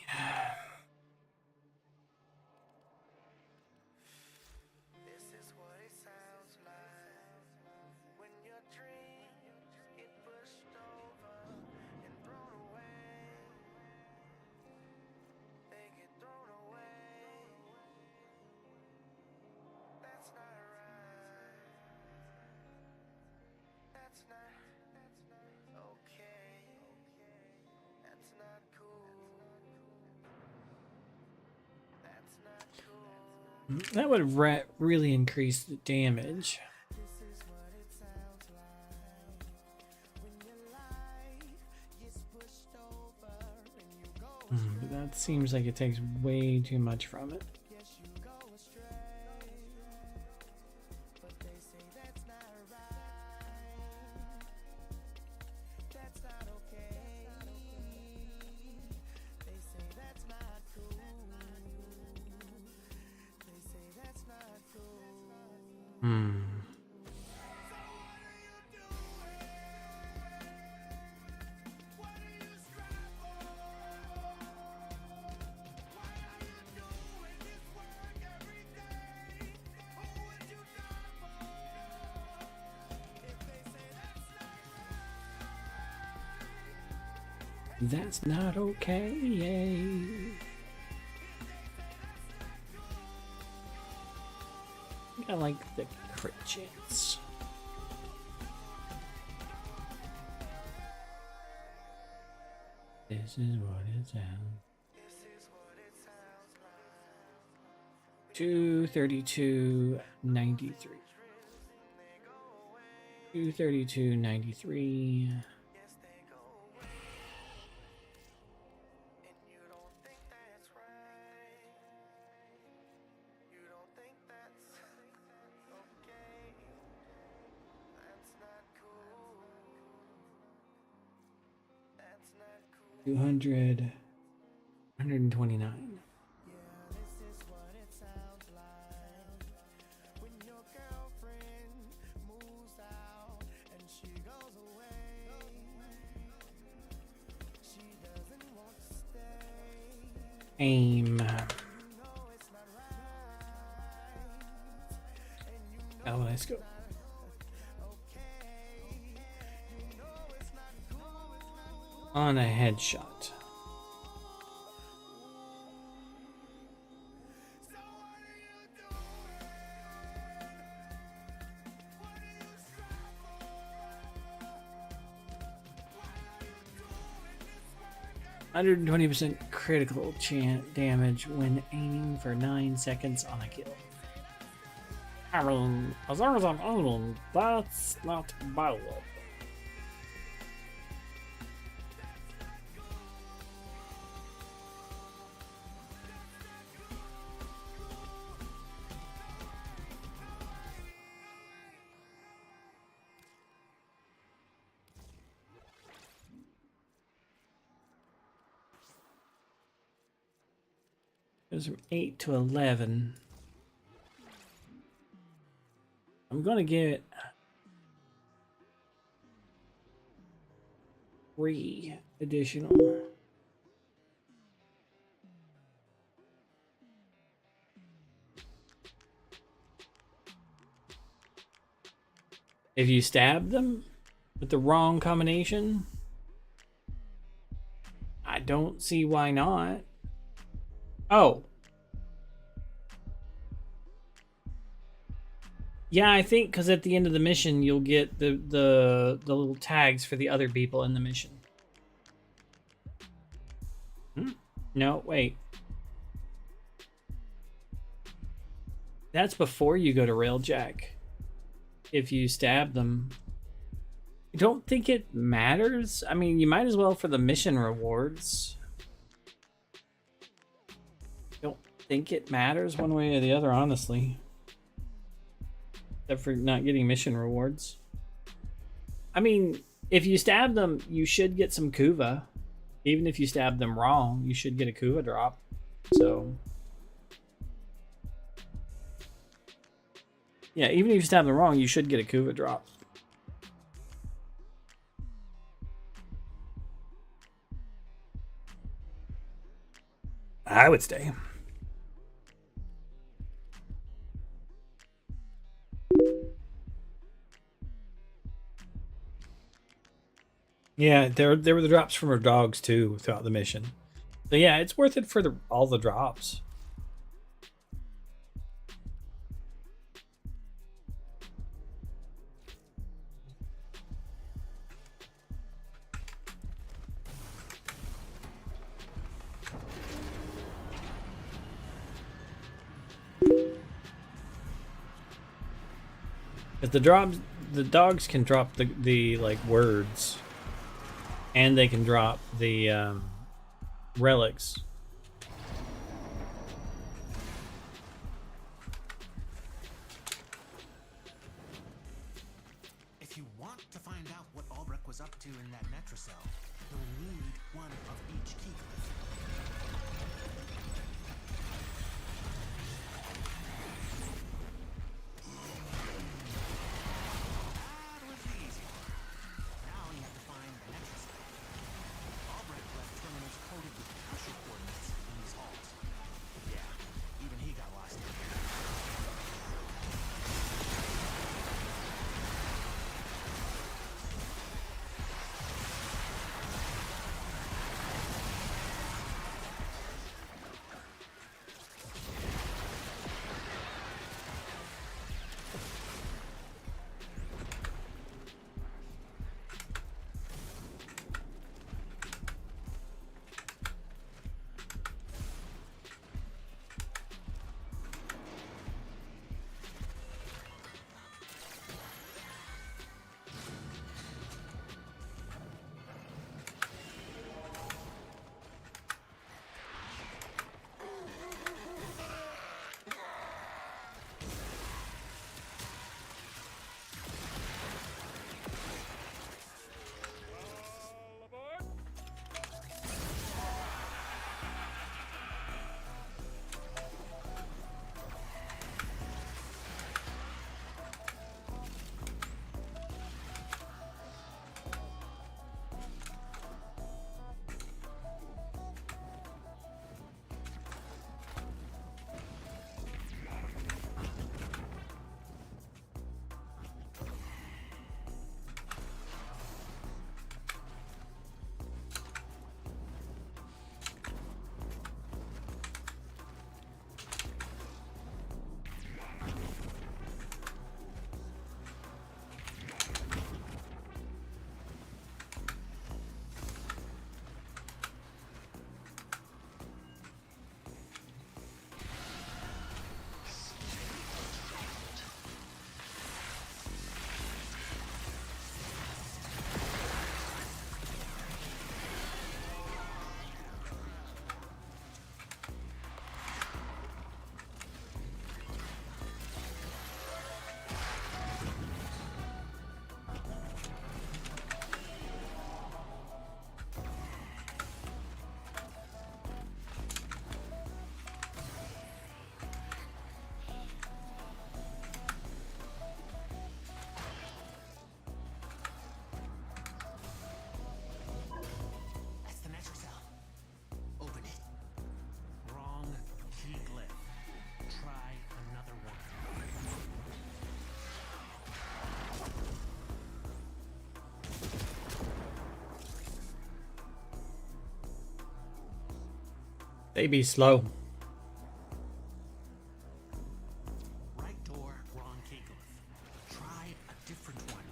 Speaker 1: That would really increase the damage. But that seems like it takes way too much from it. That's not okay. Yay. I like the crit chance. This is what it sounds. 232.93. 232.93. $200, $129. Aim. Oh, let's go. On a headshot. %120% critical damage when aiming for 9 seconds on a kill. I mean, as long as I'm aiming, that's not bad. Goes from 8 to 11. I'm going to give it 3 additional. If you stab them with the wrong combination, I don't see why not. Oh. Yeah, I think because at the end of the mission, you'll get the little tags for the other people in the mission. No, wait. That's before you go to Railjack. If you stab them. I don't think it matters. I mean, you might as well for the mission rewards. Don't think it matters one way or the other, honestly. Except for not getting mission rewards. I mean, if you stab them, you should get some Kuva. Even if you stab them wrong, you should get a Kuva drop. So... yeah, even if you stab them wrong, you should get a Kuva drop. I would stay. Yeah, there were the drops from her dogs too throughout the mission. So yeah, it's worth it for all the drops. Because the dogs can drop the like words, and they can drop the relics.
Speaker 9: If you want to find out what Albrecht was up to in that Netracell, you'll need one of each key. That was the easy part. Now you have to find the Netracell. Albrecht left terminals coated with pressure coordinates in these halls. Yeah, even he got lost in here.
Speaker 1: They be slow.
Speaker 9: Right door, wrong Keegalith. Try a different one.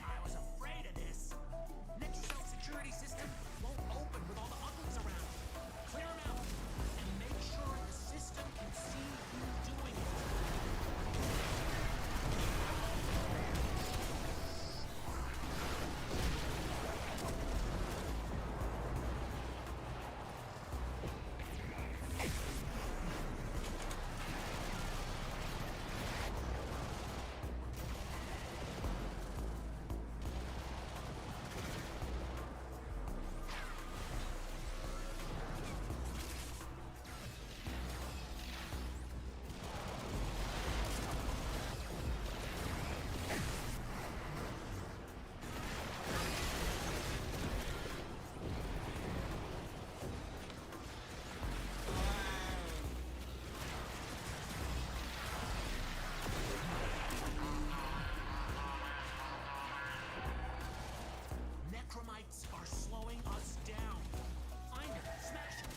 Speaker 9: I was afraid of this. Nexus's security system won't open with all the uglies around. Clear them out and make sure the system can see who's doing it. Necromites are slowing us down. Find them, smash them.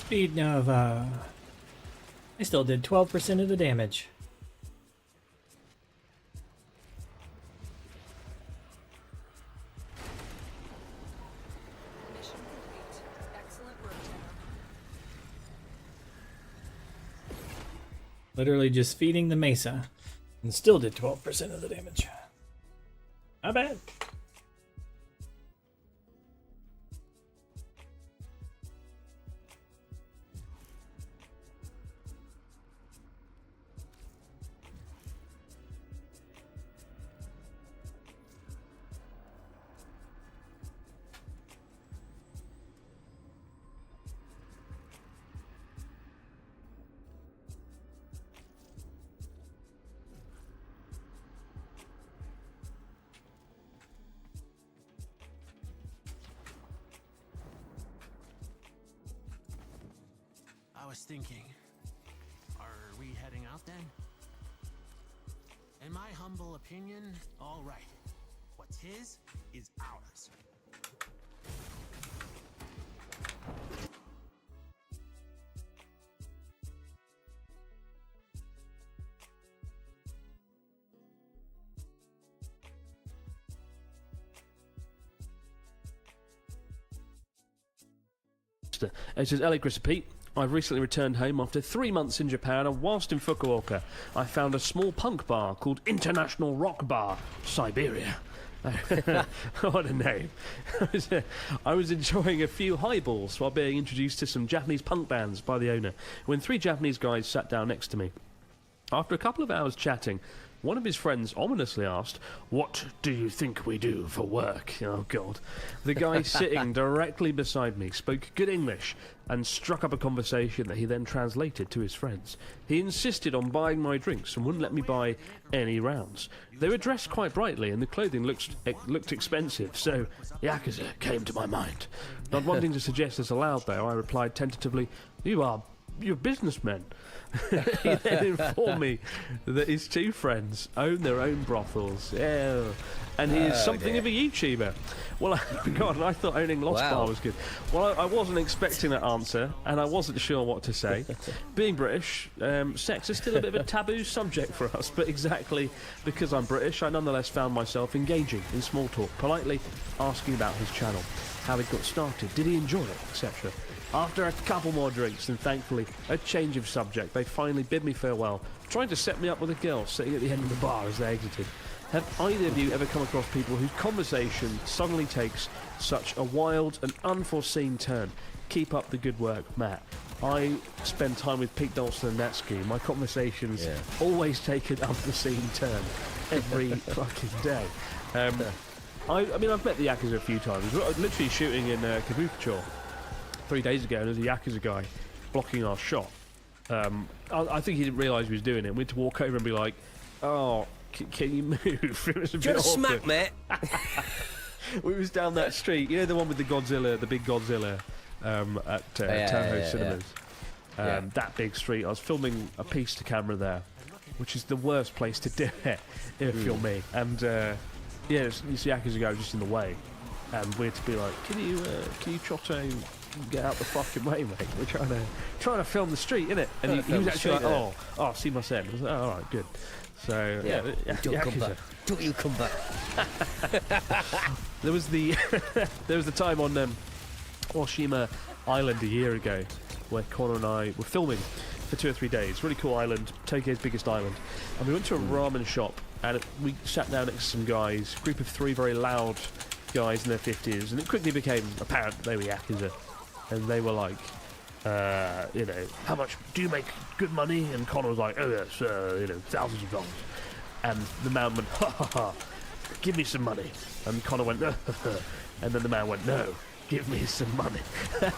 Speaker 1: Speed Nova. I still did 12% of the damage.
Speaker 2: Mission complete. Excellent work, Tenno.
Speaker 1: Literally just feeding the Mesa. And still did 12% of the damage. Not bad.
Speaker 9: I was thinking, are we heading out then? In my humble opinion, all right. What's his is ours.
Speaker 6: It says, Ellie, Chris and Pete, I've recently returned home after 3 months in Japan, and whilst in Fukuoka, I found a small punk bar called International Rock Bar, Siberia. What a name. I was enjoying a few highballs while being introduced to some Japanese punk bands by the owner, when 3 Japanese guys sat down next to me. After a couple of hours chatting, one of his friends ominously asked, "What do you think we do for work?" Oh, God. The guy sitting directly beside me spoke good English and struck up a conversation that he then translated to his friends. He insisted on buying my drinks and wouldn't let me buy any rounds. They were dressed quite brightly and the clothing looked expensive, so Yakuza came to my mind. Not wanting to suggest this aloud, though, I replied tentatively, You're businessmen." He then informed me that his 2 friends own their own brothels. Yeah. And he is something of a YouTuber. Well, God, I thought owning Lost Bar was good. Well, I wasn't expecting that answer, and I wasn't sure what to say. Being British, sex is still a bit of a taboo subject for us, but exactly because I'm British, I nonetheless found myself engaging in small talk, politely asking about his channel, how it got started, did he enjoy it, etc. After a couple more drinks and thankfully a change of subject, they finally bid me farewell, trying to set me up with a girl sitting at the end of the bar as they exited. Have either of you ever come across people whose conversation suddenly takes such a wild and unforeseen turn? Keep up the good work, Matt. I spend time with Pete Dawson and Natsuki. My conversations always take an unforeseen turn every fucking day. I mean, I've met the Yakuza a few times. I was literally shooting in Kabukicho 3 days ago, and there's a Yakuza guy blocking our shot. I think he didn't realise he was doing it. We had to walk over and be like, "Oh, can you move?" It was a bit awkward.
Speaker 7: Smack, mate.
Speaker 6: We was down that street, you know, the one with the Godzilla, the big Godzilla, at Toho Cinemas. That big street. I was filming a piece to camera there, which is the worst place to do it, if you're me. And it's Yakuza guy just in the way, and we had to be like, "Can you Chotto get out the fucking way, mate? We're trying to film the street, innit?" And he was actually like, "Oh, see my set." I was like, "Oh, all right, good." So
Speaker 7: Don't come back. Don't you come back.
Speaker 6: There was the time on Oshima Island a year ago where Connor and I were filming for 2 or 3 days. Really cool island, Tokyo's biggest island. And we went to a ramen shop and we sat down next to some guys, a group of 3 very loud guys in their 50s, and it quickly became apparent they were Yakuza. And they were like, how much do you make good money? And Connor was like, "Oh yes, thousands of dollars." And the man went, "Ha ha ha, give me some money." And Connor went, "No." And then the man went, "No, give me some money."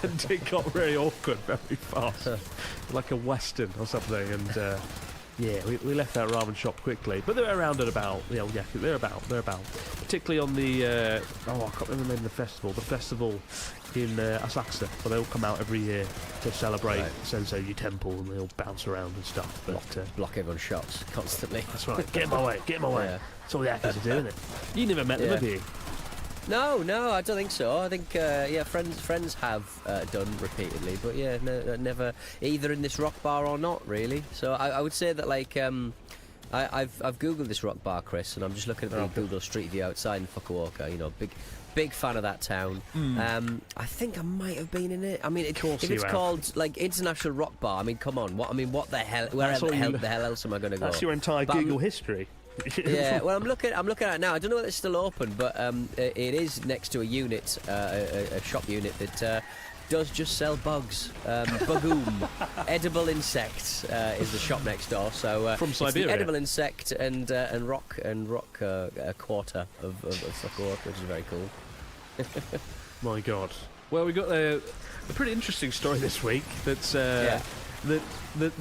Speaker 6: And it got really awkward very fast, like a western or something. And we left that ramen shop quickly. But they're around at about the old Yakuza. They're about, particularly on the I can't remember the name of the festival. The festival in Asakusa, where they all come out every year to celebrate Sensei Temple, and they all bounce around and stuff. But
Speaker 7: Block everyone's shots constantly.
Speaker 6: that's right. Get in my way. Get in my way.
Speaker 7: Yeah.
Speaker 6: That's all the Yakuza do, isn't it? You never met them, have you?
Speaker 7: No, I don't think so. I think friends have done repeatedly, but yeah, no, never either in this rock bar or not really. So I would say that like I've googled this rock bar, Chris, and I'm just looking at the Google Street View outside in Fukuoka. You know, big fan of that town. I think I might have been in it. I mean, if it's called like International Rock Bar, I mean, come on, what the hell? Where the hell else am I going to go?
Speaker 6: That's your entire Google history.
Speaker 7: Yeah, well, I'm looking at it now. I don't know whether it's still open, but it is next to a unit, a shop unit that does just sell bugs. Bagoom, edible insects is the shop next door. So
Speaker 6: from Siberia,
Speaker 7: it's the edible insect and rock quarter of Fukuoka, which is very cool.
Speaker 6: My God. Well, we got a pretty interesting story this week. That's the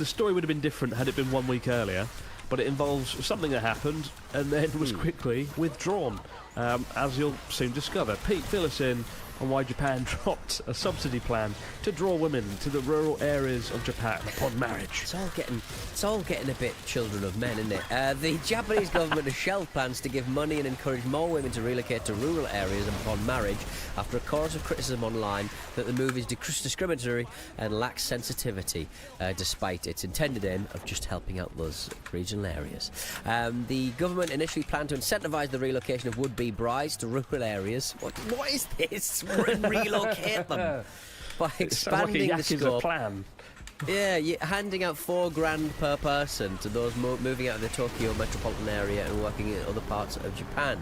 Speaker 6: story would have been different had it been 1 week earlier. But it involves something that happened and then was quickly withdrawn, as you'll soon discover. Pete, fill us in on why Japan dropped a subsidy plan to draw women to the rural areas of Japan upon marriage.
Speaker 7: It's all getting a bit children of men, isn't it? The Japanese government has shelved plans to give money and encourage more women to relocate to rural areas upon marriage after a chorus of criticism online that the move is discriminatory and lacks sensitivity, despite its intended aim of just helping out those regional areas. The government initially planned to incentivise the relocation of would-be brides to rural areas. What is this? Relocate them by expanding the scope.
Speaker 6: Plan.
Speaker 7: Yeah, handing out $4,000 per person to those moving out of the Tokyo metropolitan area and working in other parts of Japan.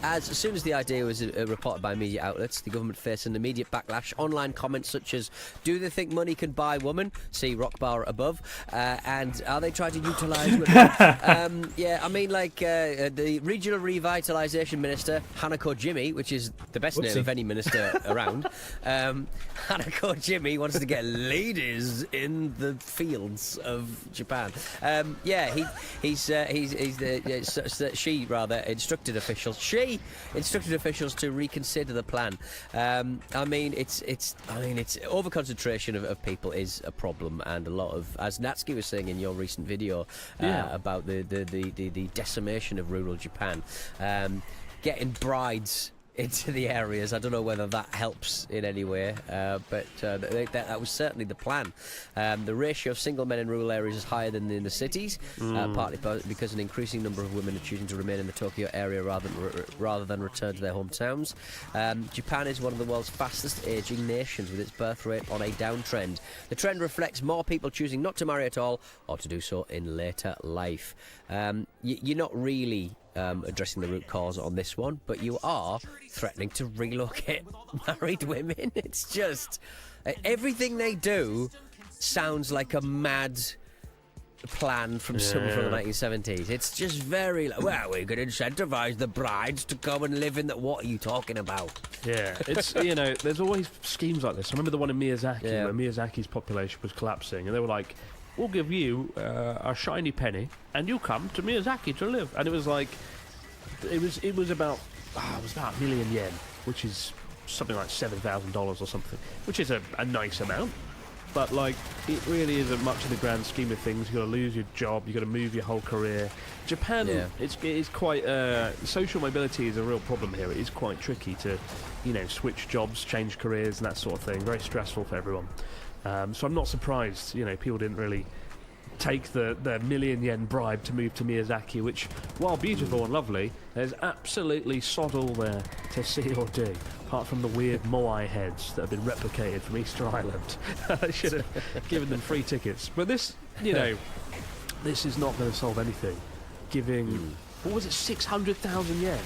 Speaker 7: As soon as the idea was reported by media outlets, the government faced an immediate backlash. Online comments such as, do they think money can buy woman? See rock bar above. And are they trying to utilise women? Yeah, I mean, like, the Regional Revitalisation Minister, Hanako Jimmy, which is the best name of any minister around, Hanako Jimmy wants to get ladies in the fields of Japan. She instructed officials to reconsider the plan. I mean, it's overconcentration of people is a problem, and a lot of, as Natsuki was saying in your recent video about the decimation of rural Japan, getting brides into the areas. I don't know whether that helps in any way, but that was certainly the plan. The ratio of single men in rural areas is higher than in the cities, partly because an increasing number of women are choosing to remain in the Tokyo area rather than return to their hometowns. Japan is one of the world's fastest aging nations, with its birth rate on a downtrend. The trend reflects more people choosing not to marry at all or to do so in later life. You're not really addressing the root cause on this one, but you are threatening to relocate married women. It's just everything they do sounds like a mad plan from someone from the 1970s. It's just very well, we could incentivise the brides to come and live in that. What are you talking about?
Speaker 6: Yeah, it's there's always schemes like this. I remember the one in Miyazaki where Miyazaki's population was collapsing, and they were like, we'll give you a shiny penny and you come to Miyazaki to live. And it was like, it was about $1 million yen, which is something like $7,000 or something, which is a nice amount. But like, it really isn't much in the grand scheme of things. You've got to lose your job, you've got to move your whole career. Japan, it is quite social mobility is a real problem here. It is quite tricky to, switch jobs, change careers and that sort of thing. Very stressful for everyone. So I'm not surprised, people didn't really take the $1 million yen bribe to move to Miyazaki, which, while beautiful and lovely, there's absolutely sod all there to see or do, apart from the weird Moai heads that have been replicated from Easter Island. I should have given them free tickets. But this, this is not going to solve anything. Giving, what was it, 600,000 yen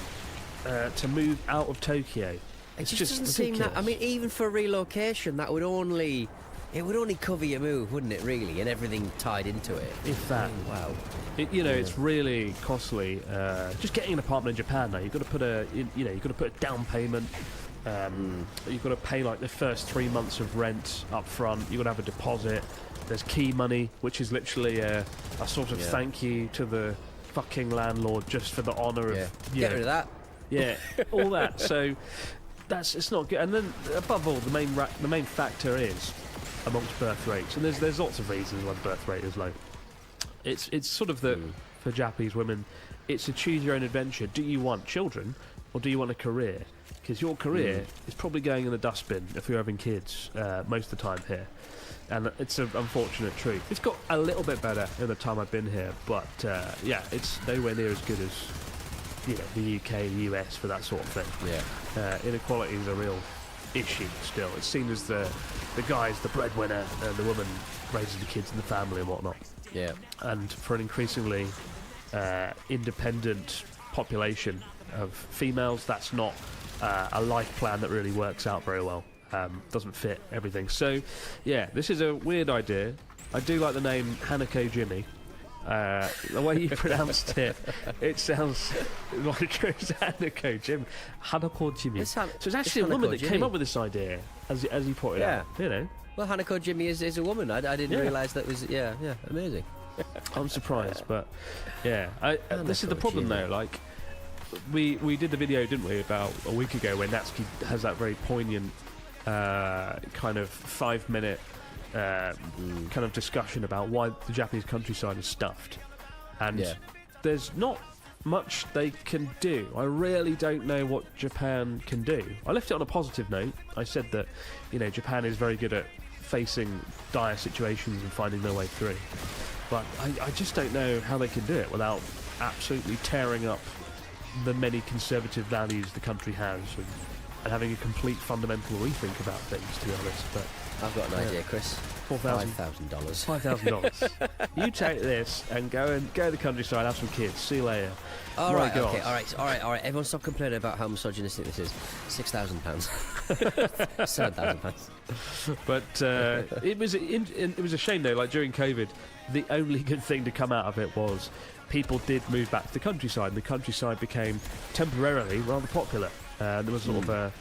Speaker 6: to move out of Tokyo.
Speaker 7: It just doesn't seem that. I mean, even for relocation, that would only cover your move, wouldn't it? Really, and everything tied into it.
Speaker 6: If that,
Speaker 7: wow.
Speaker 6: It's really costly. Just getting an apartment in Japan now, you've got to put a down payment. You've got to pay like the first 3 months of rent up front. You've got to have a deposit. There's key money, which is literally a sort of thank you to the fucking landlord just for the honour of
Speaker 7: get rid of that.
Speaker 6: Yeah, all that. So it's not good. And then above all, the main factor is amongst birth rates, and there's lots of reasons why the birth rate is low. It's sort of for Japanese women, it's a choose your own adventure. Do you want children? or do you want a career? Because your career is probably going in the dustbin if you're having kids most of the time here. And it's an unfortunate truth. It's got a little bit better in the time I've been here, but yeah, it's nowhere near as good as the UK, the US for that sort of thing.
Speaker 7: Yeah.
Speaker 6: Inequality is a real issue still. It's seen as the guy's the breadwinner and the woman raises the kids in the family and whatnot.
Speaker 7: Yeah.
Speaker 6: And for an increasingly independent population of females, that's not a life plan that really works out very well. Doesn't fit everything. So, yeah, this is a weird idea. I do like the name Hanako Jimmy. The way you pronounced it, it sounds like it's Hanako Jim. Hanako Jimmy. So it's actually a woman that came up with this idea, as you pointed out. You know.
Speaker 7: Well, Hanako Jimmy is a woman. I didn't realise that was amazing.
Speaker 6: I'm surprised, but yeah, this is the problem though. Like, we did the video, didn't we, about a week ago, where Natsuki has that very poignant kind of 5-minute kind of discussion about why the Japanese countryside is stuffed, and there's not much they can do. I really don't know what Japan can do. I left it on a positive note. I said that Japan is very good at facing dire situations and finding their way through, but I just don't know how they can do it without absolutely tearing up the many conservative values the country has and having a complete fundamental rethink about things, to be honest. But
Speaker 7: I've got an idea, Chris.
Speaker 6: $5,000. $5,000. You take this and go to the countryside, have some kids. See you later.
Speaker 7: All right. Everyone stop complaining about how misogynistic this is. £6,000. £7,000.
Speaker 6: But it was a shame though. Like during COVID, the only good thing to come out of it was people did move back to the countryside, and the countryside became temporarily rather popular. There was sort of an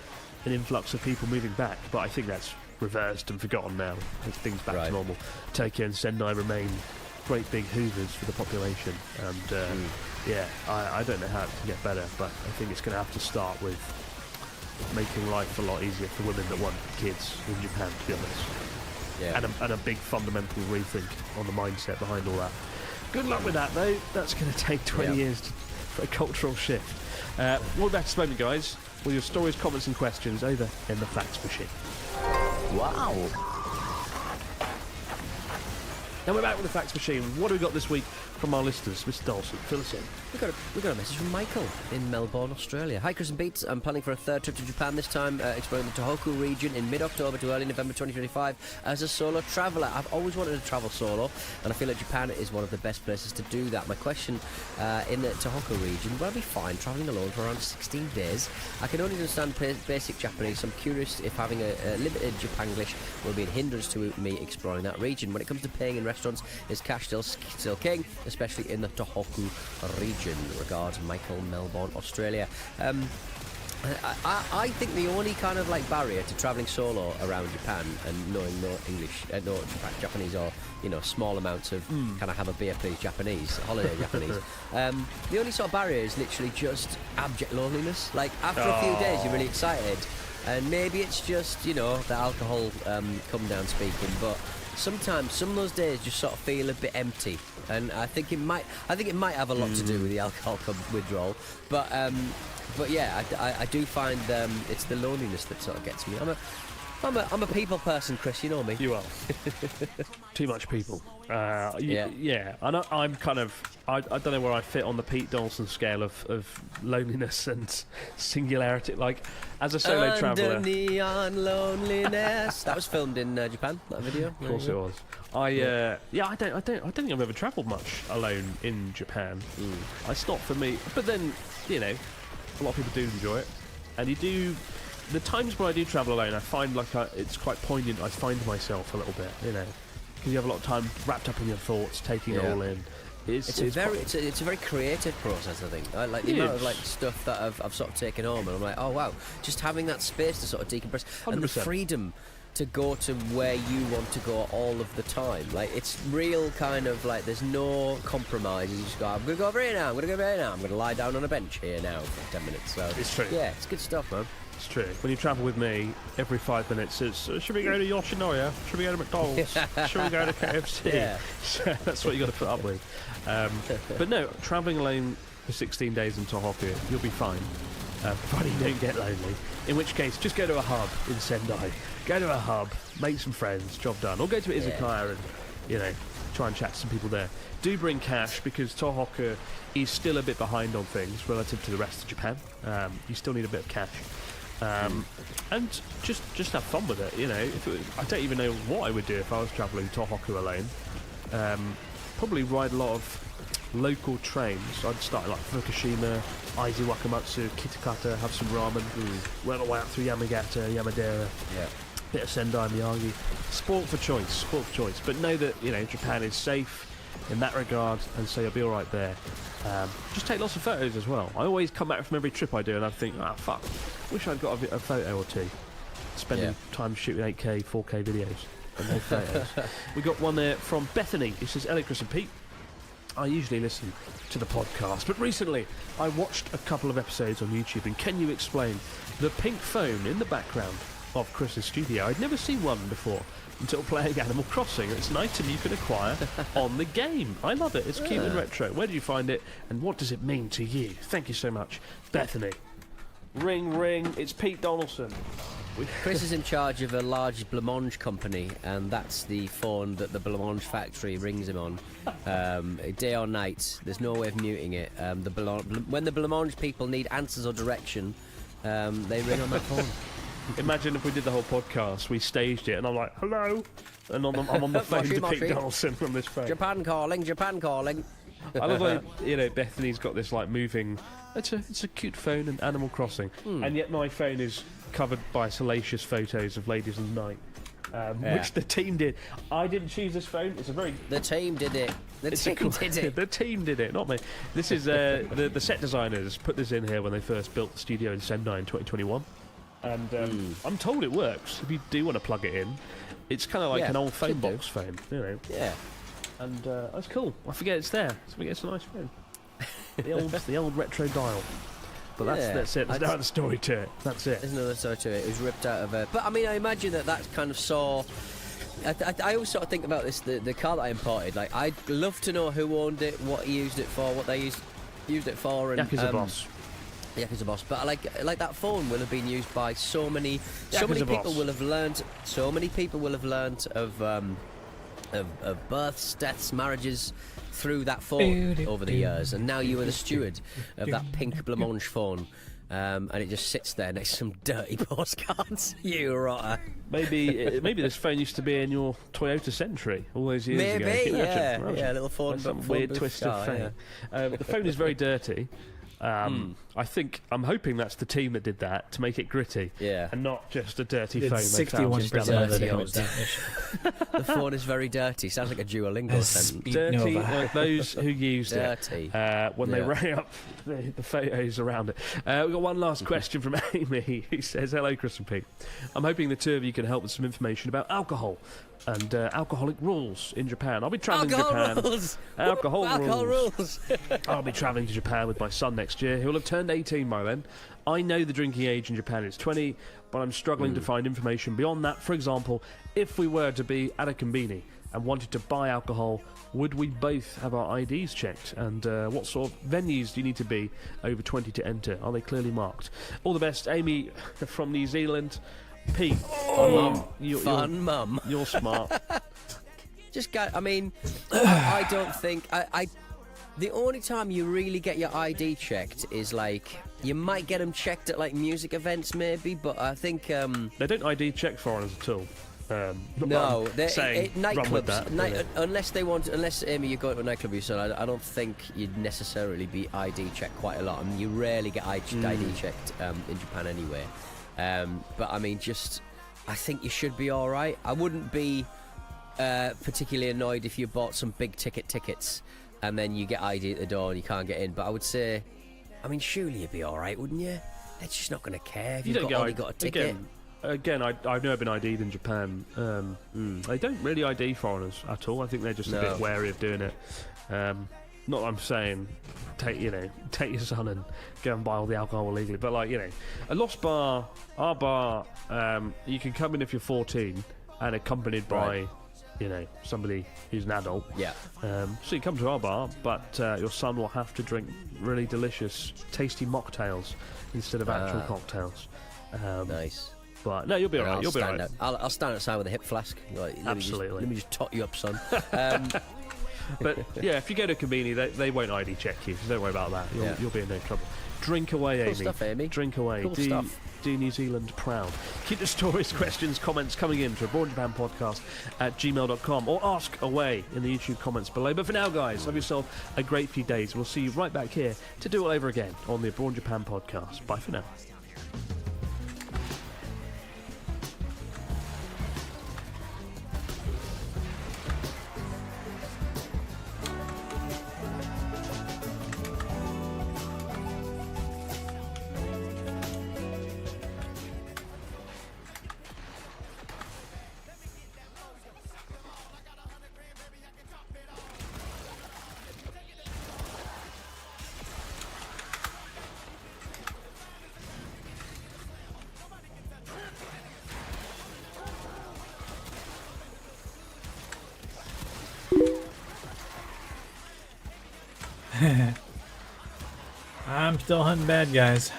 Speaker 6: influx of people moving back, but I think that's reversed and forgotten now. It's things back to normal. Tokyo and Sendai remain great big hoovers for the population, and I don't know how it can get better, but I think it's going to have to start with making life a lot easier for women that want kids in Japan, to be honest. Yeah. And a big fundamental rethink on the mindset behind all that. Good luck with that, though. That's going to take 20 years for a cultural shift. We'll be back to moment, guys, with your stories, comments and questions over in the Facts Machine.
Speaker 7: Wow.
Speaker 6: Now we're back with the Facts Machine. What have we got this week from our listeners? Mr. Dawson, fill us in.
Speaker 7: We got a message from Michael in Melbourne, Australia. Hi, Chris and Beats. I'm planning for a third trip to Japan this time, exploring the Tohoku region in mid-October to early November 2025 as a solo traveller. I've always wanted to travel solo, and I feel like Japan is one of the best places to do that. My question, in the Tohoku region, will I be fine travelling alone for around 16 days? I can only understand basic Japanese, so I'm curious if having a limited Japanglish will be a hindrance to me exploring that region. When it comes to paying in restaurants, is cash still king, especially in the Tohoku region? Regards, Michael, Melbourne, Australia. I think the only kind of like barrier to travelling solo around Japan and knowing no English, no Japanese, or small amounts of kind of have a beer please Japanese, holiday Japanese. The only sort of barrier is literally just abject loneliness. Like after a few days, you're really excited, and maybe it's just the alcohol come down speaking, but sometimes some of those days just sort of feel a bit empty, and I think it might have a lot to do with the alcohol withdrawal. But yeah, I do find it's the loneliness that sort of gets me. I'm a people person, Chris. You know me.
Speaker 6: You are. Too much people. Yeah. I'm kind of. I don't know where I fit on the Pete Dawson scale of loneliness and singularity. Like as a solo traveller.
Speaker 7: Under neon loneliness. That was filmed in Japan. That video.
Speaker 6: Of course it was. I don't think I've ever travelled much alone in Japan. It's not for me. But then a lot of people do enjoy it, and you do. The times when I do travel alone, I find it's quite poignant. I find myself a little bit, because you have a lot of time wrapped up in your thoughts, taking it all in. It's a
Speaker 7: very creative process, I think. Like the amount of stuff that I've sort of taken home, and I'm like, oh wow, just having that space to sort of decompress 100%. And the freedom to go to where you want to go all of the time. Like it's real kind of like there's no compromise. You just go, I'm gonna go over here now. I'm gonna lie down on a bench here now for 10 minutes. So
Speaker 6: it's true.
Speaker 7: Yeah, it's good stuff, man.
Speaker 6: It's true. When you travel with me, every 5 minutes it's, should we go to Yoshinoya? Should we go to McDonald's? Should we go to KFC?
Speaker 7: Yeah.
Speaker 6: So that's what you got to put up with. But no, travelling alone for 16 days in Tohoku, you'll be fine. provided you don't get lonely. In which case, just go to a hub in Sendai. Go to a hub, make some friends, job done. Or go to Izakaya and, you know, try and chat to some people there. Do bring cash, because Tohoku is still a bit behind on things relative to the rest of Japan. You still need a bit of cash. And just have fun with it, you know. I don't even know what I would do if I was travelling Tohoku alone. Probably ride a lot of local trains. I'd start like Fukushima, Aizu Wakamatsu, Kitakata, have some ramen, work my way up through Yamagata, Yamadera, bit of Sendai, Miyagi. Sport for choice. But know that, you know, Japan is safe in that regard, and so you'll be alright there. Just take lots of photos as well. I always come back from every trip I do and I think, fuck, wish I'd got a photo or two. Spending time shooting 8K, 4K videos and no photos. We got one there from Bethany. It says, "Hello, Chris and Pete. I usually listen to the podcast, but recently I watched a couple of episodes on YouTube, and can you explain the pink phone in the background of Chris's studio? I'd never seen one before until playing Animal Crossing. It's an item you can acquire on the game. I love it. It's cute and retro. Where did you find it, and what does it mean to you? Thank you so much, Bethany." Ring, ring. It's Pete Donaldson.
Speaker 7: Chris is in charge of a large blancmange company, and that's the phone that the blancmange factory rings him on. Day or night, there's no way of muting it. When the blancmange people need answers or direction, they ring on that phone.
Speaker 6: Imagine if we did the whole podcast, we staged it, and I'm like, hello, and I'm on the phone to Pete Donaldson from this phone.
Speaker 7: Japan calling.
Speaker 6: I love like, you know, Bethany's got this like moving. It's a cute phone and Animal Crossing, and yet my phone is covered by salacious photos of ladies in the night, which the team did. I didn't choose this phone. It's a very
Speaker 7: the team did it. The
Speaker 6: team did it, not me. This is the set designers put this in here when they first built the studio in Sendai in 2021, and I'm told it works. If you do want to plug it in, it's kind of like an old phone box phone, you know.
Speaker 7: Yeah.
Speaker 6: And that's cool. I forget it's there. I forget it's a nice phone. The old retro dial. But that's it. There's no other story to it. That's it.
Speaker 7: There's another story to it. It was ripped out of it. But I mean, I imagine that's kind of saw. I always sort of think about this. The car that I imported. Like, I'd love to know who owned it, what he used it for, what they used it for, and
Speaker 6: Yakuza Boss.
Speaker 7: Yakuza Boss. But like that phone will have been used by so many people will have learned. So many people will have learned of births, deaths, marriages through that phone over the years, and now you are the steward of that pink blancmange phone, and it just sits there next to some dirty postcards. You rotter.
Speaker 6: Maybe this phone used to be in your Toyota Century all those years ago.
Speaker 7: Maybe, yeah, a little phone.
Speaker 6: Some weird twisted phone. Yeah. The phone is very dirty. I'm hoping that's the team that did that to make it gritty, and not just a dirty phone.
Speaker 1: 61% of it was damaged.
Speaker 7: The phone is very dirty. Sounds like a Duolingo sentence.
Speaker 6: Dirty, like those who used it when they rang up the photos around it. We've got one last question from Amy, who says, "Hello, Chris and Pete. I'm hoping the two of you can help with some information about alcohol and alcoholic rules in Japan. I'll be travelling to Japan. Alcohol rules. I'll be travelling to Japan with my son next year. He'll have turned 18 by then. I know the drinking age in Japan is 20, but I'm struggling to find information beyond that. For example, if we were to be at a konbini and wanted to buy alcohol, would we both have our IDs checked? And what sort of venues do you need to be over 20 to enter? Are they clearly marked? All the best, Amy from New Zealand. Pete,
Speaker 7: Mum.
Speaker 6: Mum. You're smart.
Speaker 7: I mean, I don't think the only time you really get your ID checked is like you might get them checked at like music events maybe, but I think
Speaker 6: they don't ID check foreigners at all.
Speaker 7: No,
Speaker 6: nightclubs.
Speaker 7: Unless Amy, you go to a nightclub, I don't think you'd necessarily be ID checked quite a lot. I mean, you rarely get ID checked in Japan anyway. But I mean, I think you should be all right. I wouldn't be particularly annoyed if you bought some big tickets and then you get ID at the door and you can't get in. But I would say, I mean, surely you'd be all right, wouldn't you? They're just not going to care if you've only got a ticket.
Speaker 6: Again, I've never been ID'd in Japan. They don't really ID foreigners at all. I think they're just a bit wary of doing it. Not that I'm saying take your son and go and buy all the alcohol illegally, but like, a Lost Bar, our bar, you can come in if you're 14 and accompanied by you know, somebody who's an adult.
Speaker 7: Yeah.
Speaker 6: So you come to our bar, but your son will have to drink really delicious, tasty mocktails instead of actual cocktails.
Speaker 7: Nice.
Speaker 6: But no, you'll be alright. You'll be alright.
Speaker 7: I'll stand outside with a hip flask. Like,
Speaker 6: Absolutely.
Speaker 7: Let me just tot you up, son.
Speaker 6: But yeah, if you go to Conveni, they won't ID check you, so don't worry about that. You'll be in no trouble. Drink away,
Speaker 7: Cool
Speaker 6: Amy.
Speaker 7: stuff, Amy.
Speaker 6: Drink away.
Speaker 7: Cool stuff.
Speaker 6: Do New Zealand proud. Keep the stories, questions, comments coming in to abroadjapanpodcast@gmail.com or ask away in the YouTube comments below. But for now, guys, have yourself a great few days. We'll see you right back here to do it all over again on the Abroad Japan podcast. Bye for now.
Speaker 1: I'm still hunting bad guys.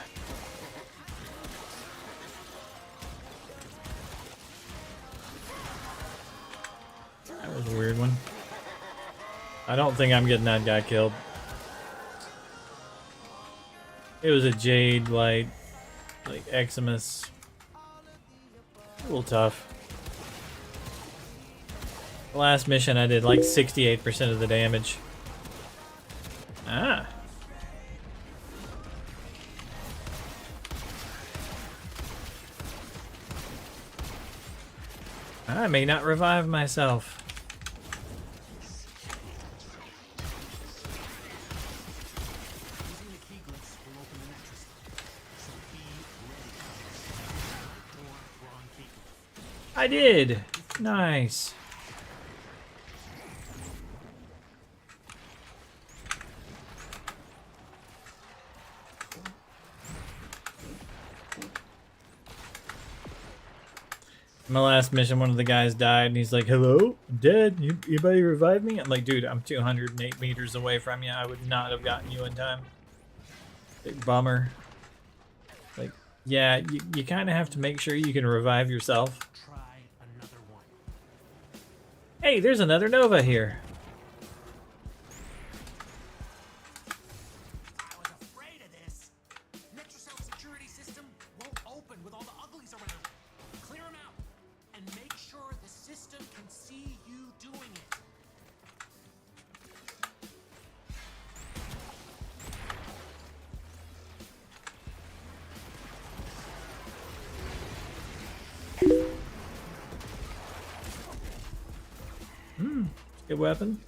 Speaker 1: That was a weird one. I don't think I'm getting that guy killed. It was a Jade Light, like Eximus. A little tough. The last mission I did like 68% of the damage. Ah. I may not revive myself.
Speaker 9: Using the key glyphs will open the Necrus lock, so be ready. Or wrong key.
Speaker 1: I did. Nice. My last mission, one of the guys died, and he's like, "Hello, I'm dead. Anybody revive me?" I'm like, "Dude, I'm 208 meters away from you. I would not have gotten you in time." Big bummer. Like, yeah, you kind of have to make sure you can revive yourself.
Speaker 9: Try another one.
Speaker 1: Hey, there's another Nova here.
Speaker 9: I was afraid of this. Necrocell security system won't open with all the uglies around. Clear them out and make sure the system can see you doing it.
Speaker 1: Good weapon.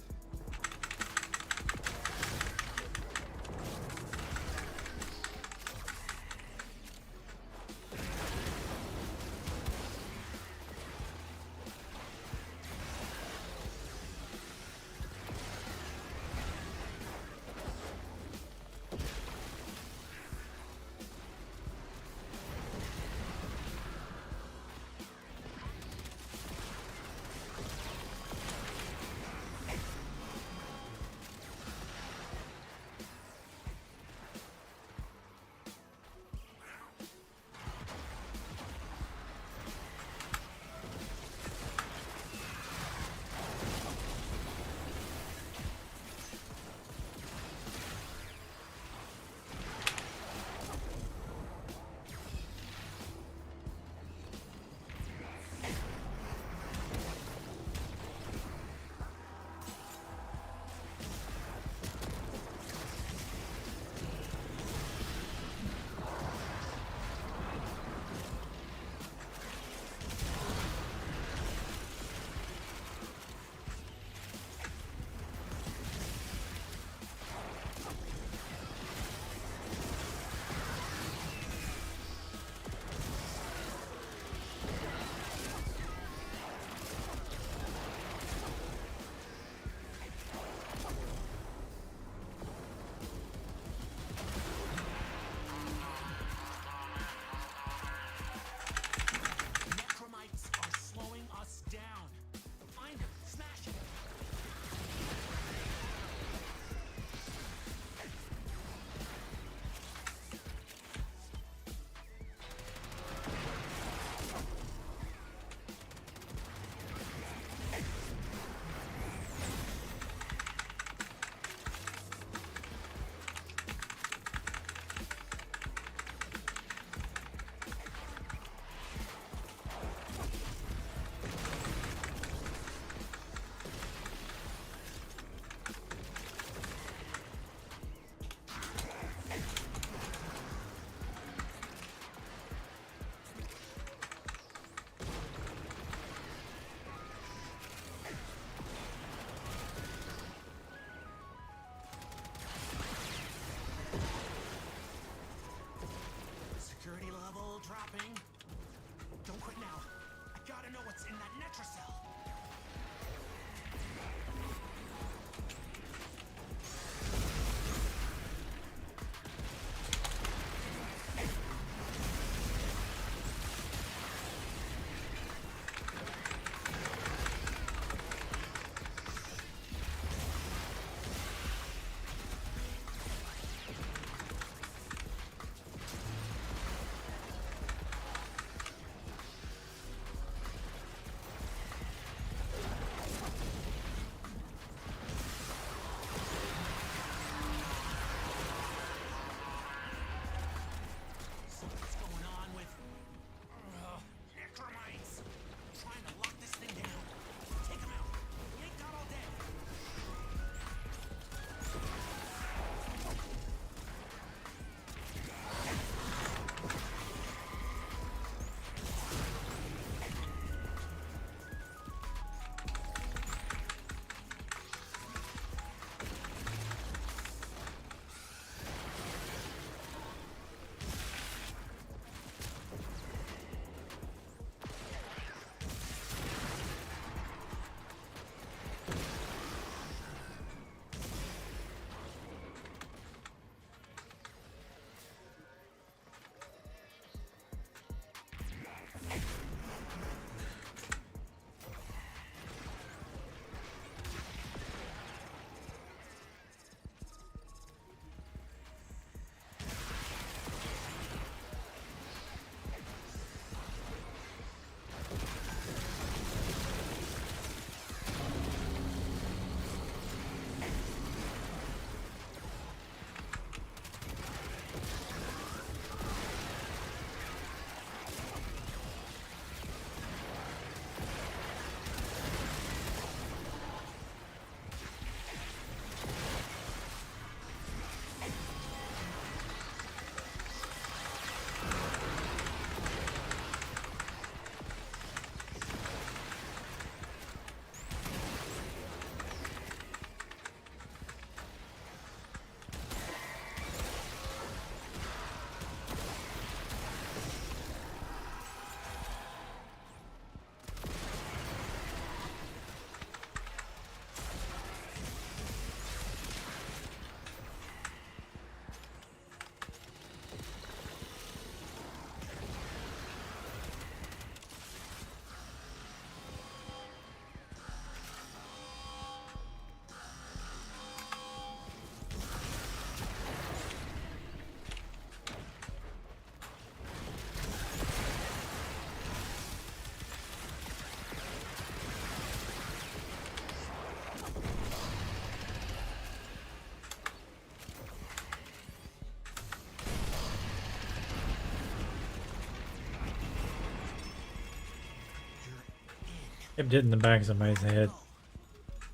Speaker 1: Kept hitting the back of somebody's head.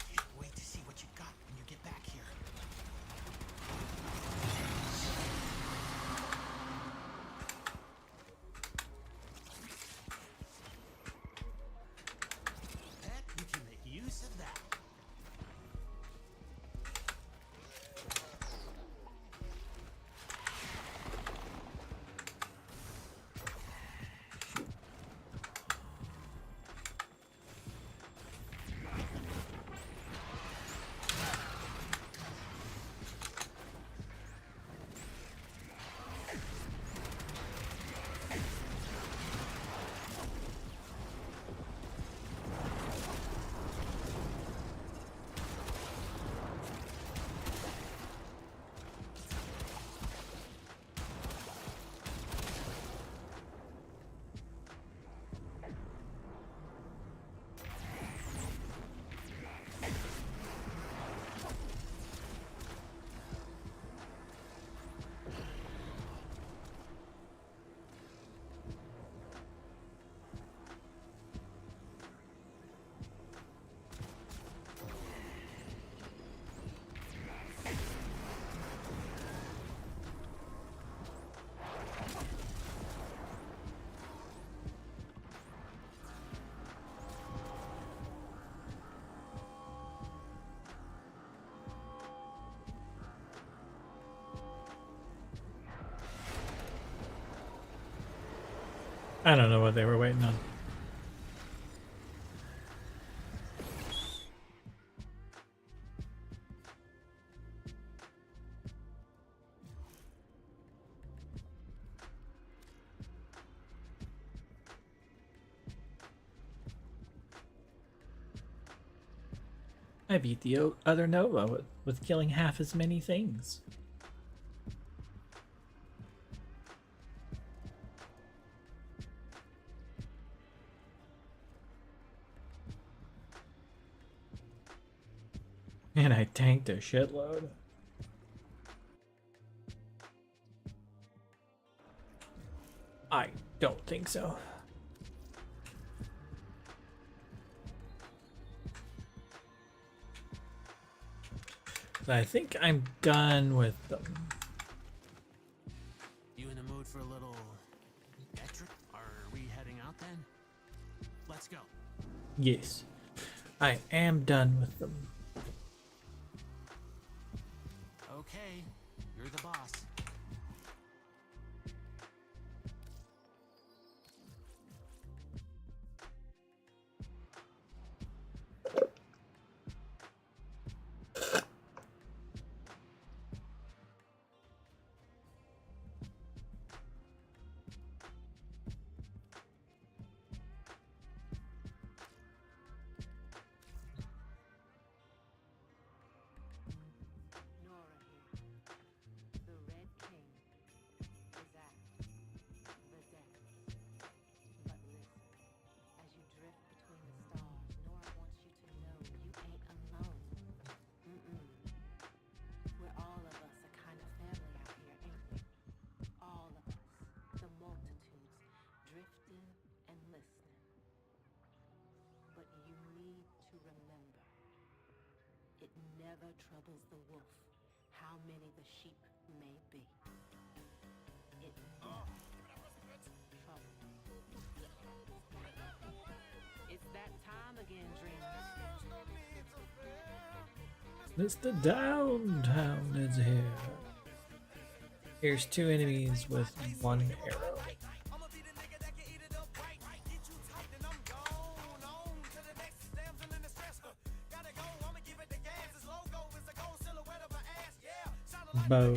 Speaker 9: Can't wait to see what you got when you get back here. Bet you can make use of that.
Speaker 1: I don't know what they were waiting on. I beat the other Nova with killing half as many things. And I tanked a shitload. I don't think so. I think I'm done with them.
Speaker 9: You in the mood for a little extra? Are we heading out then? Let's go.
Speaker 1: Yes, I am done with them.
Speaker 9: Okay, you're the boss.
Speaker 10: Never troubles the wolf, how many the sheep may be. It trouble. It's that time again, dreamers.
Speaker 1: Mr. Downtown is here. Here's 2 enemies with 1 arrow. Bow.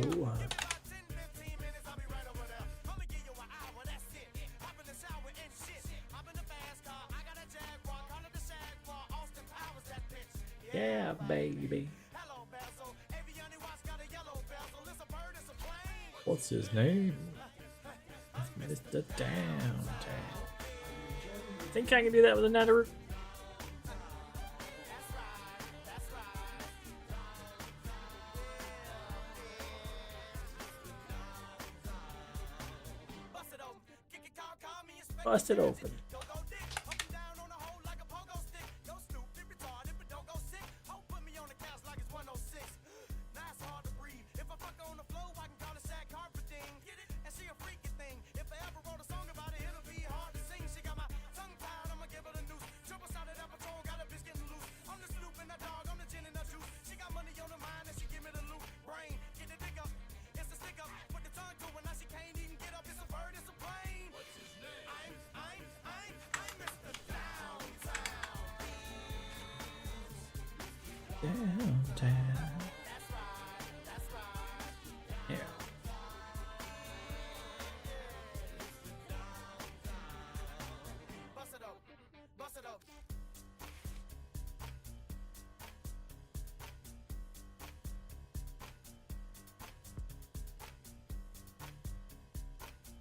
Speaker 1: Yeah, baby. What's his name? Mr. Downtown. Think I can do that with a nether? Bust it open. Downtown. Yeah.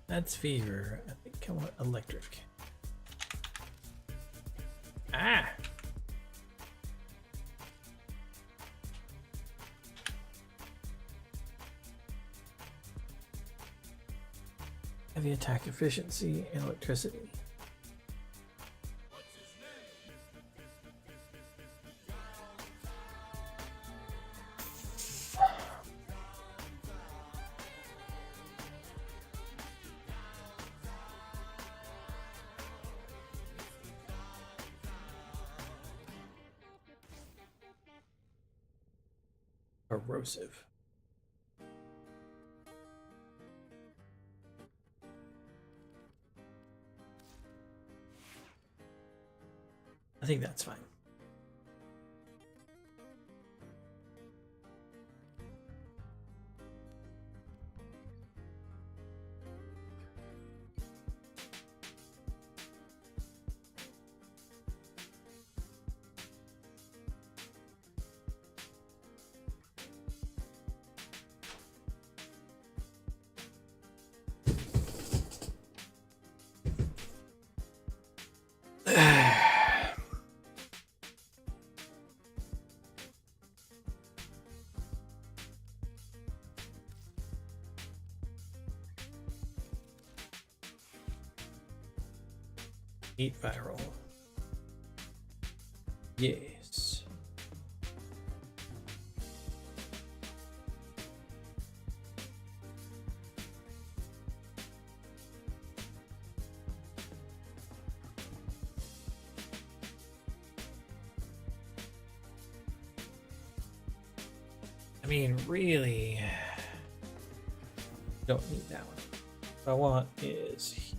Speaker 1: That's fever. I think I want electric. Ah! Heavy attack efficiency and electricity. Corrosive. I think that's fine. Eat viral. Yes. I mean, really, don't need that one. What I want is heat.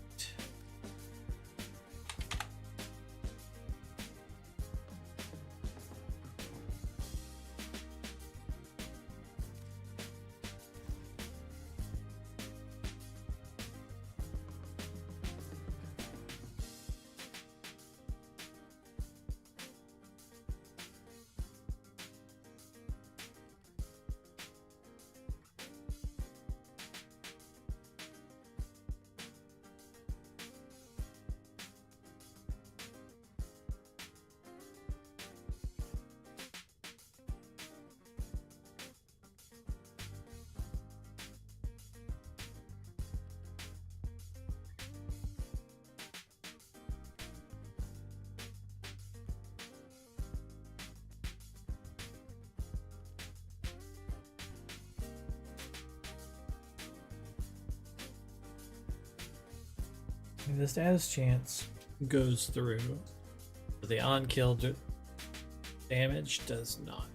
Speaker 1: The status chance goes through, but the on-kill damage does not.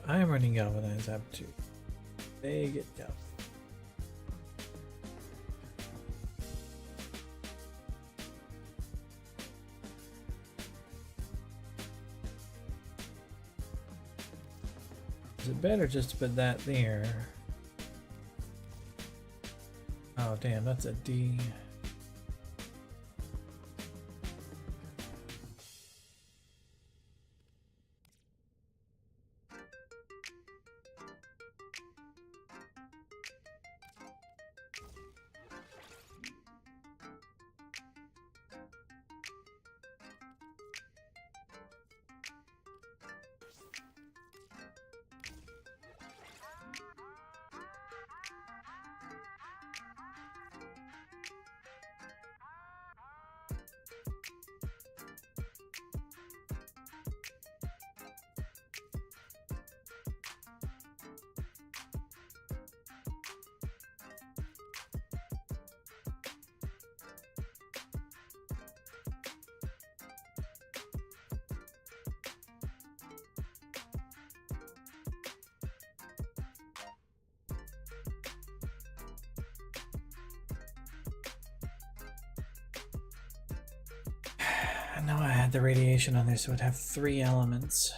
Speaker 1: I'm running galvanize up to. They get galvanized. Is it better just to put that there? Oh damn, that's a D. I know I had the radiation on there, so it would have 3 elements.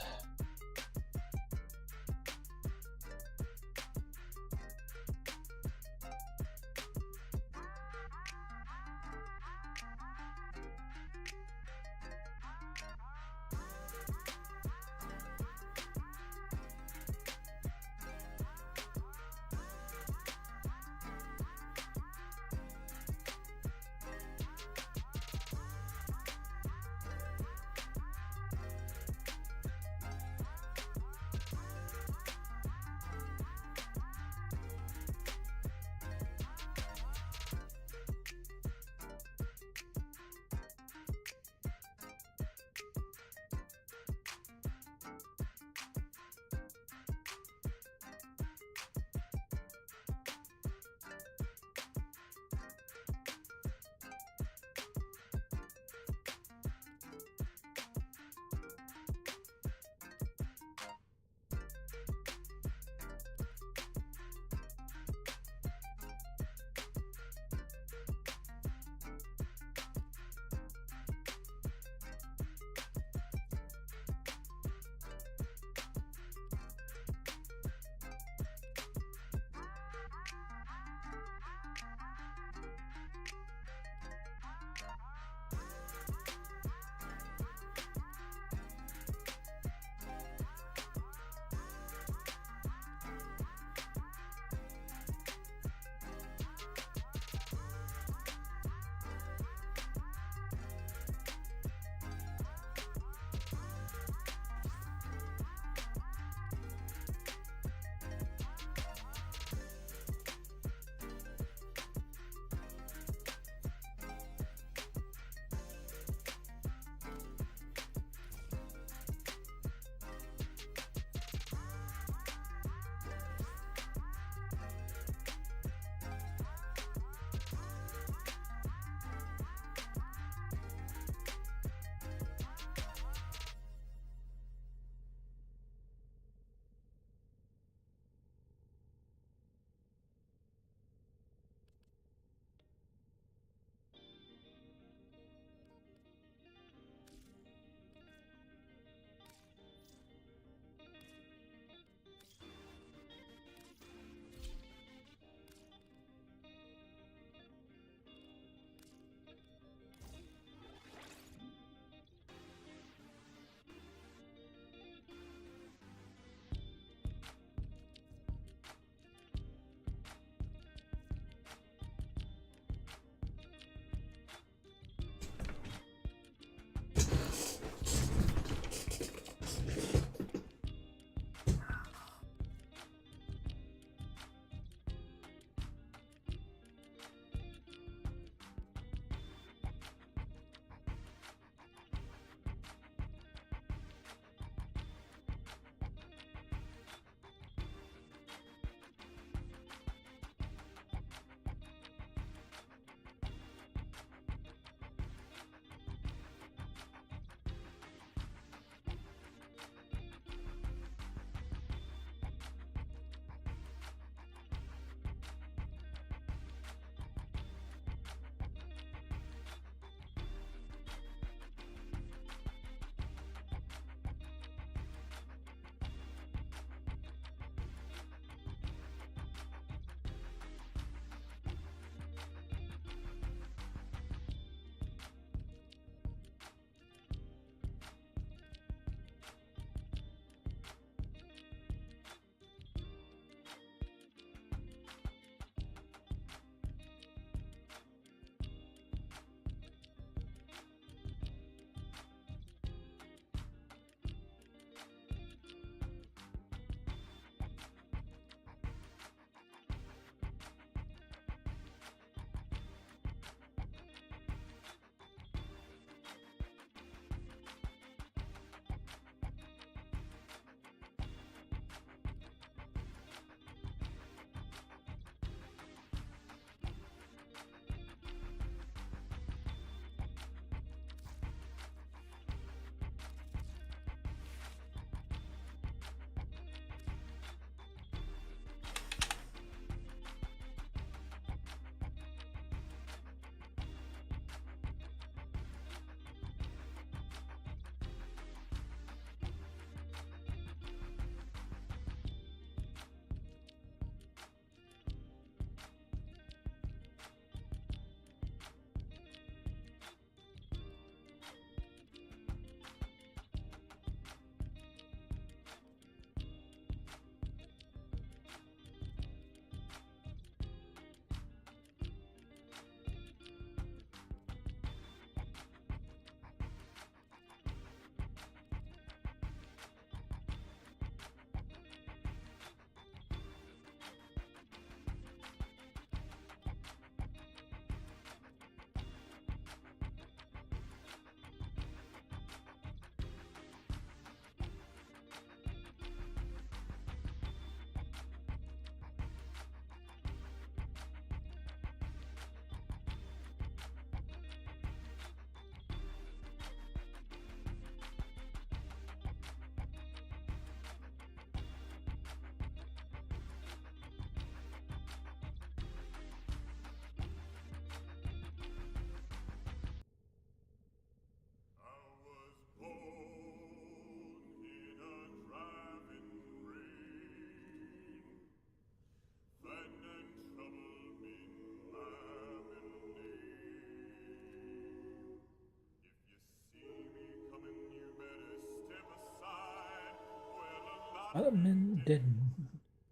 Speaker 1: A lot of men didn't,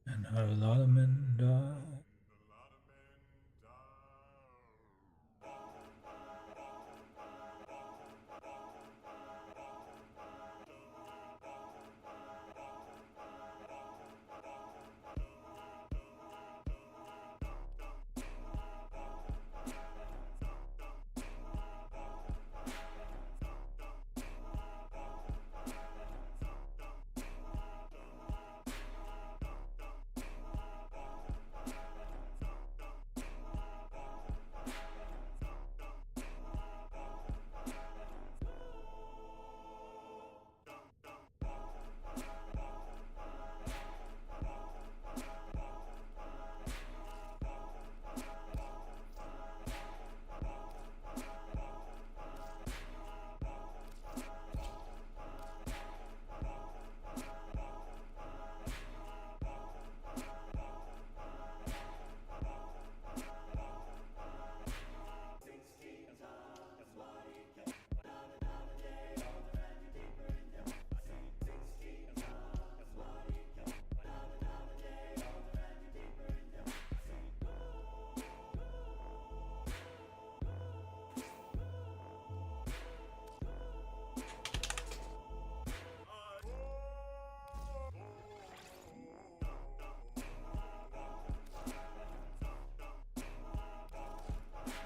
Speaker 1: and a lot of men died.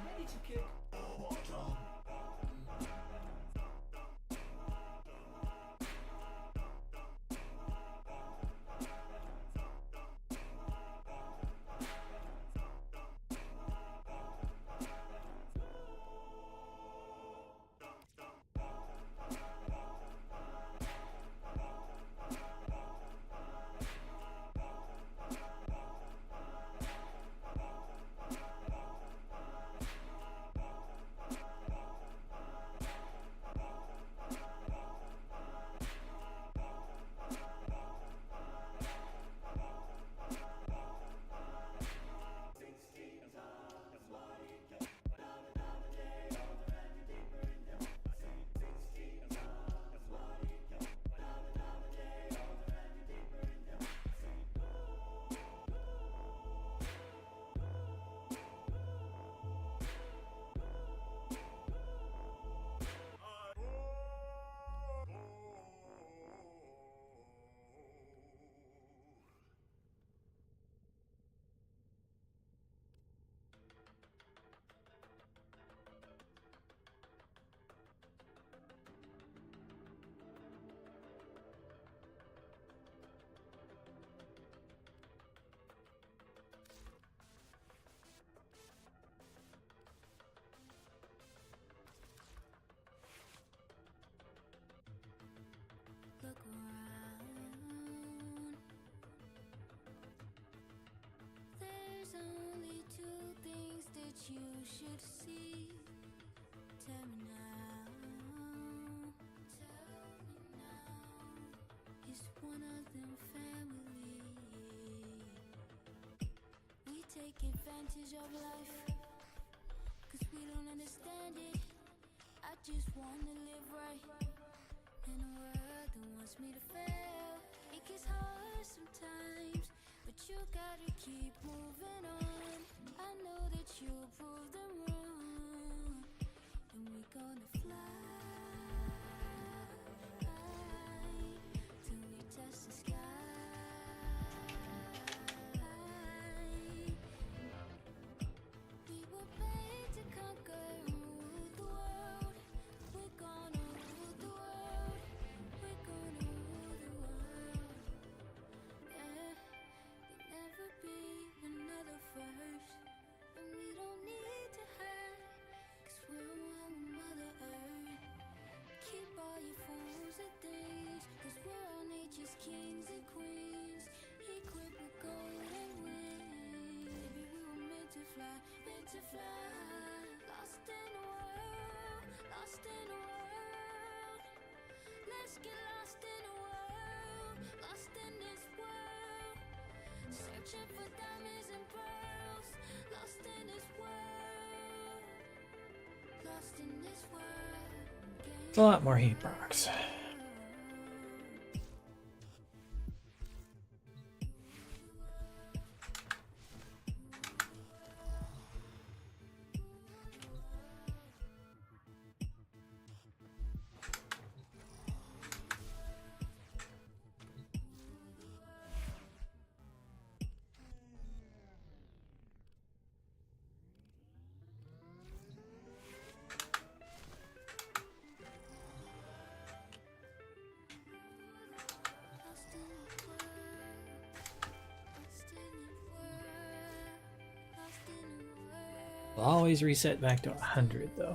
Speaker 4: Ready to kick.
Speaker 11: Look around. There's only two things that you should see. Tell me now. Tell me now. Is one of them family? We take advantage of life, 'cause we don't understand it. I just wanna live right in a world that wants me to fail. It gets hard sometimes, but you gotta keep moving on. I know that you'll prove them wrong, and we're gonna fly till we touch the sky. We were made to conquer and rule the world. We're gonna rule the world. We're gonna rule the world. Yeah, there'll never be another first, and we don't need to hide, 'cause we're one with Mother Earth. Keep all your fools and things, 'cause we're all nature's kings and queens, equipped with golden wings. Baby, we were meant to fly, meant to fly. Lost in the world, lost in the world. Let's get lost in the world, lost in this world. Searching for diamonds and pearls, lost in this world, lost in this world.
Speaker 1: It's a lot more heat rocks. I'll always reset back to 100 though.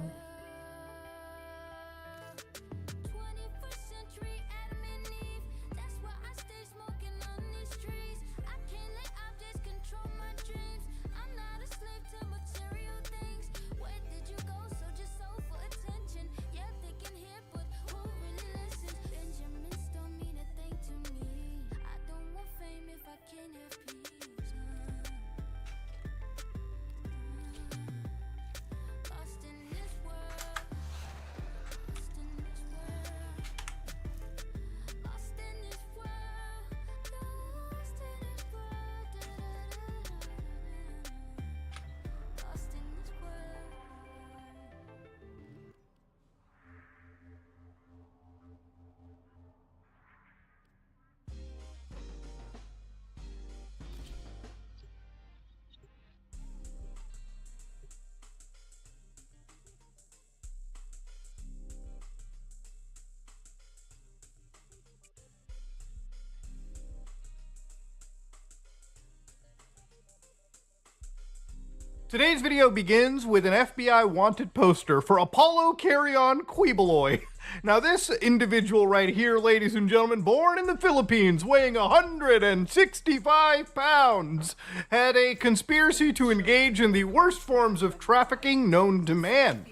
Speaker 11: 21st century Adam and Eve. That's why I stay smoking on these trees. I can't let objects control my dreams. I'm not a slave to material things. Where did you go? So just so for attention. Yeah, they can hear, but who really listens? Benjamins don't mean a thing to me. I don't want fame if I can't have peace. Lost in this world. Lost in this world. Lost in this world. Lost in this world. Lost in this world.
Speaker 12: Today's video begins with an FBI wanted poster for Apollo Carry-On Quebeloy. Now this individual right here, ladies and gentlemen, born in the Philippines, weighing 165 pounds, had a conspiracy to engage in the worst forms of trafficking known to man.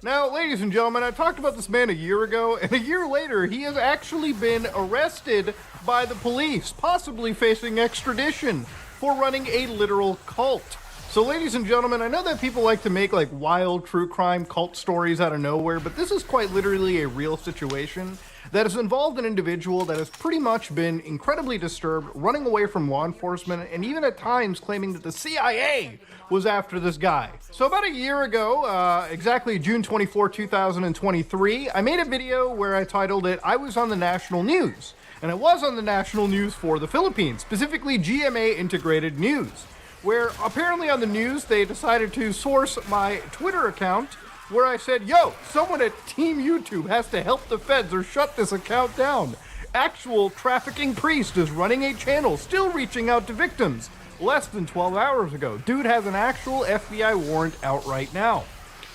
Speaker 12: Now, ladies and gentlemen, I talked about this man a year ago, and a year later, he has actually been arrested by the police, possibly facing extradition for running a literal cult. So ladies and gentlemen, I know that people like to make like wild true crime cult stories out of nowhere, but this is quite literally a real situation that has involved an individual that has pretty much been incredibly disturbed, running away from law enforcement, and even at times claiming that the CIA was after this guy. So about a year ago, exactly June 24, 2023, I made a video where I titled it, I Was on the National News. And it was on the national news for the Philippines, specifically GMA Integrated News, where apparently on the news they decided to source my Twitter account where I said, yo, someone at Team YouTube has to help the feds or shut this account down. Actual trafficking priest is running a channel, still reaching out to victims. Less than 12 hours ago. Dude has an actual FBI warrant out right now.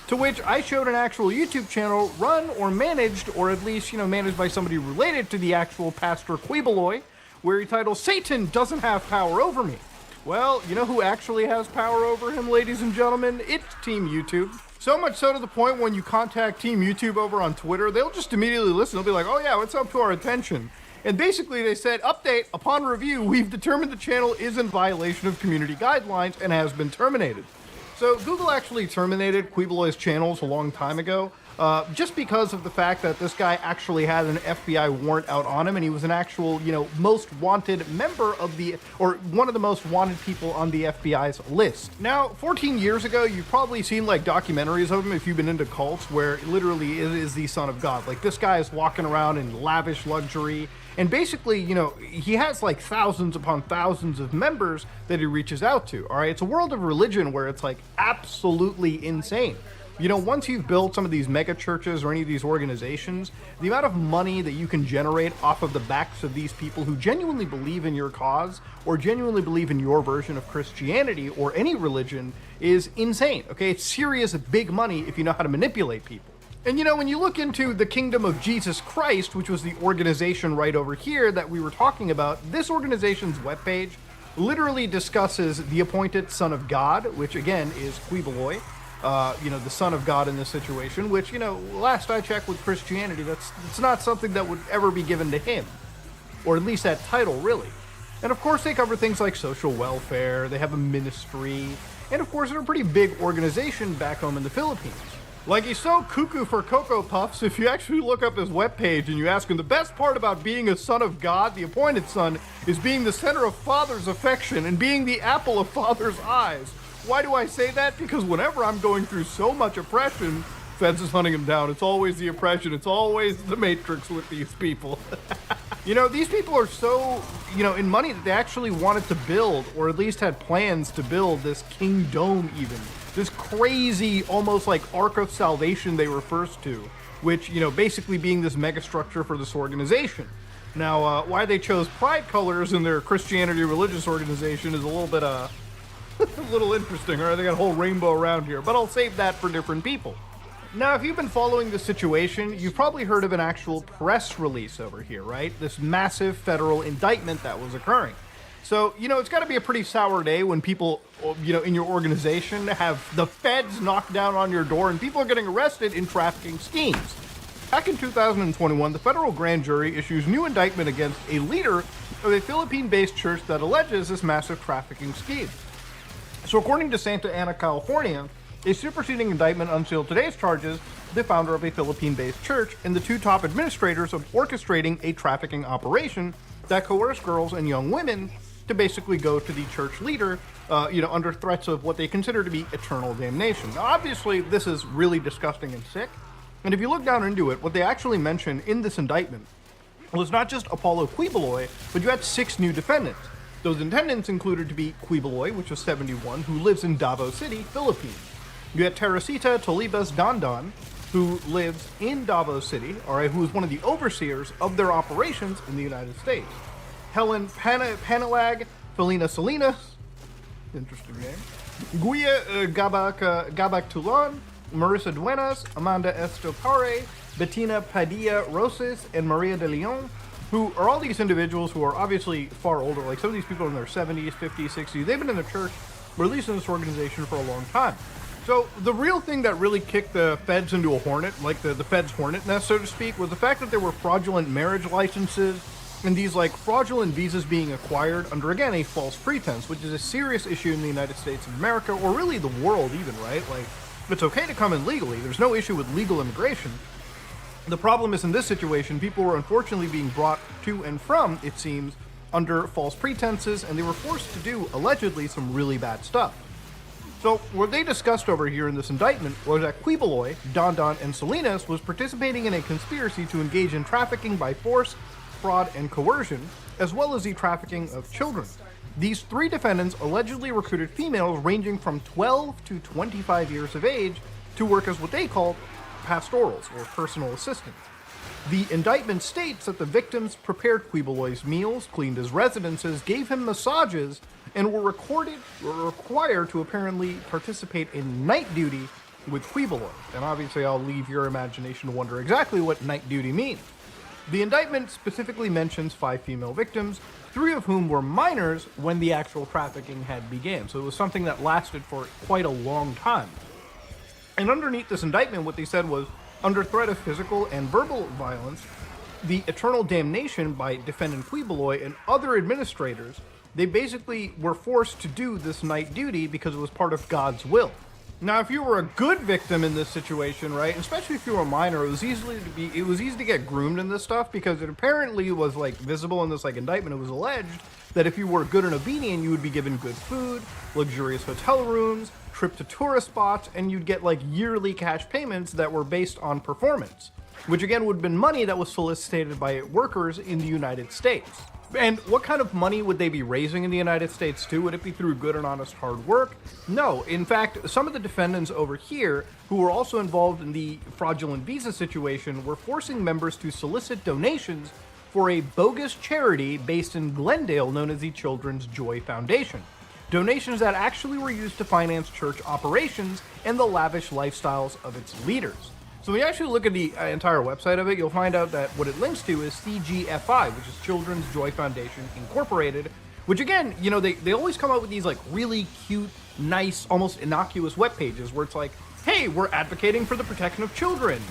Speaker 12: To which I showed an actual YouTube channel run or managed, or at least, managed by somebody related to the actual Pastor Quebeloy, where he titled, Satan doesn't have power over me. Well, you know who actually has power over him, ladies and gentlemen? It's Team YouTube. So much so to the point when you contact Team YouTube over on Twitter, they'll just immediately listen. They'll be like, oh yeah, what's up to our attention? And basically they said, update, upon review, we've determined the channel is in violation of community guidelines and has been terminated. So Google actually terminated Quebeloy's channels a long time ago, just because of the fact that this guy actually had an FBI warrant out on him, and he was an actual, most wanted member of or one of the most wanted people on the FBI's list. Now, 14 years ago, you've probably seen like documentaries of him if you've been into cults, where literally it is the son of God. Like this guy is walking around in lavish luxury, and basically, he has like thousands upon thousands of members that he reaches out to. All right, it's a world of religion where it's like absolutely insane. Once you've built some of these mega churches or any of these organizations, the amount of money that you can generate off of the backs of these people who genuinely believe in your cause or genuinely believe in your version of Christianity or any religion is insane, okay? It's serious, big money if you know how to manipulate people. And when you look into the Kingdom of Jesus Christ, which was the organization right over here that we were talking about, this organization's webpage literally discusses the appointed Son of God, which again is Quebeloy. The son of God in this situation, which, last I checked with Christianity, it's not something that would ever be given to him, or at least that title, really. And of course, they cover things like social welfare, they have a ministry, and of course, they're a pretty big organization back home in the Philippines. Like, he's so cuckoo for Cocoa Puffs, if you actually look up his webpage and you ask him, the best part about being a son of God, the appointed son, is being the center of Father's affection and being the apple of Father's eyes. Why do I say that? Because whenever I'm going through so much oppression, Feds is hunting him down. It's always the oppression. It's always the Matrix with these people. These people are so, in money that they actually wanted to build, or at least had plans to build, this kingdom even. This crazy, almost like Ark of Salvation they refers to, which, basically being this megastructure for this organization. Now, why they chose pride colors in their Christianity religious organization is a little bit a little interesting, right? They got a whole rainbow around here, but I'll save that for different people. Now, if you've been following the situation, you've probably heard of an actual press release over here, right? This massive federal indictment that was occurring. So, it's got to be a pretty sour day when people, in your organization have the feds knocked down on your door and people are getting arrested in trafficking schemes. Back in 2021, the federal grand jury issues new indictment against a leader of a Philippine-based church that alleges this massive trafficking scheme. So according to Santa Ana, California, a superseding indictment unsealed today's charges the founder of a Philippine-based church and the two top administrators of orchestrating a trafficking operation that coerced girls and young women to basically go to the church leader, under threats of what they consider to be eternal damnation. Now, obviously, this is really disgusting and sick. And if you look down into it, what they actually mention in this indictment was not just Apollo Quibeloy, but you had 6 new defendants. Those defendants included to be Quibeloy, which was 71, who lives in Davao City, Philippines. You had Teresita Tolibas Dandan, who lives in Davao City, who is one of the overseers of their operations in the United States. Helen Panalag, Felina Salinas, interesting name, Guya Gabak Tulan, Marissa Duenas, Amanda Estopare, Bettina Padilla Roses, and Maria de Leon, who are all these individuals who are obviously far older. Like some of these people in their 70s, 50s, 60s, they've been in the church, or at least in this organization, for a long time. So the real thing that really kicked the feds into a hornet, like the feds' hornet nest, so to speak, was the fact that there were fraudulent marriage licenses and these fraudulent visas being acquired under, again, a false pretense, which is a serious issue in the United States of America, or really the world even, right? It's okay to come in legally. There's no issue with legal immigration. The problem is in this situation, people were unfortunately being brought to and from, it seems, under false pretenses, and they were forced to do, allegedly, some really bad stuff. So, what they discussed over here in this indictment was that Quibeloy, Dandan, and Salinas was participating in a conspiracy to engage in trafficking by force, fraud, and coercion, as well as the trafficking of children. These 3 defendants allegedly recruited females ranging from 12 to 25 years of age to work as what they called pastorals, or personal assistants. The indictment states that the victims prepared Quibeloy's meals, cleaned his residences, gave him massages, and were required to apparently participate in night duty with Quibeloy. And obviously I'll leave your imagination to wonder exactly what night duty means. The indictment specifically mentions 5 female victims, 3 of whom were minors when the actual trafficking had began. So it was something that lasted for quite a long time. And underneath this indictment, what they said was, under threat of physical and verbal violence, the eternal damnation by defendant Quibeloy and other administrators, they basically were forced to do this night duty because it was part of God's will. Now, if you were a good victim in this situation, right, especially if you were a minor, it was easy to get groomed in this stuff because it apparently was visible in this indictment. It was alleged that if you were good and obedient, you would be given good food, luxurious hotel rooms, trip to tourist spots, and you'd get yearly cash payments that were based on performance, which again would have been money that was solicited by workers in the United States. And what kind of money would they be raising in the United States too? Would it be through good and honest hard work? No. In fact, some of the defendants over here, who were also involved in the fraudulent visa situation, were forcing members to solicit donations for a bogus charity based in Glendale known as the Children's Joy Foundation. Donations that actually were used to finance church operations and the lavish lifestyles of its leaders. So when you actually look at the entire website of it, you'll find out that what it links to is CGFI, which is Children's Joy Foundation Incorporated, which again, they always come out with these really cute, nice, almost innocuous web pages where it's hey, we're advocating for the protection of children,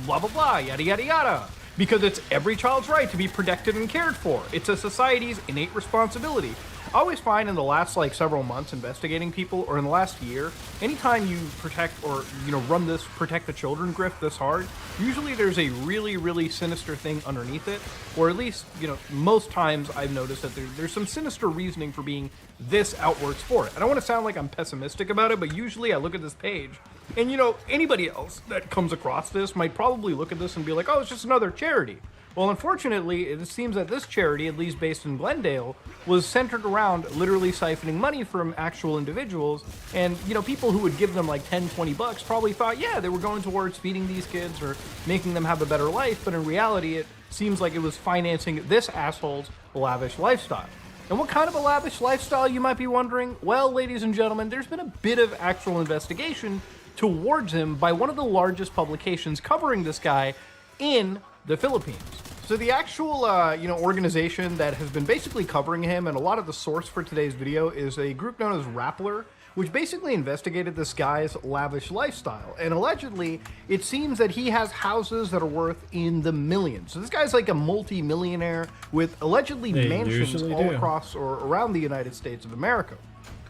Speaker 12: blah, blah, blah, yada, yada, yada. Because it's every child's right to be protected and cared for. It's a society's innate responsibility. I always find in the last several months investigating people, or in the last year, anytime you protect or run this protect the children grift this hard, usually there's a really, really sinister thing underneath it, or at least most times I've noticed that there's some sinister reasoning for being this outwards for it. I don't want to sound like I'm pessimistic about it, but usually I look at this page and anybody else that comes across this might probably look at this and be like, oh, it's just another charity. Well, unfortunately, it seems that this charity, at least based in Glendale, was centered around literally siphoning money from actual individuals, and, people who would give them $10-20 probably thought, yeah, they were going towards feeding these kids or making them have a better life, but in reality, it seems like it was financing this asshole's lavish lifestyle. And what kind of a lavish lifestyle, you might be wondering? Well, ladies and gentlemen, there's been a bit of actual investigation towards him by one of the largest publications covering this guy in the Philippines. So the actual, organization that has been basically covering him, and a lot of the source for today's video, is a group known as Rappler, which basically investigated this guy's lavish lifestyle. And allegedly, it seems that he has houses that are worth in the millions. So this guy's like a multi-millionaire with allegedly mansions all across or around the United States of America.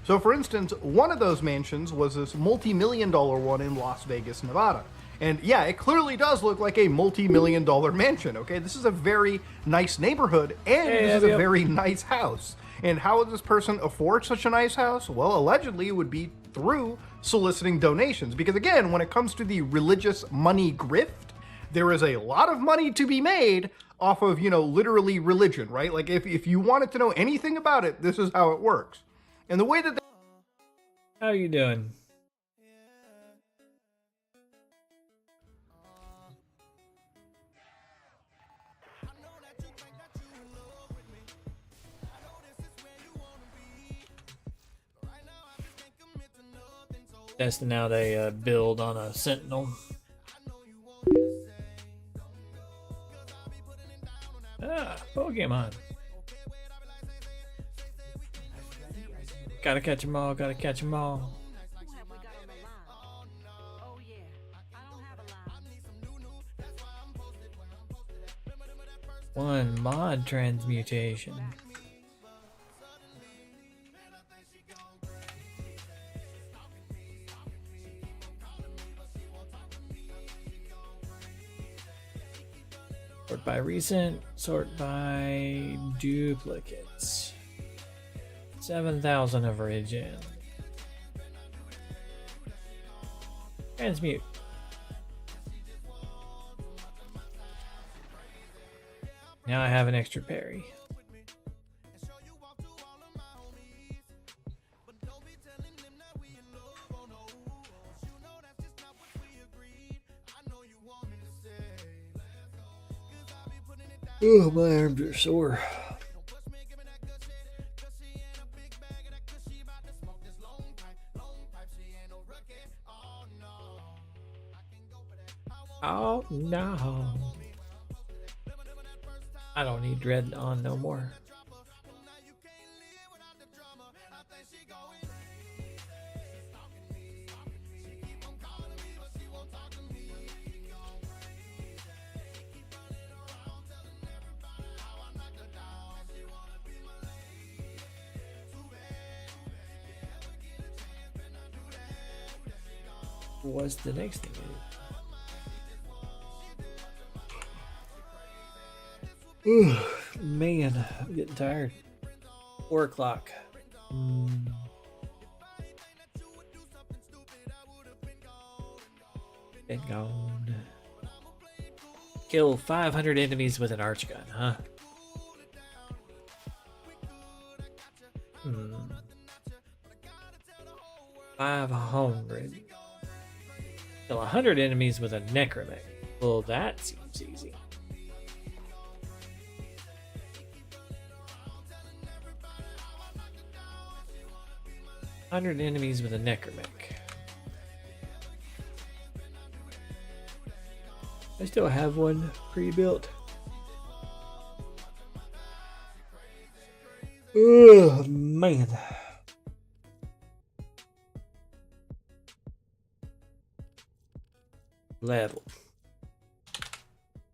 Speaker 12: So for instance, one of those mansions was this multi-million-dollar one in Las Vegas, Nevada. And yeah, it clearly does look like a multi-million-dollar mansion, okay? This is a very nice neighborhood, and this is a very nice house. And how would this person afford such a nice house? Well, allegedly, it would be through soliciting donations. Because again, when it comes to the religious money grift, there is a lot of money to be made off of, literally religion, right? Like, if you wanted to know anything about it, this is how it works. And the way that...
Speaker 1: How you doing? Testing out a build on a Sentinel. Pokemon. Gotta catch 'em all, gotta catch 'em all. One mod transmutation. Sort by recent, sort by duplicates. 7,000 of origin. Transmute. Now I have an extra parry. Oh, my arms are sore. Oh no. I don't need dread on no more. What's the next thing? Ooh, man, I'm getting tired. 4 o'clock. Been gone. Kill 500 enemies with an arch gun, huh? 500. Kill 100 enemies with a necromech. Well, that seems easy. Hundred enemies with a necromech. I still have one pre-built. Oh man. Level.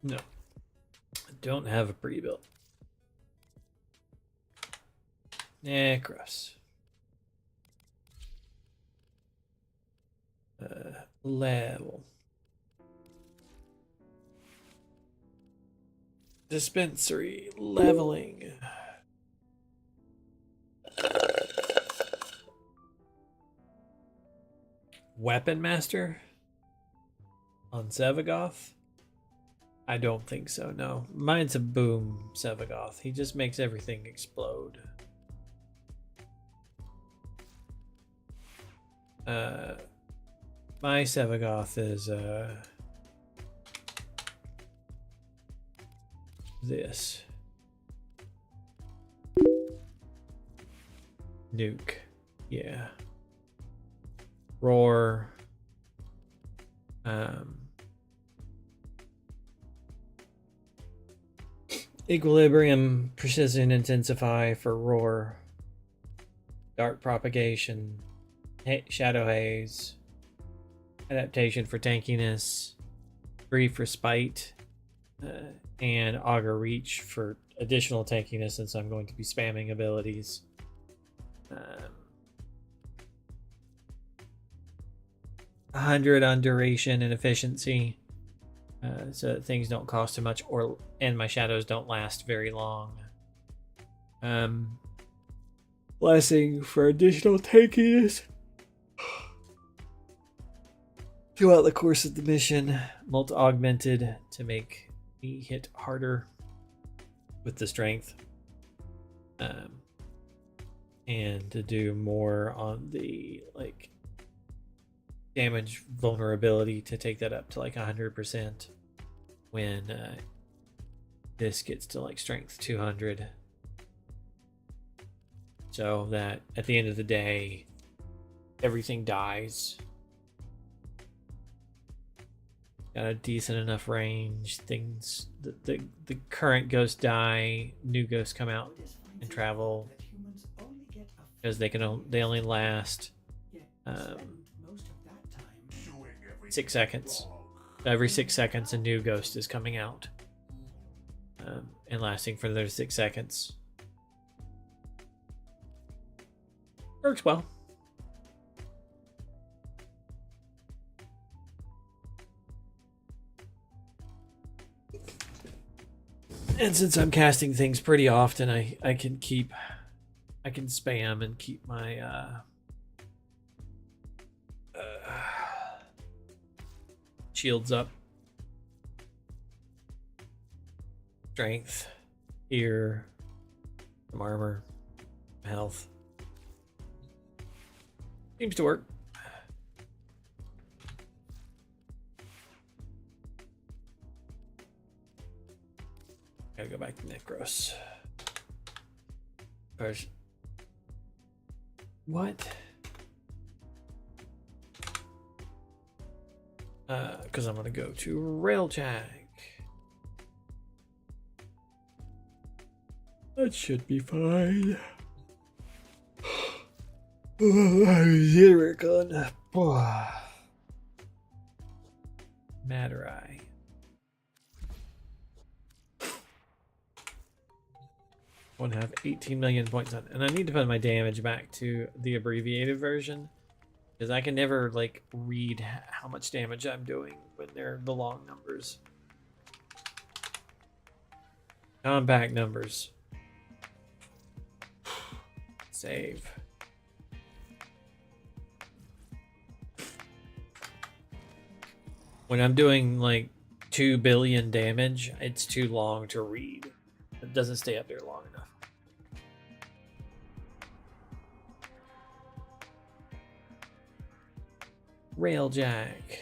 Speaker 1: No. I don't have a pre-built. Necros. Level. Dispensary. Leveling. Weapon Master? On Sevagoth? I don't think so, no. Mine's a boom Sevagoth. He just makes everything explode. My Sevagoth is this. nuke. Yeah. Roar. Equilibrium, precision intensify for roar. Dark propagation. Shadow haze. Adaptation for tankiness. Brief respite. And augur reach for additional tankiness, since I'm going to be spamming abilities. 100 on duration and efficiency, so that things don't cost too much, and my shadows don't last very long. Blessing for additional tankiness throughout the course of the mission. Augmented to make me hit harder with the strength, and to do more on the like damage vulnerability, to take that up to like 100% when this gets to like strength 200, so that at the end of the day everything dies. Got a decent enough range. Things the current ghosts die, new ghosts come out and travel, because they only last 6 seconds. Every 6 seconds a new ghost is coming out, and lasting for those 6 seconds. Works well. And since I'm casting things pretty often, I can spam and keep my shields up. Strength, ear, some armor, health. Seems to work. Gotta go back to Necros. What? Because I'm gonna go to Railjack. That should be fine. Zircon. Matter Eye. I want to have 18 million points on, and I need to put my damage back to the abbreviated version, because I can never like read how much damage I'm doing when they're the long numbers. Compact numbers. Save. When I'm doing like 2 billion damage, it's too long to read. It doesn't stay up there long enough. Railjack.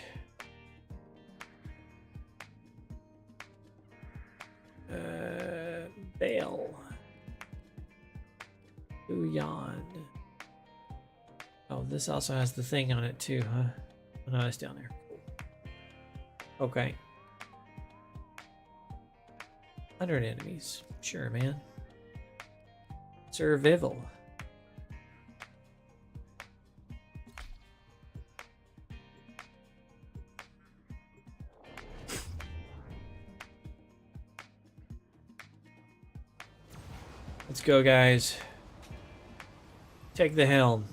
Speaker 1: Bale. Uyan. Oh, this also has the thing on it too, huh? Oh, no, it's down there. Cool. Okay. 100 enemies. Sure, man. Survival. Let's go, guys. Take the helm.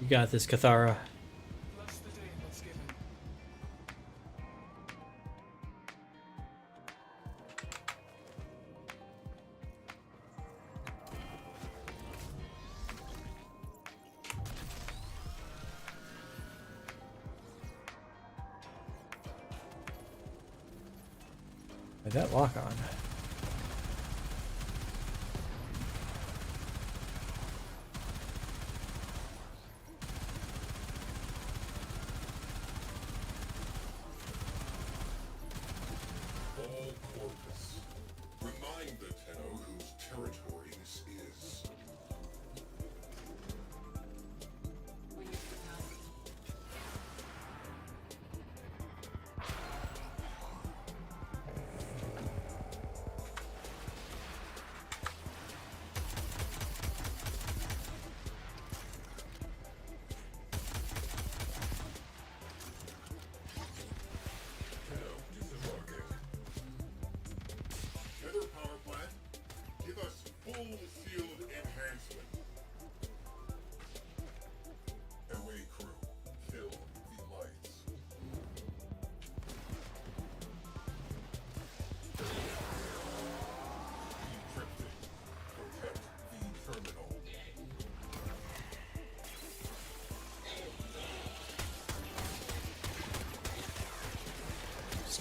Speaker 1: You got this, Cathara. Where'd that lock on?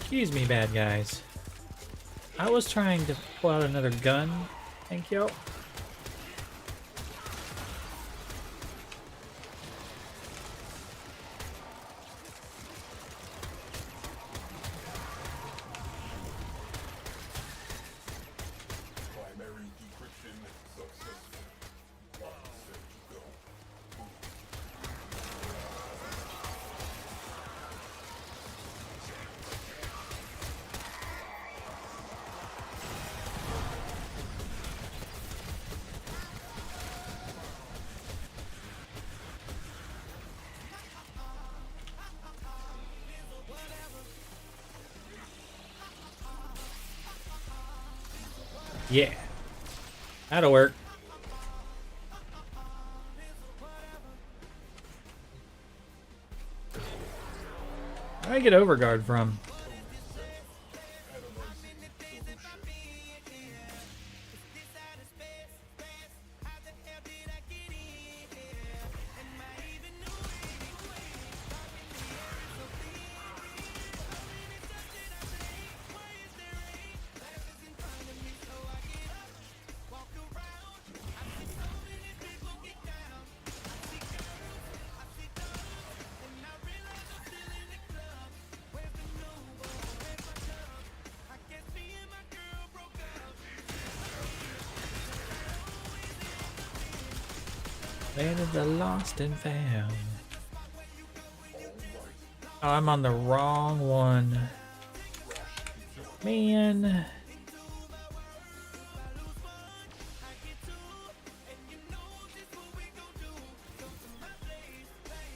Speaker 1: Excuse me, bad guys. I was trying to pull out another gun. Thank you.
Speaker 3: Primary decryption successful. One set to go.
Speaker 1: Yeah. That'll work. Where did I get Overguard from? Land of the lost and found. Oh, I'm on the wrong one. Man.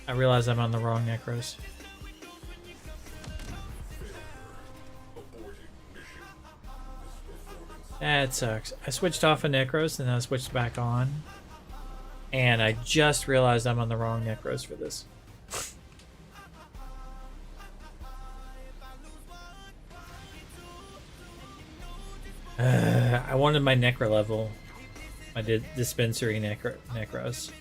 Speaker 1: I realize I'm on the wrong Necros. That sucks. I switched off of Necros and then I switched back on. And I just realized I'm on the wrong Necros for this. I wanted my Necro level. I did dispensary Necros.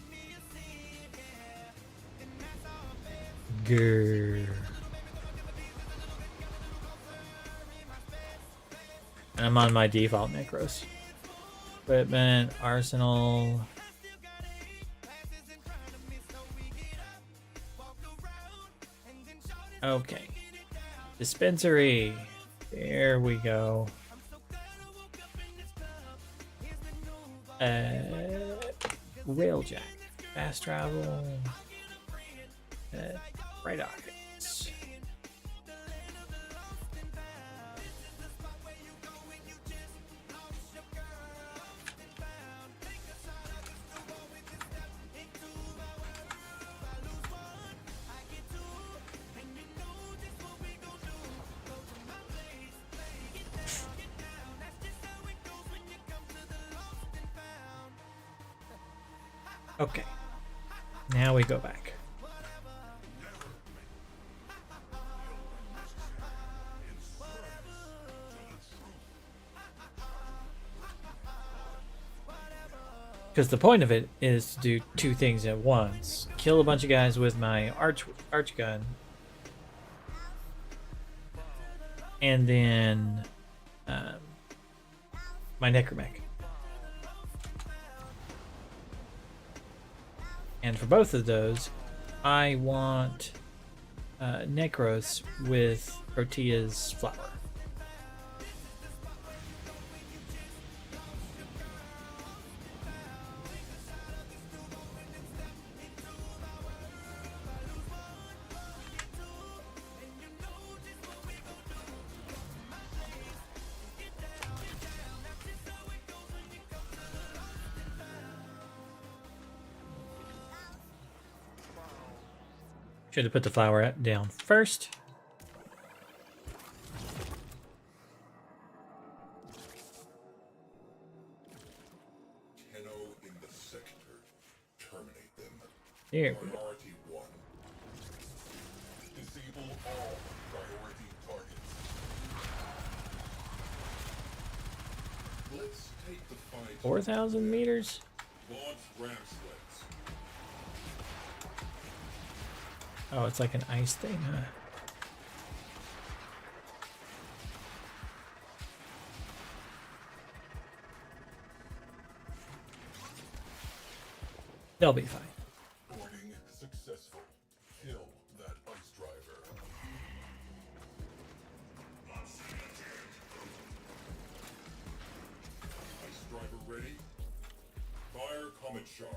Speaker 1: Grr. And I'm on my default Necros. Equipment, arsenal. Okay. Dispensary. There we go. Railjack. Fast travel. Right rockets. Okay. Now we go back. Because the point of it is to do two things at once. Kill a bunch of guys with my arch gun. And then my necromech. And for both of those, I want Necros with Protea's flower. Should have put the flower down first.
Speaker 3: Tenno in the sector. Terminate them.
Speaker 1: Here we go.
Speaker 3: Priority 1. Disable all priority targets. Let's take the fight.
Speaker 1: 4,000 meters?
Speaker 3: Launch ram sleds.
Speaker 1: Oh, it's like an ice thing, huh? They'll be fine.
Speaker 3: Boarding successful. Kill that ice driver. Ice driver ready. Fire comet shard.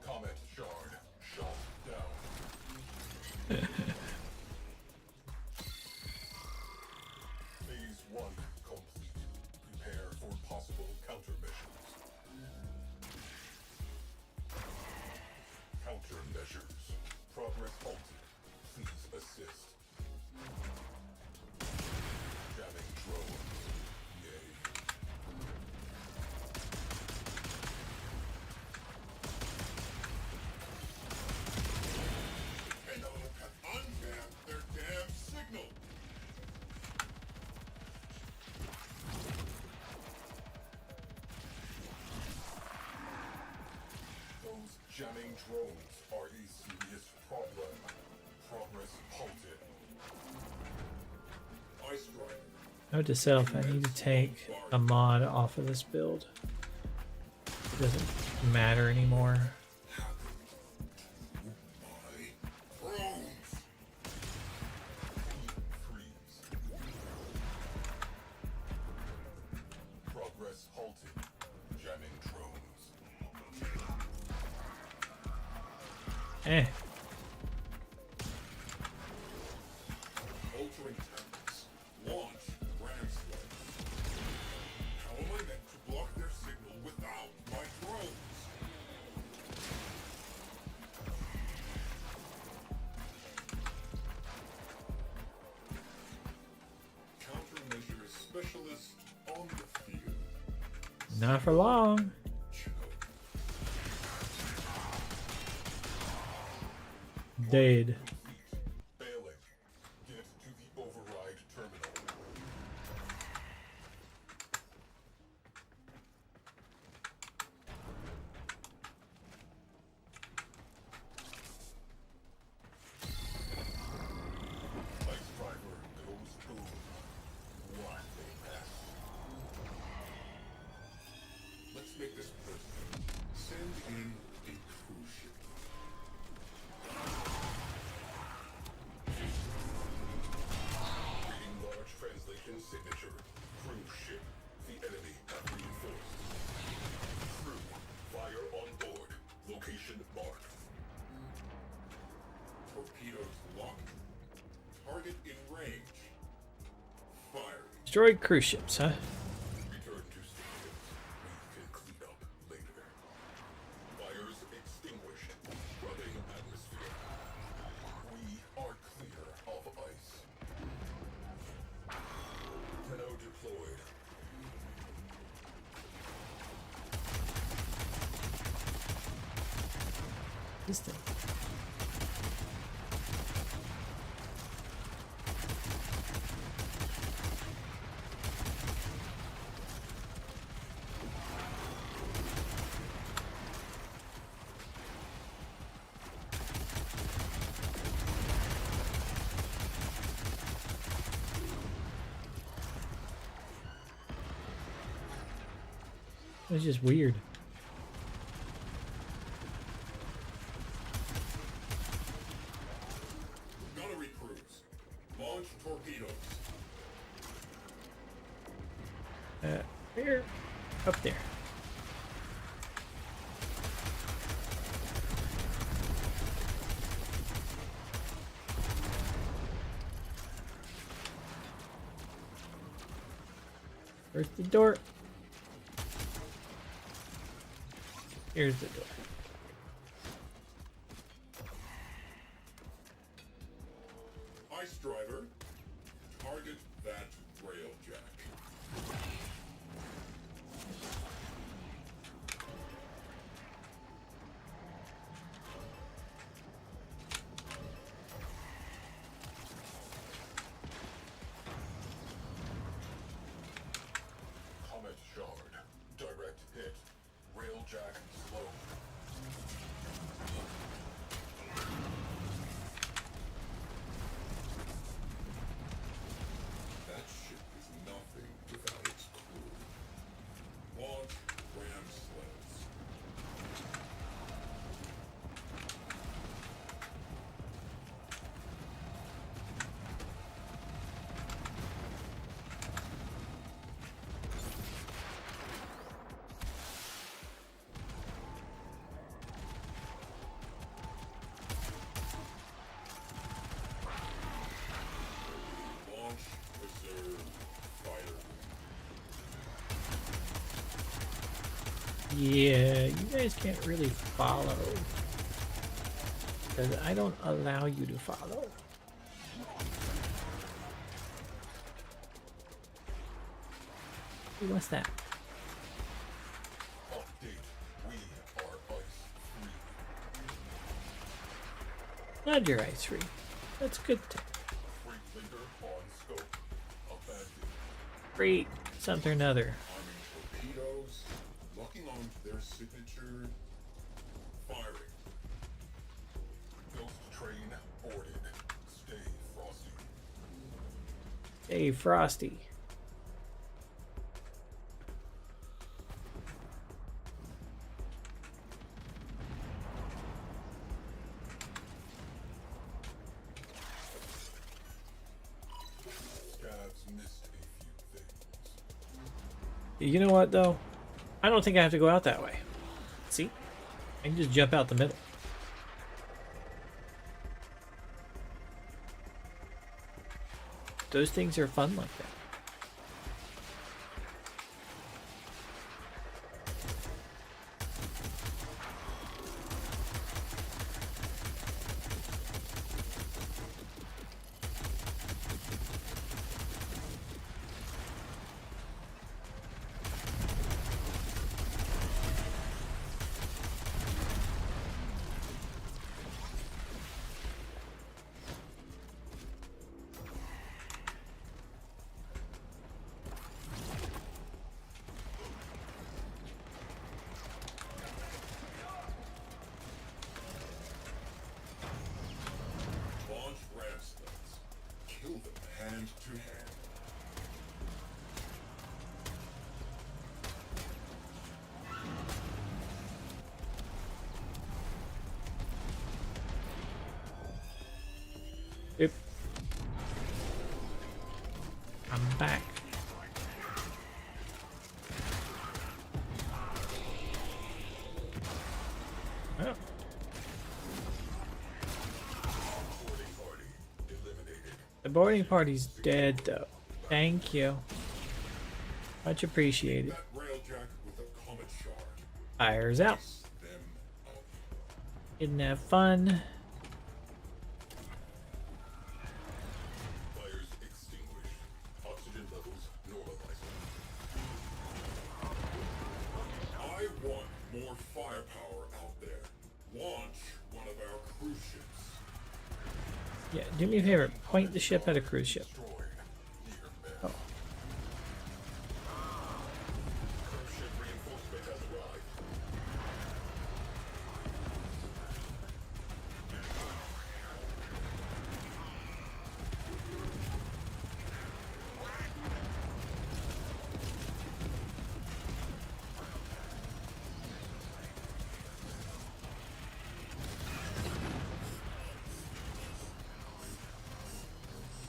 Speaker 3: Comet shard shot down. Phase 1 complete. Prepare for possible countermeasures. Countermeasures. Progress halted. Please assist. Jamming drone. Yay. Hello have unjammed their damn signal. Those jamming drones are a serious problem. Progress halted. Ice driver.
Speaker 1: Note to self, I need to take a mod off of this build. It doesn't matter anymore.
Speaker 3: Drones. Freeze. Progress halted. Jamming drones.
Speaker 1: Eh.
Speaker 3: Altering tactics. Launch ram sled. How am I meant to block their signal without my drones? Countermeasure specialist on the field.
Speaker 1: Not for long. Dead.
Speaker 3: Failing. Get to the override terminal. Ice driver goes boom. What a mess. Let's make this personal. Send in a cruise ship. Reading large translation signature. Cruise ship. The enemy have reinforced. Crew. Fire on board. Location marked. Torpedoes locked. Target in range. Firing.
Speaker 1: Destroyed cruise ships, huh?
Speaker 3: Return to stations. We can clean up later. Fires extinguished. Scrubbing atmosphere. We are clear of ice. Tenno deployed.
Speaker 1: This thing. It's just weird.
Speaker 3: Gunnery crews. Launch torpedoes.
Speaker 1: Here. Up there. Where's the door? Here's the door.
Speaker 3: Ice driver. Target that railjack. Comet shard. Direct hit. Railjack slow.
Speaker 1: Yeah, you guys can't really follow. Because I don't allow you to follow. Hey, what's that? Glad you're ice free. That's good. Great. Something or another.
Speaker 3: Torpedoes, locking on to their signature, firing. Ghost train boarded. Stay frosty.
Speaker 1: Hey, Frosty.
Speaker 3: Scabs missed a few things.
Speaker 1: You know what, though? I don't think I have to go out that way. See? I can just jump out the middle. Those things are fun like that.
Speaker 3: Launch ram studs. Kill them hand to hand.
Speaker 1: Yep. I'm back. Oh.
Speaker 3: Boarding party eliminated.
Speaker 1: The boarding party's dead, though. Thank you. Much appreciated.
Speaker 3: That railjack with a comet shard.
Speaker 1: Fires out.
Speaker 3: Them up.
Speaker 1: Didn't have fun.
Speaker 3: Fires extinguished. Oxygen levels normalizing. I want more firepower out there. Launch one of our cruise ships.
Speaker 1: Yeah, do me a favor. Point the ship at a cruise ship.
Speaker 3: Destroyed. Near miss.
Speaker 1: Oh.
Speaker 3: Cruise ship reinforcement has arrived.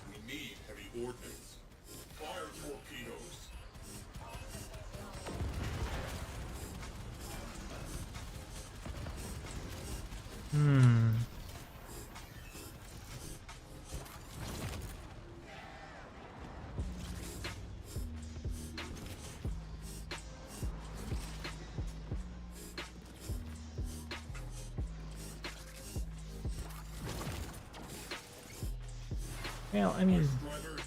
Speaker 3: We need heavy ordnance. Fire torpedoes.
Speaker 1: Hmm. Well, I mean,
Speaker 3: Driver,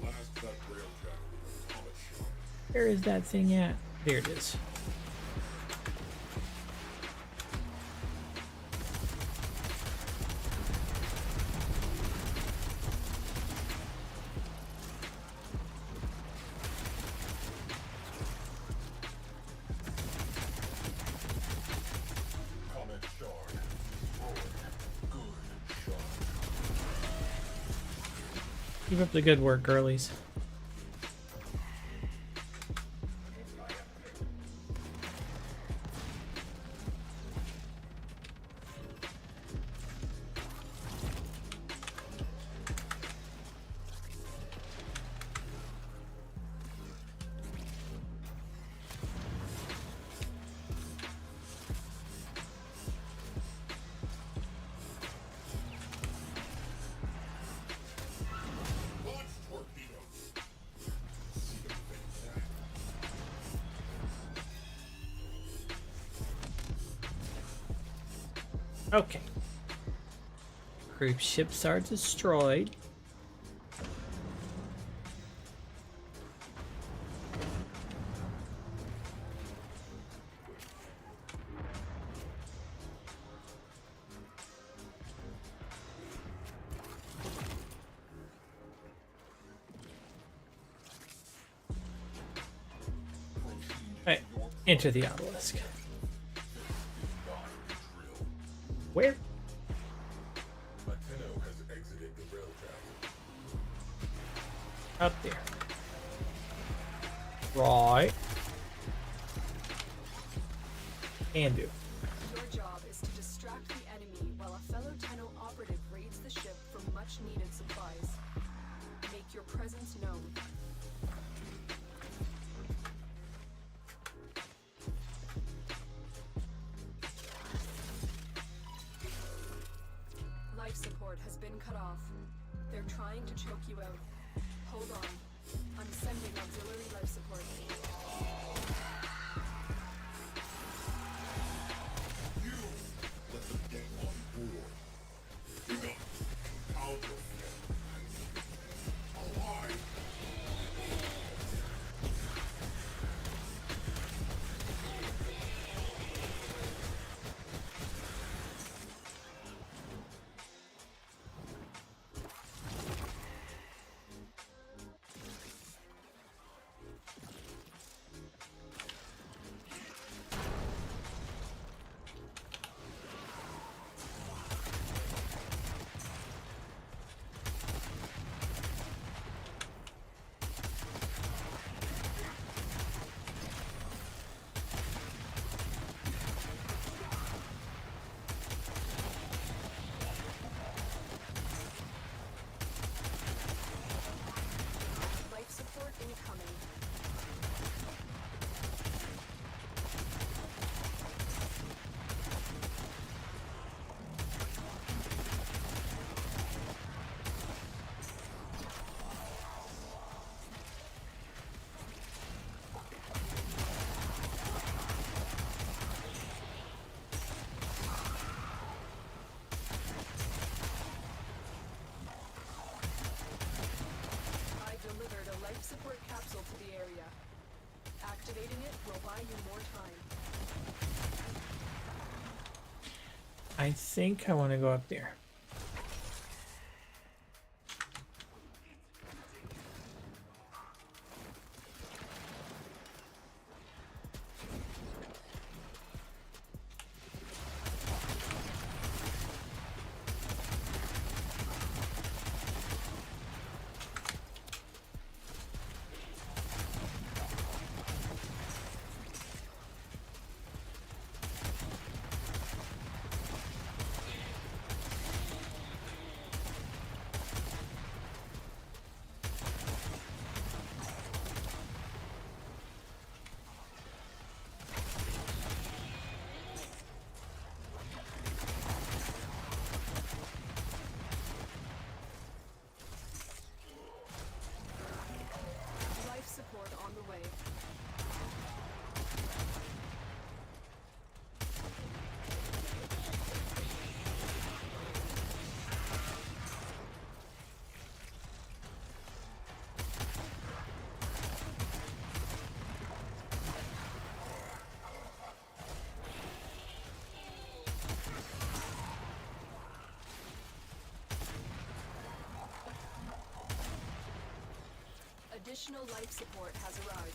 Speaker 3: blast that railjack with a comet shard.
Speaker 1: where is that thing at? There it is.
Speaker 3: Comet shard. Destroyed. Good shot.
Speaker 1: Keep up the good work, girlies.
Speaker 3: Launch torpedoes.
Speaker 1: Okay. Group ships are destroyed. Alright, enter the obelisk. Where?
Speaker 3: Tenno has exited the rail track.
Speaker 1: Up there. Right. And do.
Speaker 2: Your job is to distract the enemy while a fellow Tenno operative raids the ship for much needed supplies. Make your presence known. Life support has been cut off. They're trying to choke you out. Hold on. I'm sending auxiliary life support.
Speaker 3: Let them get on board. Enough. Out of here. Alive.
Speaker 2: Life support incoming. I delivered a life support capsule to the area. Activating it will buy you more time.
Speaker 1: I think I want to go up there.
Speaker 2: Life support on the way. Additional life support has arrived.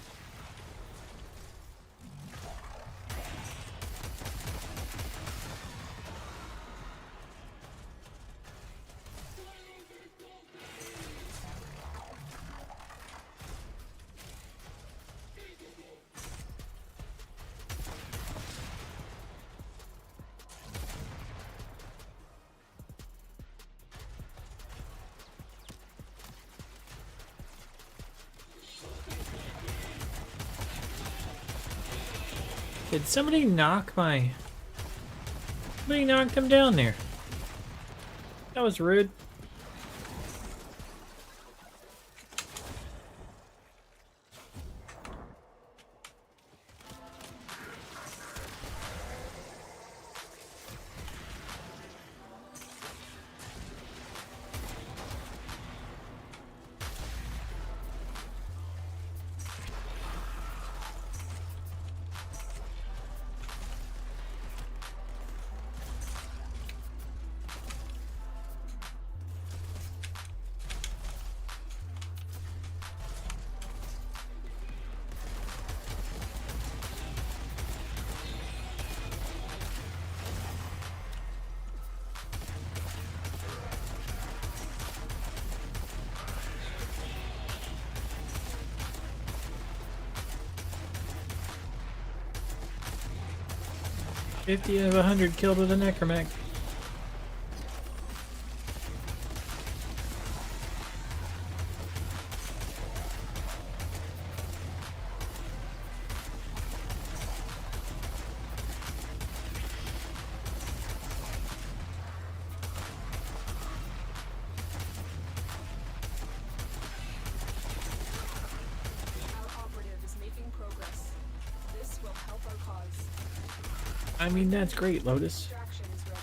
Speaker 1: Did somebody knock my... Somebody knocked him down there. That was rude. 50 of 100 killed with a necromech.
Speaker 2: Our operative is making progress. This will help our cause.
Speaker 1: I mean, that's great, Lotus.
Speaker 2: Extraction is ready.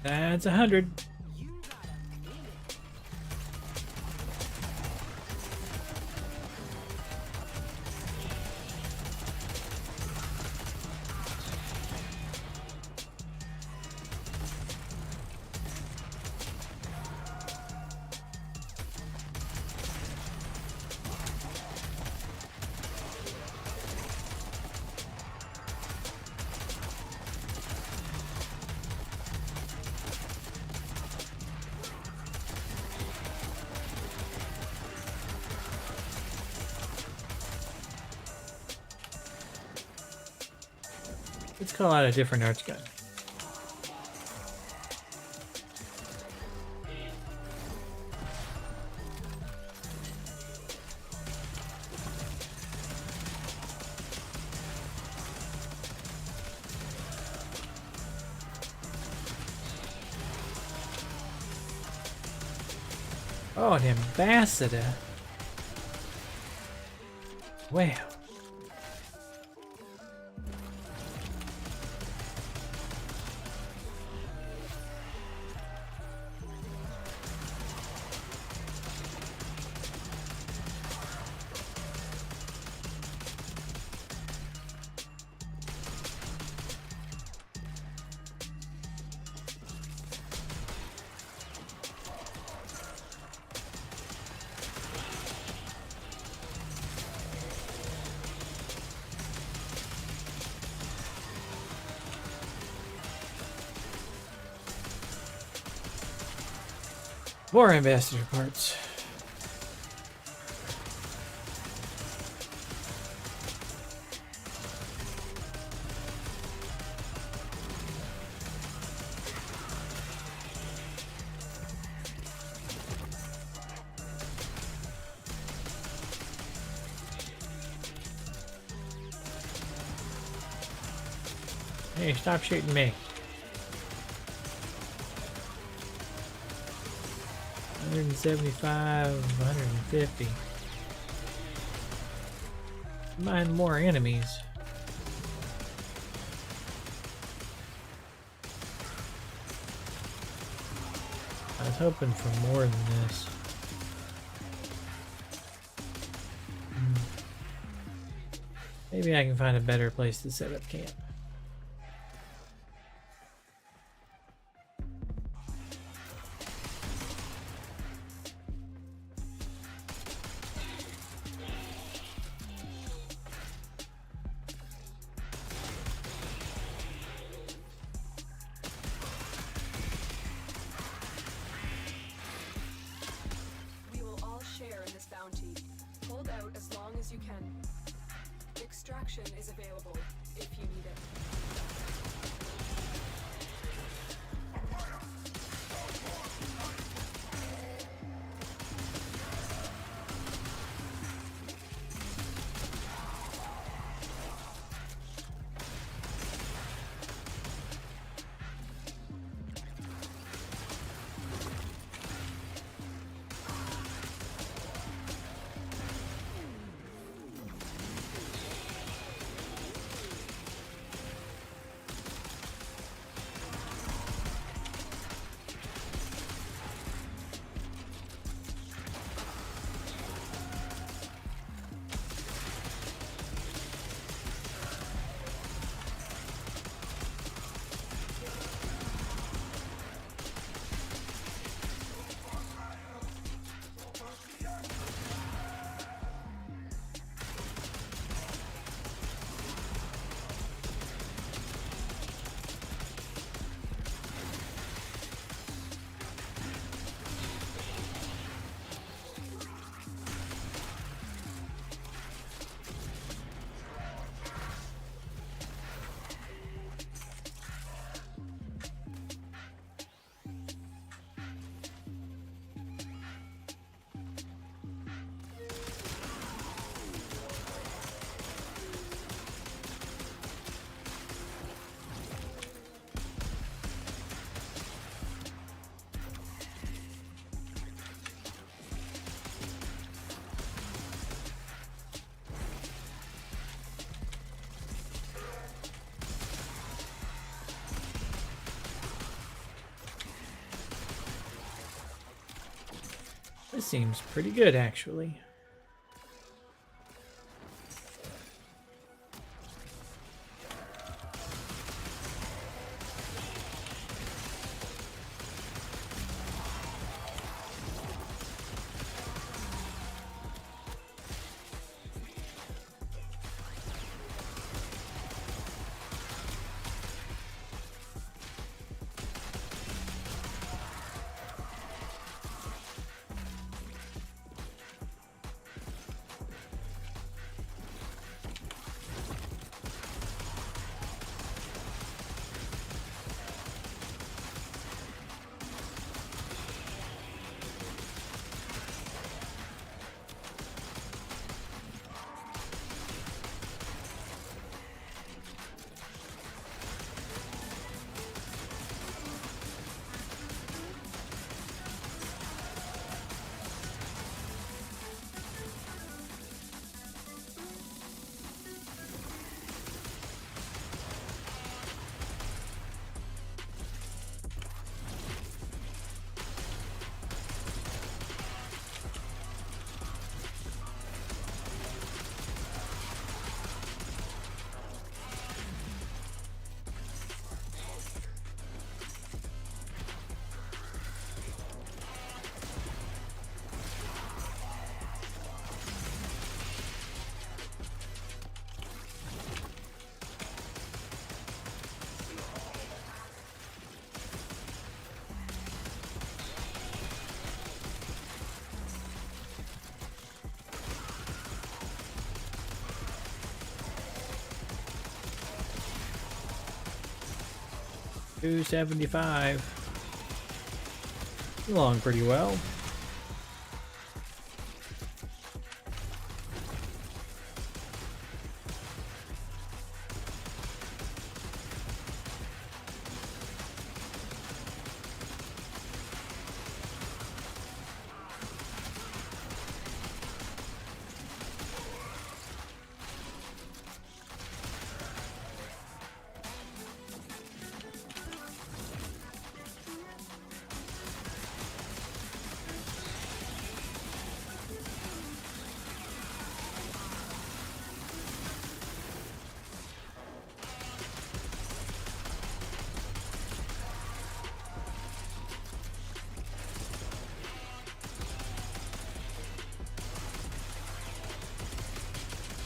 Speaker 1: That's 100. Let's call out a different arch gun. Oh, an ambassador. Wow. More ambassador parts. Hey, stop shooting me. 175, 150. Find more enemies. I was hoping for more than this. Maybe I can find a better place to set up camp.
Speaker 2: We will all share in this bounty. Hold out as long as you can. Extraction is available if you need it.
Speaker 1: This seems pretty good, actually. $275. Along pretty well.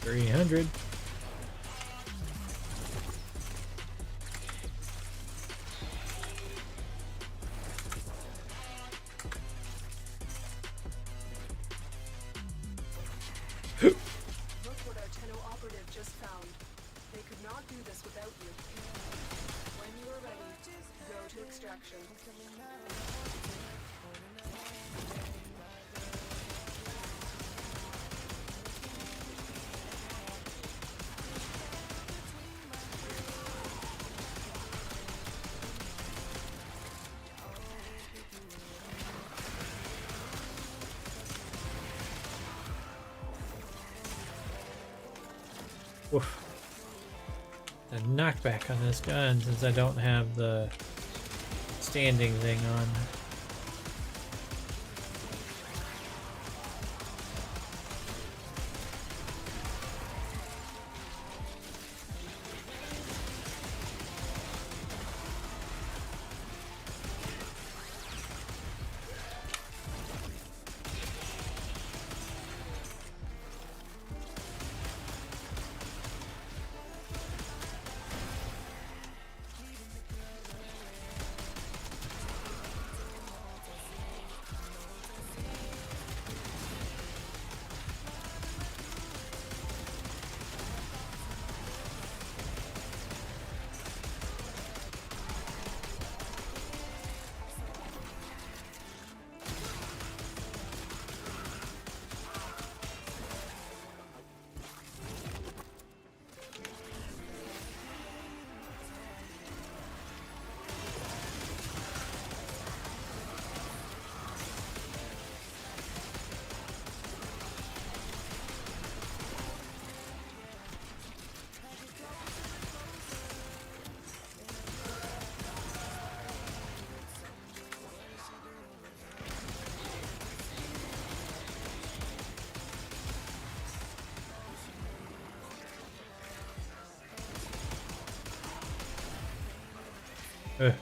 Speaker 1: 300.
Speaker 13: Look what our Tenno operative just found. They could not do this without you. When you are ready, go to extraction.
Speaker 1: Woof. The knockback on this gun since I don't have the standing thing on. Ugh.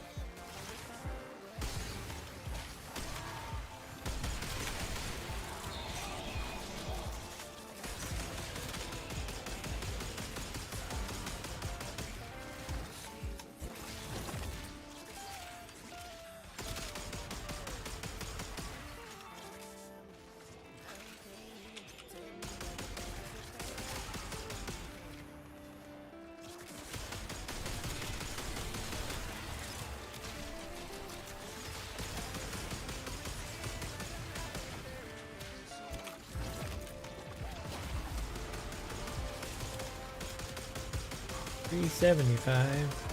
Speaker 1: $375.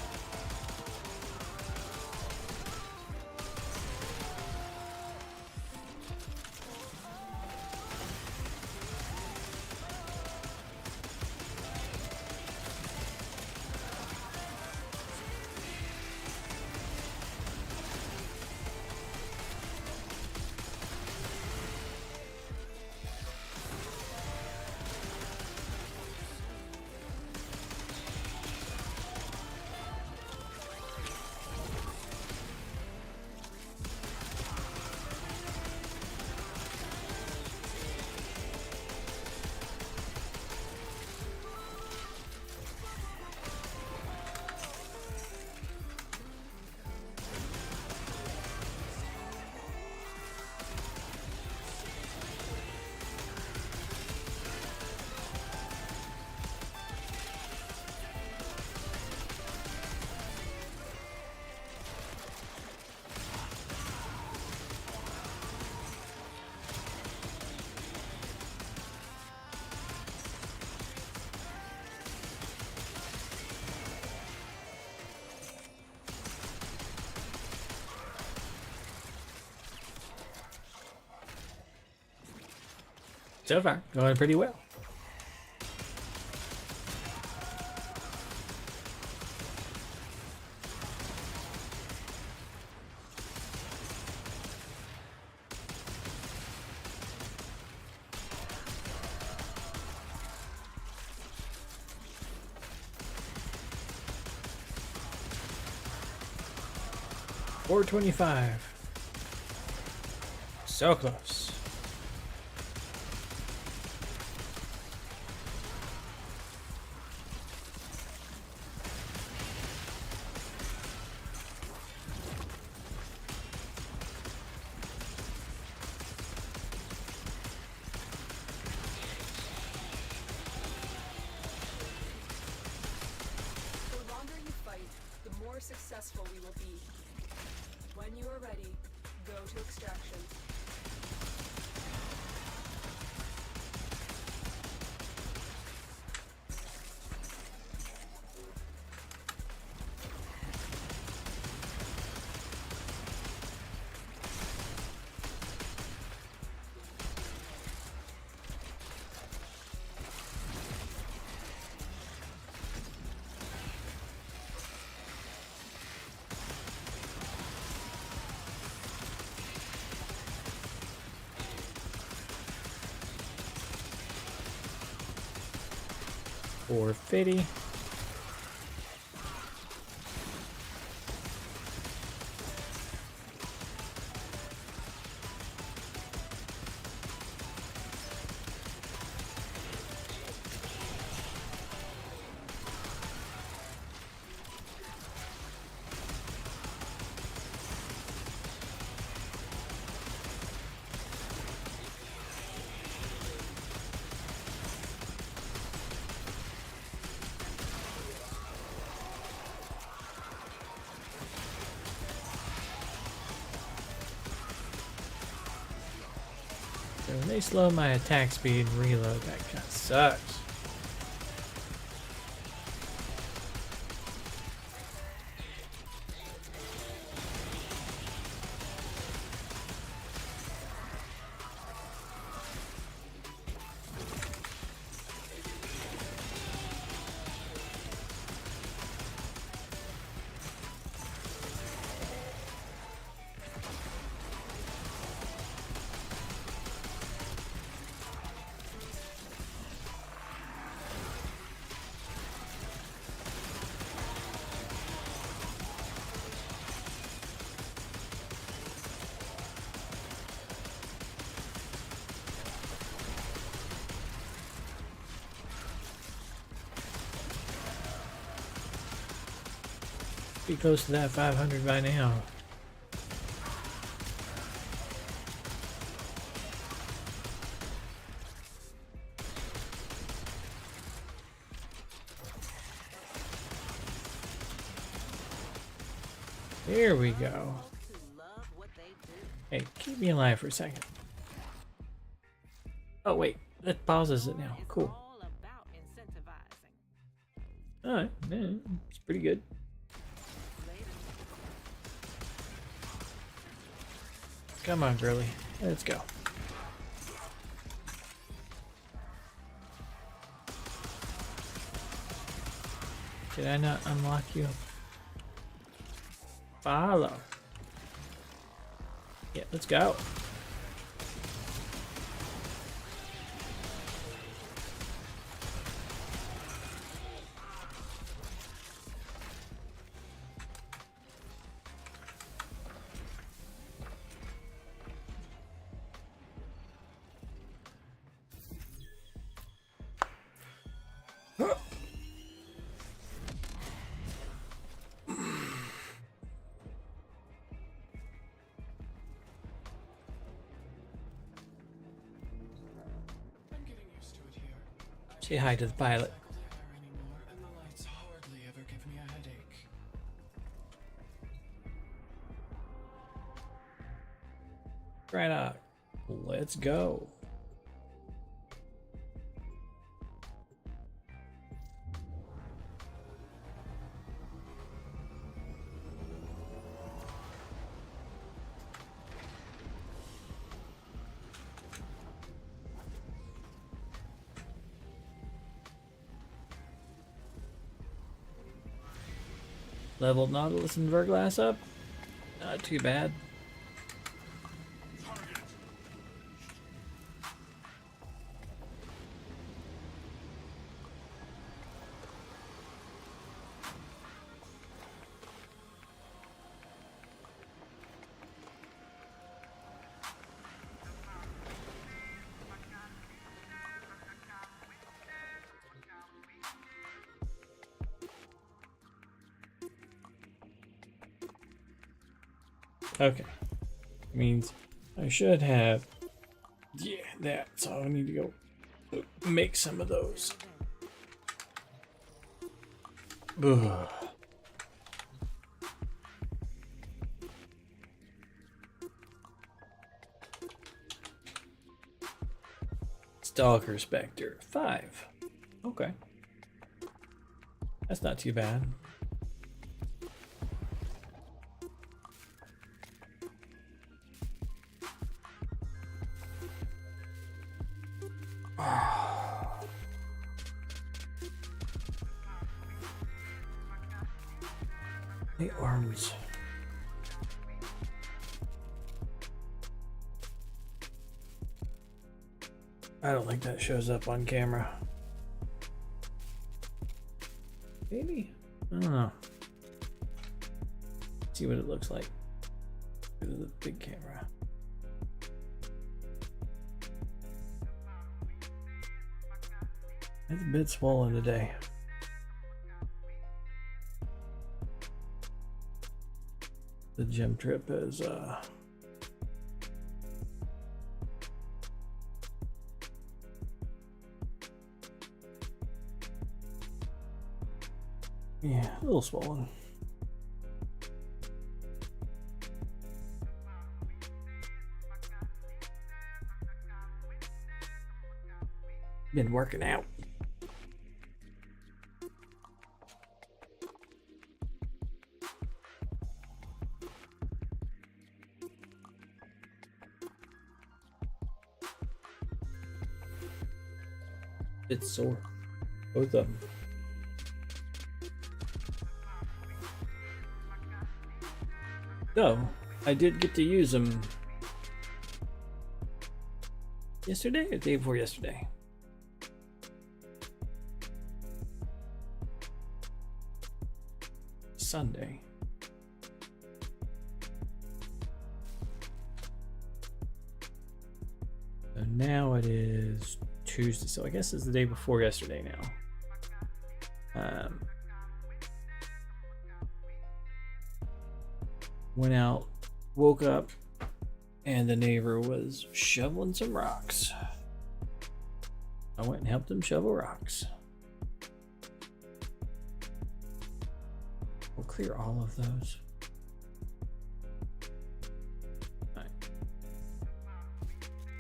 Speaker 1: So far, going pretty well. $425. So close.
Speaker 13: successful we will be. When you are ready, go to extraction.
Speaker 1: Or fitty. So when they slow my attack speed and reload, that kind of sucks. Be close to that 500 by now. Here we go. Hey, keep me alive for a second. Oh wait, that pauses it now. Cool. Alright, yeah, it's pretty good. Come on, girly. Let's go. Did I not unlock you? Follow. Yeah, let's go. Say hi to the pilot.
Speaker 4: And the lights hardly ever give me a headache.
Speaker 1: Right on. Let's go. Leveled Nautilus and Verglass up. Not too bad. Okay. Means I should have, yeah, that. So I need to go make some of those. Ugh. Stalker Spectre, 5. Okay. That's not too bad. The arms. I don't think that shows up on camera. Maybe? I don't know. See what it looks like through the big camera. It's a bit swollen today. The gym trip is yeah, a little swollen. Been working out. It's sore. Both of them. So, I did get to use them yesterday or the day before yesterday. Sunday. So now it is Tuesday, so I guess it's the day before yesterday now. Went out, woke up, and the neighbor was shoveling some rocks. I went and helped him shovel rocks. We'll clear all of those. All right.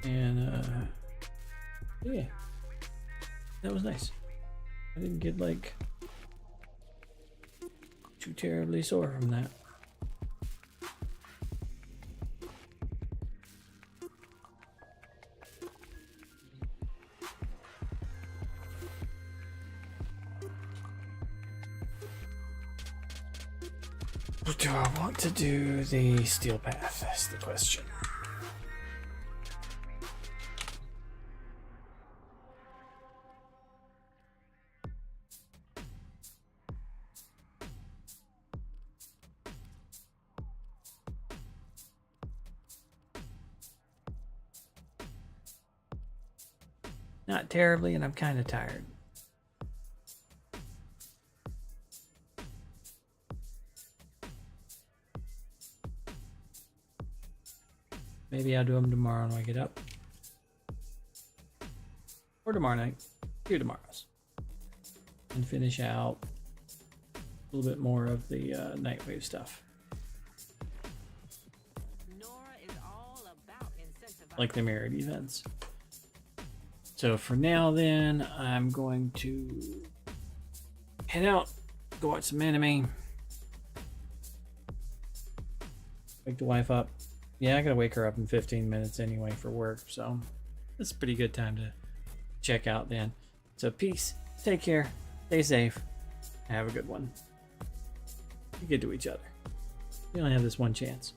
Speaker 1: And yeah, that was nice. I didn't get like too terribly sore from that. Do I want to do the steel path? That's the question. Not terribly, and I'm kind of tired. Maybe I'll do them tomorrow when I get up. Or tomorrow night. 2 tomorrows. And finish out a little bit more of the Nightwave stuff. Like the mirrored events. So for now then, I'm going to head out, go watch some anime. Wake the wife up. Yeah, I gotta wake her up in 15 minutes anyway for work, so that's a pretty good time to check out then. So peace, take care, stay safe, have a good one. Be good to each other. We only have this one chance.